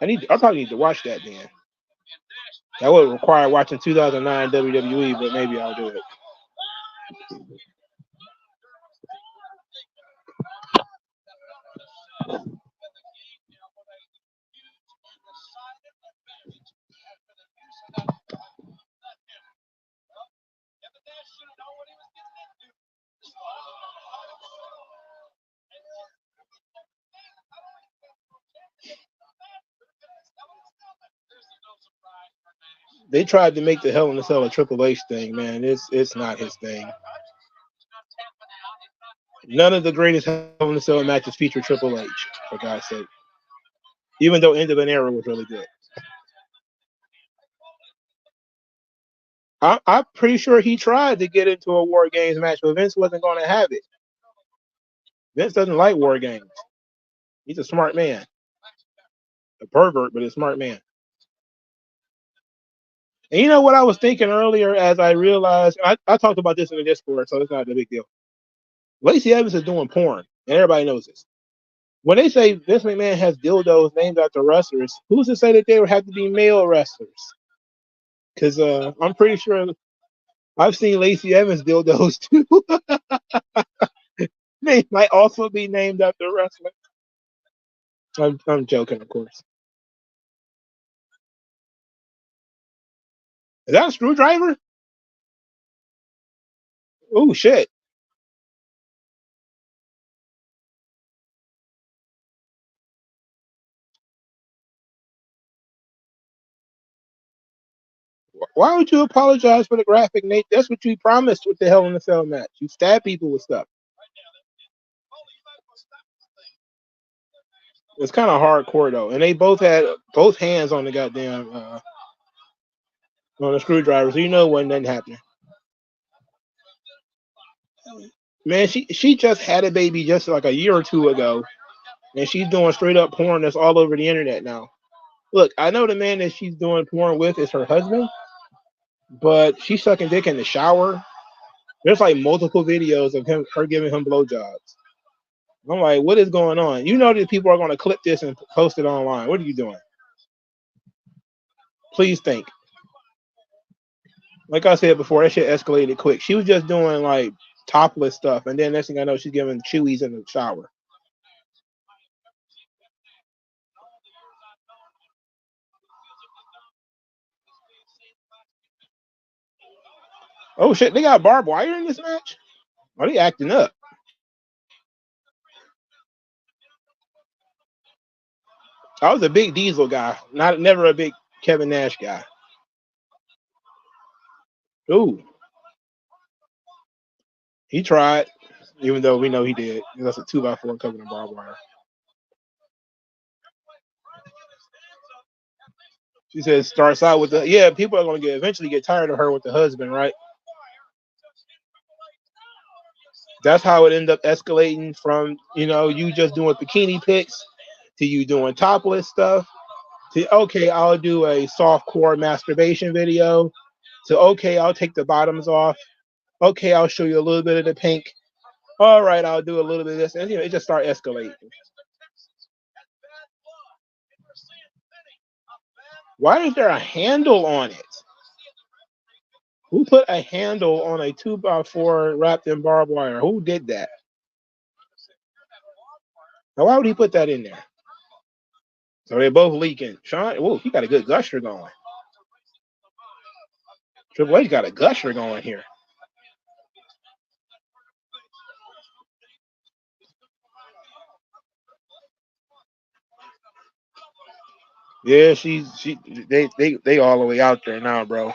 I probably need to watch that then. That would require watching 2009 WWE, but maybe I'll do it. They tried to make the Hell in a Cell a Triple H thing, man. It's not his thing. None of the greatest Hell in a Cell matches feature Triple H, for God's sake. Even though End of an Era was really good. I'm pretty sure he tried to get into a War Games match, but Vince wasn't going to have it. Vince doesn't like War Games. He's a smart man. A pervert, but a smart man. And you know what I was thinking earlier as I realized, I talked about this in the Discord, so it's not a big deal. Lacey Evans is doing porn, and everybody knows this. When they say Vince McMahon has dildos named after wrestlers, who's to say that they would have to be male wrestlers? Because I'm pretty sure I've seen Lacey Evans dildos too. They might also be named after wrestlers. I'm joking, of course. Is that a screwdriver? Oh shit! Why would you apologize for the graphic, Nate? That's what you promised with the Hell in a Cell match. You stab people with stuff. It's kind of hardcore though, and they both had both hands on the goddamn on the screwdriver, so you know when nothing happened. Man, she just had a baby just like a year or two ago, and she's doing straight up porn that's all over the internet now. Look, I know the man that she's doing porn with is her husband, but she's sucking dick in the shower. There's like multiple videos of her giving him blowjobs. I'm like, what is going on? You know that people are going to clip this and post it online. What are you doing? Please think. Like I said before, that shit escalated quick. She was just doing like topless stuff, and then next thing I know, she's giving chewies in the shower. Oh shit, they got barbed wire in this match? Are they acting up? I was a big Diesel guy, never a big Kevin Nash guy. Ooh. He tried, even though we know he did. That's a 2x4 covered in barbed wire. She says starts out with people are going to eventually get tired of her with the husband, right? That's how it ended up escalating from, you just doing bikini pics to you doing topless stuff to, okay, I'll do a softcore masturbation video to, okay, I'll take the bottoms off. Okay, I'll show you a little bit of the pink. All right, I'll do a little bit of this. And, it just started escalating. Why is there a handle on it? Who put a handle on a 2x4 wrapped in barbed wire? Who did that? Now, why would he put that in there? So they're both leaking. Sean, whoa, he got a good gusher going. Triple H got a gusher going here. Yeah, they all the way out there now, bro.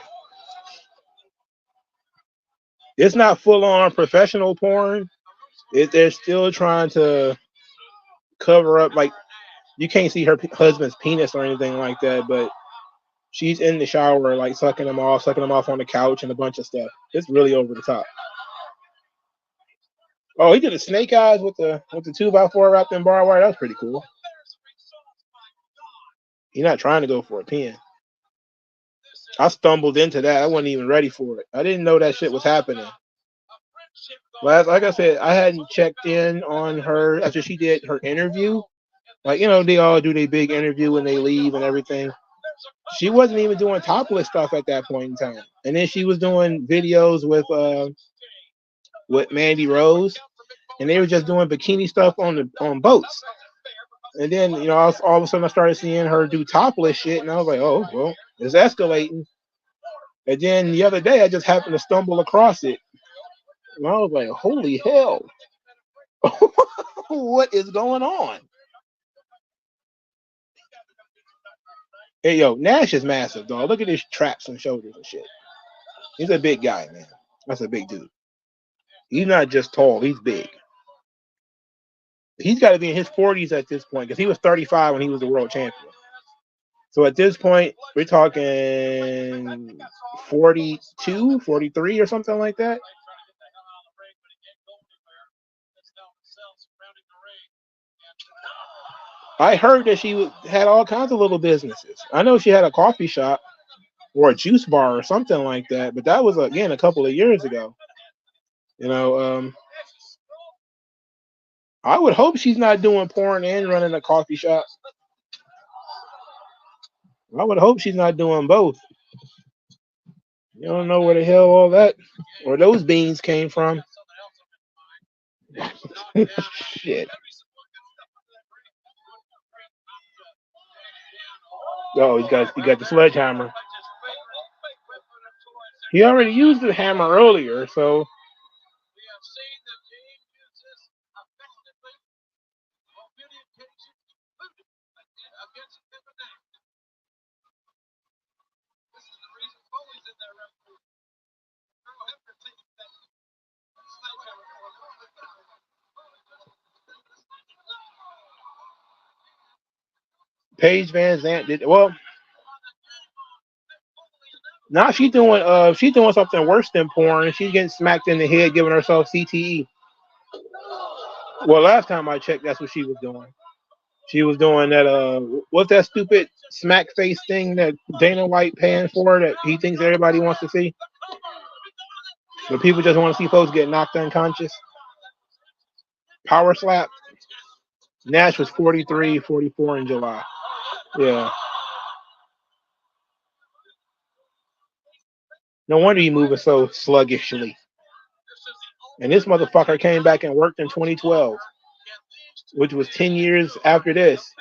It's not full on professional porn. They're still trying to cover up, like you can't see her husband's penis or anything like that, but she's in the shower, like sucking him off on the couch and a bunch of stuff. It's really over the top. Oh, he did a snake eyes with the 2x4 wrapped in barbed wire. That was pretty cool. He's not trying to go for a pin. I stumbled into that. I wasn't even ready for it. I didn't know that shit was happening. Like I said, I hadn't checked in on her after she did her interview. Like, you know, they all do their big interview when they leave and everything. She wasn't even doing topless stuff at that point in time. And then she was doing videos with Mandy Rose, and they were just doing bikini stuff on boats. And then, you know, all of a sudden I started seeing her do topless shit, and I was like, oh, well, it's escalating. And then the other day I just happened to stumble across it. And I was like, holy hell. What is going on? Hey, yo, Nash is massive, dog. Look at his traps and shoulders and shit. He's a big guy, man. That's a big dude. He's not just tall, he's big. He's got to be in his 40s at this point because he was 35 when he was the world champion. So at this point, we're talking 42, 43 or something like that. I heard that she had all kinds of little businesses. I know she had a coffee shop or a juice bar or something like that, but that was, again, a couple of years ago. You know, I would hope she's not doing porn and running a coffee shop. I would hope she's not doing both. You don't know where the hell all that or those beans came from. Shit. Oh, he got the sledgehammer. He already used the hammer earlier, so Paige Van Zant did well. Now she's doing something worse than porn. She's getting smacked in the head, giving herself CTE. Well, last time I checked, that's what she was doing. She was doing that what's that stupid smack face thing that Dana White paying for that he thinks everybody wants to see? But people just want to see folks get knocked unconscious. Power slap. Nash was 43, 44 in July. Yeah. No wonder he moving so sluggishly. And this motherfucker came back and worked in 2012, which was 10 years after this.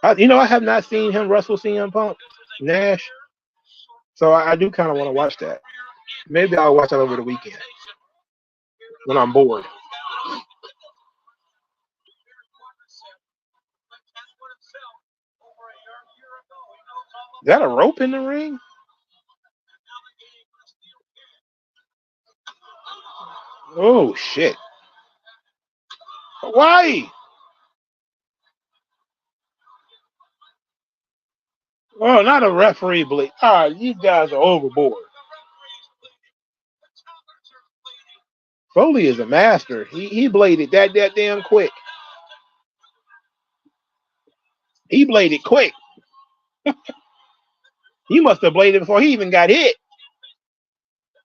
I have not seen him wrestle CM Punk, Nash. So I do kind of want to watch that. Maybe I'll watch that over the weekend when I'm bored. Is that a rope in the ring? Oh, shit. Why? Oh, not a referee bleed. These guys are overboard. Foley is a master. He bladed that damn quick. He bladed quick. He must have bladed before he even got hit.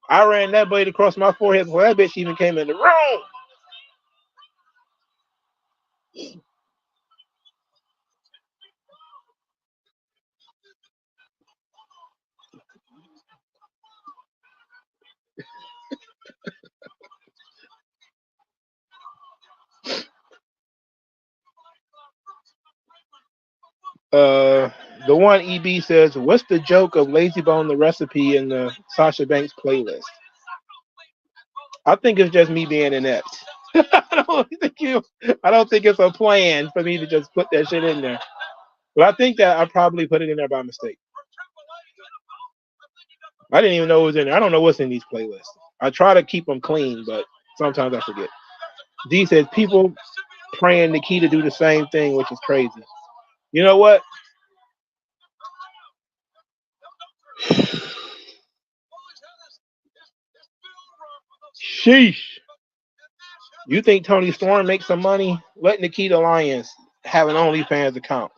I ran that blade across my forehead before that bitch even came in the room. The one EB says, "What's the joke of Lazy Bone the recipe in the Sasha Banks playlist?" I think it's just me being inept. I don't think it's a plan for me to just put that shit in there. But I think that I probably put it in there by mistake. I didn't even know it was in there. I don't know what's in these playlists. I try to keep them clean, but sometimes I forget. D says people praying Nikita do the same thing, which is crazy. You know what? Sheesh. You think Tony Storm makes some money? Let Nikita Lyons have an OnlyFans account.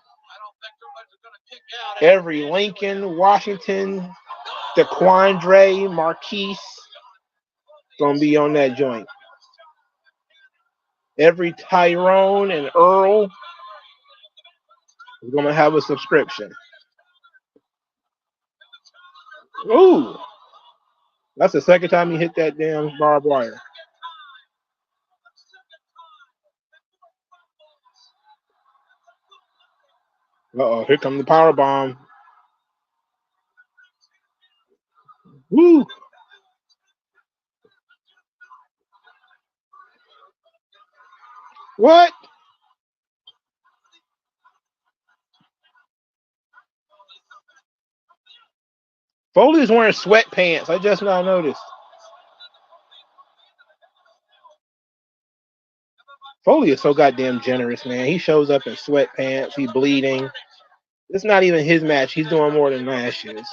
Every Lincoln, Washington, DeQuandre, Marquise gonna be on that joint. Every Tyrone and Earl is gonna have a subscription. Ooh, that's the second time he hit that damn barbed wire. Uh-oh, here comes the power bomb. Woo! What? Foley is wearing sweatpants. I just now noticed. Foley is so goddamn generous, man. He shows up in sweatpants. He bleeding. It's not even his match. He's doing more than Nash is.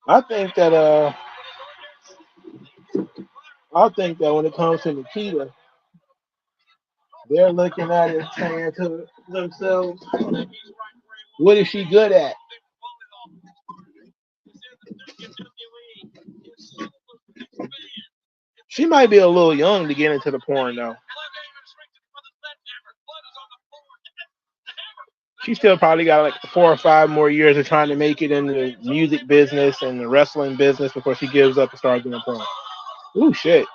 I think that when it comes to Nikita, they're looking at it saying to themselves, what is she good at? She might be a little young to get into the porn, though. She still probably got like 4 or 5 more years of trying to make it in the music business and the wrestling business before she gives up and starts doing porn. Ooh, shit.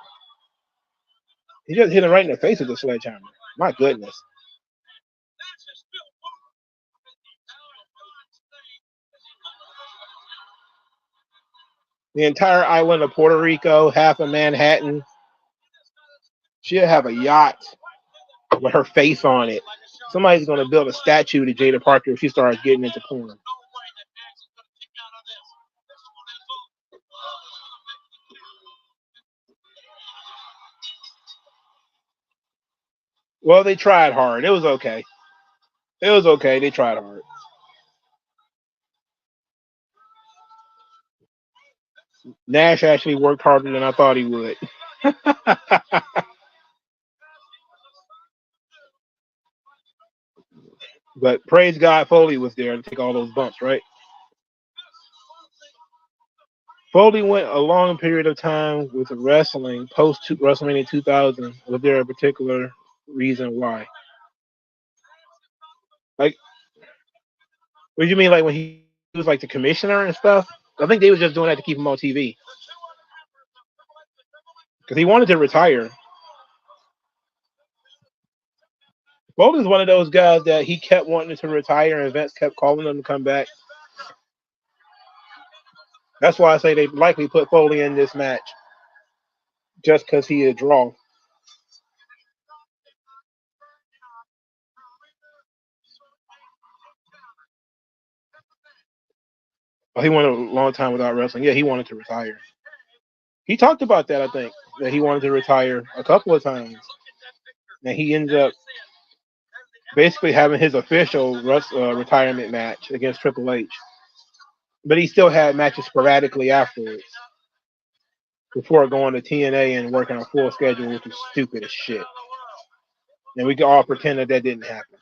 He just hit him right in the face with the sledgehammer. My goodness. The entire island of Puerto Rico, half of Manhattan. She'll have a yacht with her face on it. Somebody's going to build a statue to Jada Parker if she starts getting into porn. Well, they tried hard. It was okay. It was okay. They tried hard. Nash actually worked harder than I thought he would. But praise God, Foley was there to take all those bumps, right? Foley went a long period of time with wrestling post WrestleMania 2000. Was there a particular reason why? Like, what do you mean, like when he was like the commissioner and stuff? I think they was just doing that to keep him on TV because he wanted to retire. Foley's one of those guys that he kept wanting to retire, and Vince kept calling him to come back. That's why I say they likely put Foley in this match just because he a draw. Oh, he went a long time without wrestling. Yeah, he wanted to retire. He talked about that, I think, that he wanted to retire a couple of times. And he ended up basically having his official retirement match against Triple H. But he still had matches sporadically afterwards before going to TNA and working a full schedule, which is stupid as shit. And we can all pretend that didn't happen.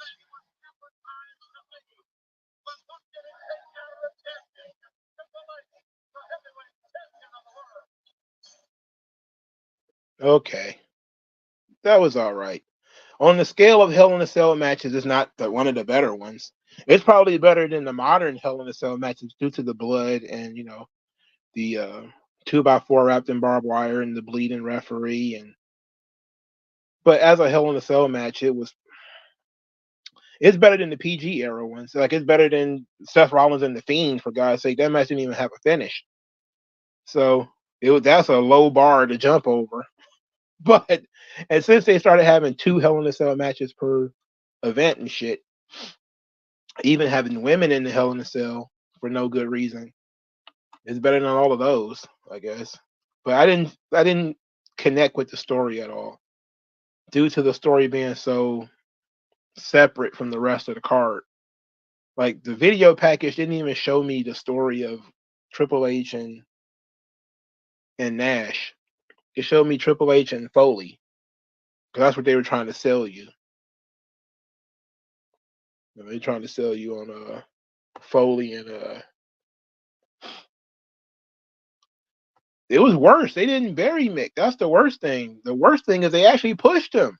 Okay, that was all right. On the scale of Hell in a Cell matches, it's not one of the better ones. It's probably better than the modern Hell in a Cell matches due to the blood and the 2x4 wrapped in barbed wire and the bleeding referee. But as a Hell in a Cell match, it's better than the PG era ones. Like, it's better than Seth Rollins and the Fiend, for God's sake. That match didn't even have a finish. So that's a low bar to jump over. But and since they started having 2 Hell in a Cell matches per event and shit, even having women in the Hell in a Cell for no good reason, it's better than all of those, I guess. But I didn't connect with the story at all due to the story being so separate from the rest of the card. Like, the video package didn't even show me the story of Triple H and Nash. It showed me Triple H and Foley, because that's what they were trying to sell you. They're trying to sell you on Foley and it was worse. They didn't bury Mick. That's the worst thing. The worst thing is they actually pushed him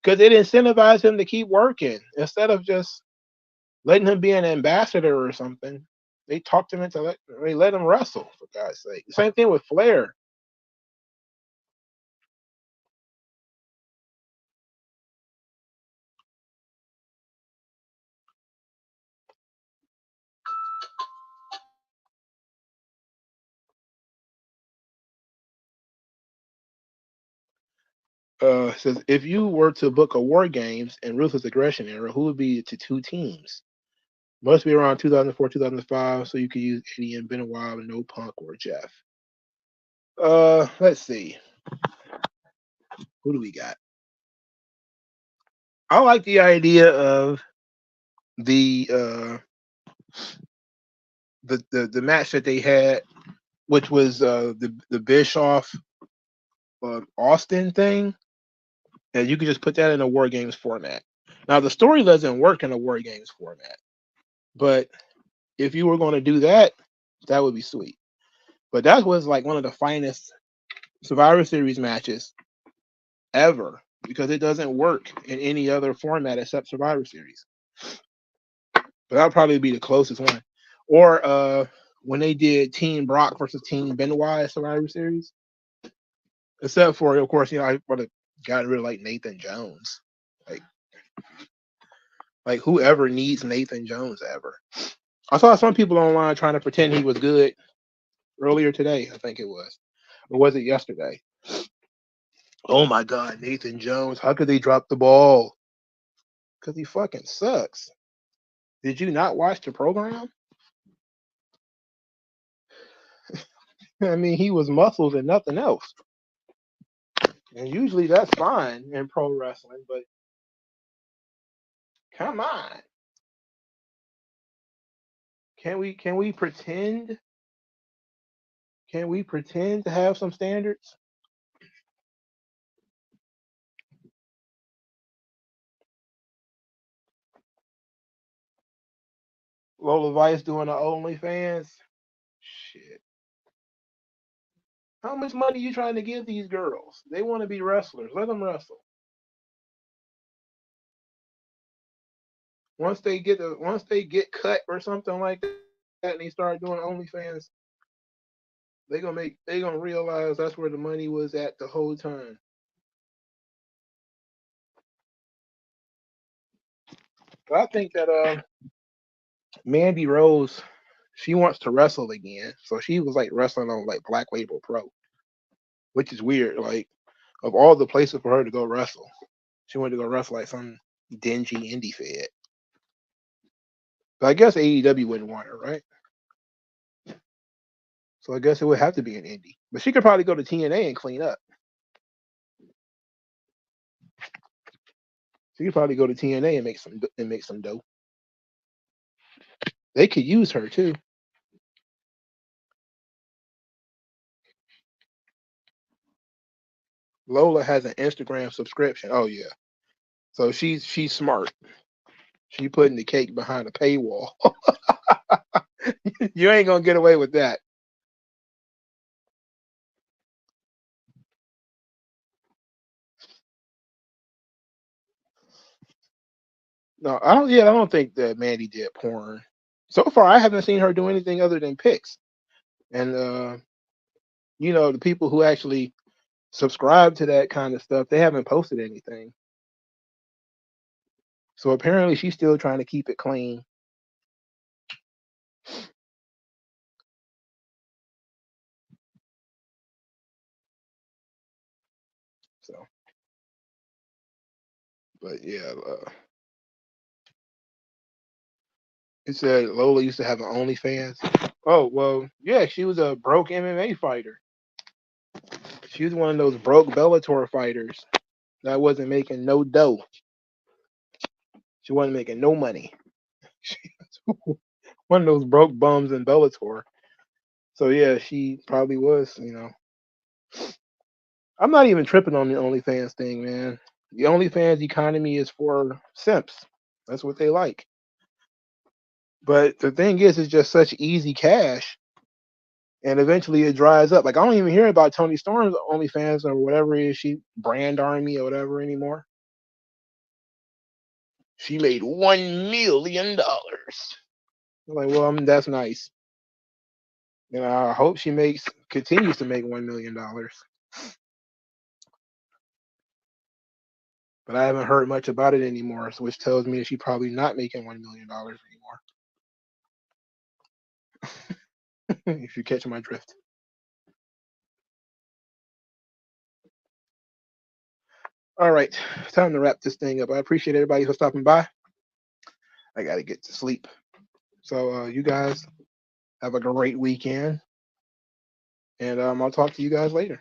because it incentivized him to keep working instead of just letting him be an ambassador or something. They talked him into they let him wrestle, for God's sake. Same thing with Flair. Says, if you were to book a War Games and Ruthless Aggression era, who would be the 2 teams? Must be around 2004, 2005, so you could use Eddie and Benoit, no Punk or Jeff. Let's see. Who do we got? I like the idea of the match that they had, which was the Bischoff Austin thing, and you could just put that in a War Games format. Now, the story doesn't work in a War Games format, but if you were going to do that, that would be sweet. But that was like one of the finest Survivor Series matches ever, because it doesn't work in any other format except Survivor Series. But that'll probably be the closest one. Or when they did Team Brock versus Team Benoit at Survivor Series, except for, of course, I would have gotten rid of like Nathan Jones. Like whoever needs Nathan Jones ever. I saw some people online trying to pretend he was good earlier today, I think it was. Or was it yesterday? Oh my God, Nathan Jones. How could they drop the ball? Because he fucking sucks. Did you not watch the program? I mean, he was muscles and nothing else. And usually that's fine in pro wrestling, but come on. Can we pretend? Can we pretend to have some standards? Lola Vice doing the OnlyFans? Shit. How much money you trying to give these girls? They want to be wrestlers. Let them wrestle. Once they get cut or something like that, and they start doing OnlyFans, they gonna realize that's where the money was at the whole time. But I think that Mandy Rose, she wants to wrestle again, so she was like wrestling on like Black Label Pro, which is weird. Like, of all the places for her to go wrestle, she wanted to go wrestle like some dingy indie fed. But I guess AEW wouldn't want her, right? So I guess it would have to be an indie. But she could probably go to TNA and clean up. She could probably go to TNA and make some dough. They could use her too. Lola has an Instagram subscription. Oh yeah. So she's smart. She putting the cake behind a paywall. You ain't gonna get away with that. No, I don't. Yeah, I don't think that Mandy did porn. So far, I haven't seen her do anything other than pics. And the people who actually subscribe to that kind of stuff, they haven't posted anything. So apparently, she's still trying to keep it clean. So, but yeah, it said Lola used to have an OnlyFans. Oh well, yeah, she was a broke MMA fighter. She was one of those broke Bellator fighters that wasn't making no dough. She wasn't making no money. One of those broke bums in Bellator. So yeah, she probably was. I'm not even tripping on the OnlyFans thing, man. The OnlyFans economy is for simps. That's what they like. But the thing is, it's just such easy cash, and eventually it dries up. Like I don't even hear about Tony Storm's OnlyFans or whatever it is she brand army or whatever anymore. She made $1 million. I'm like, well, that's nice. I hope she continues to make $1 million. But I haven't heard much about it anymore, which tells me that she's probably not making $1 million anymore. If you catch my drift. All right, time to wrap this thing up. I appreciate everybody for stopping by. I got to get to sleep. So you guys have a great weekend, and I'll talk to you guys later.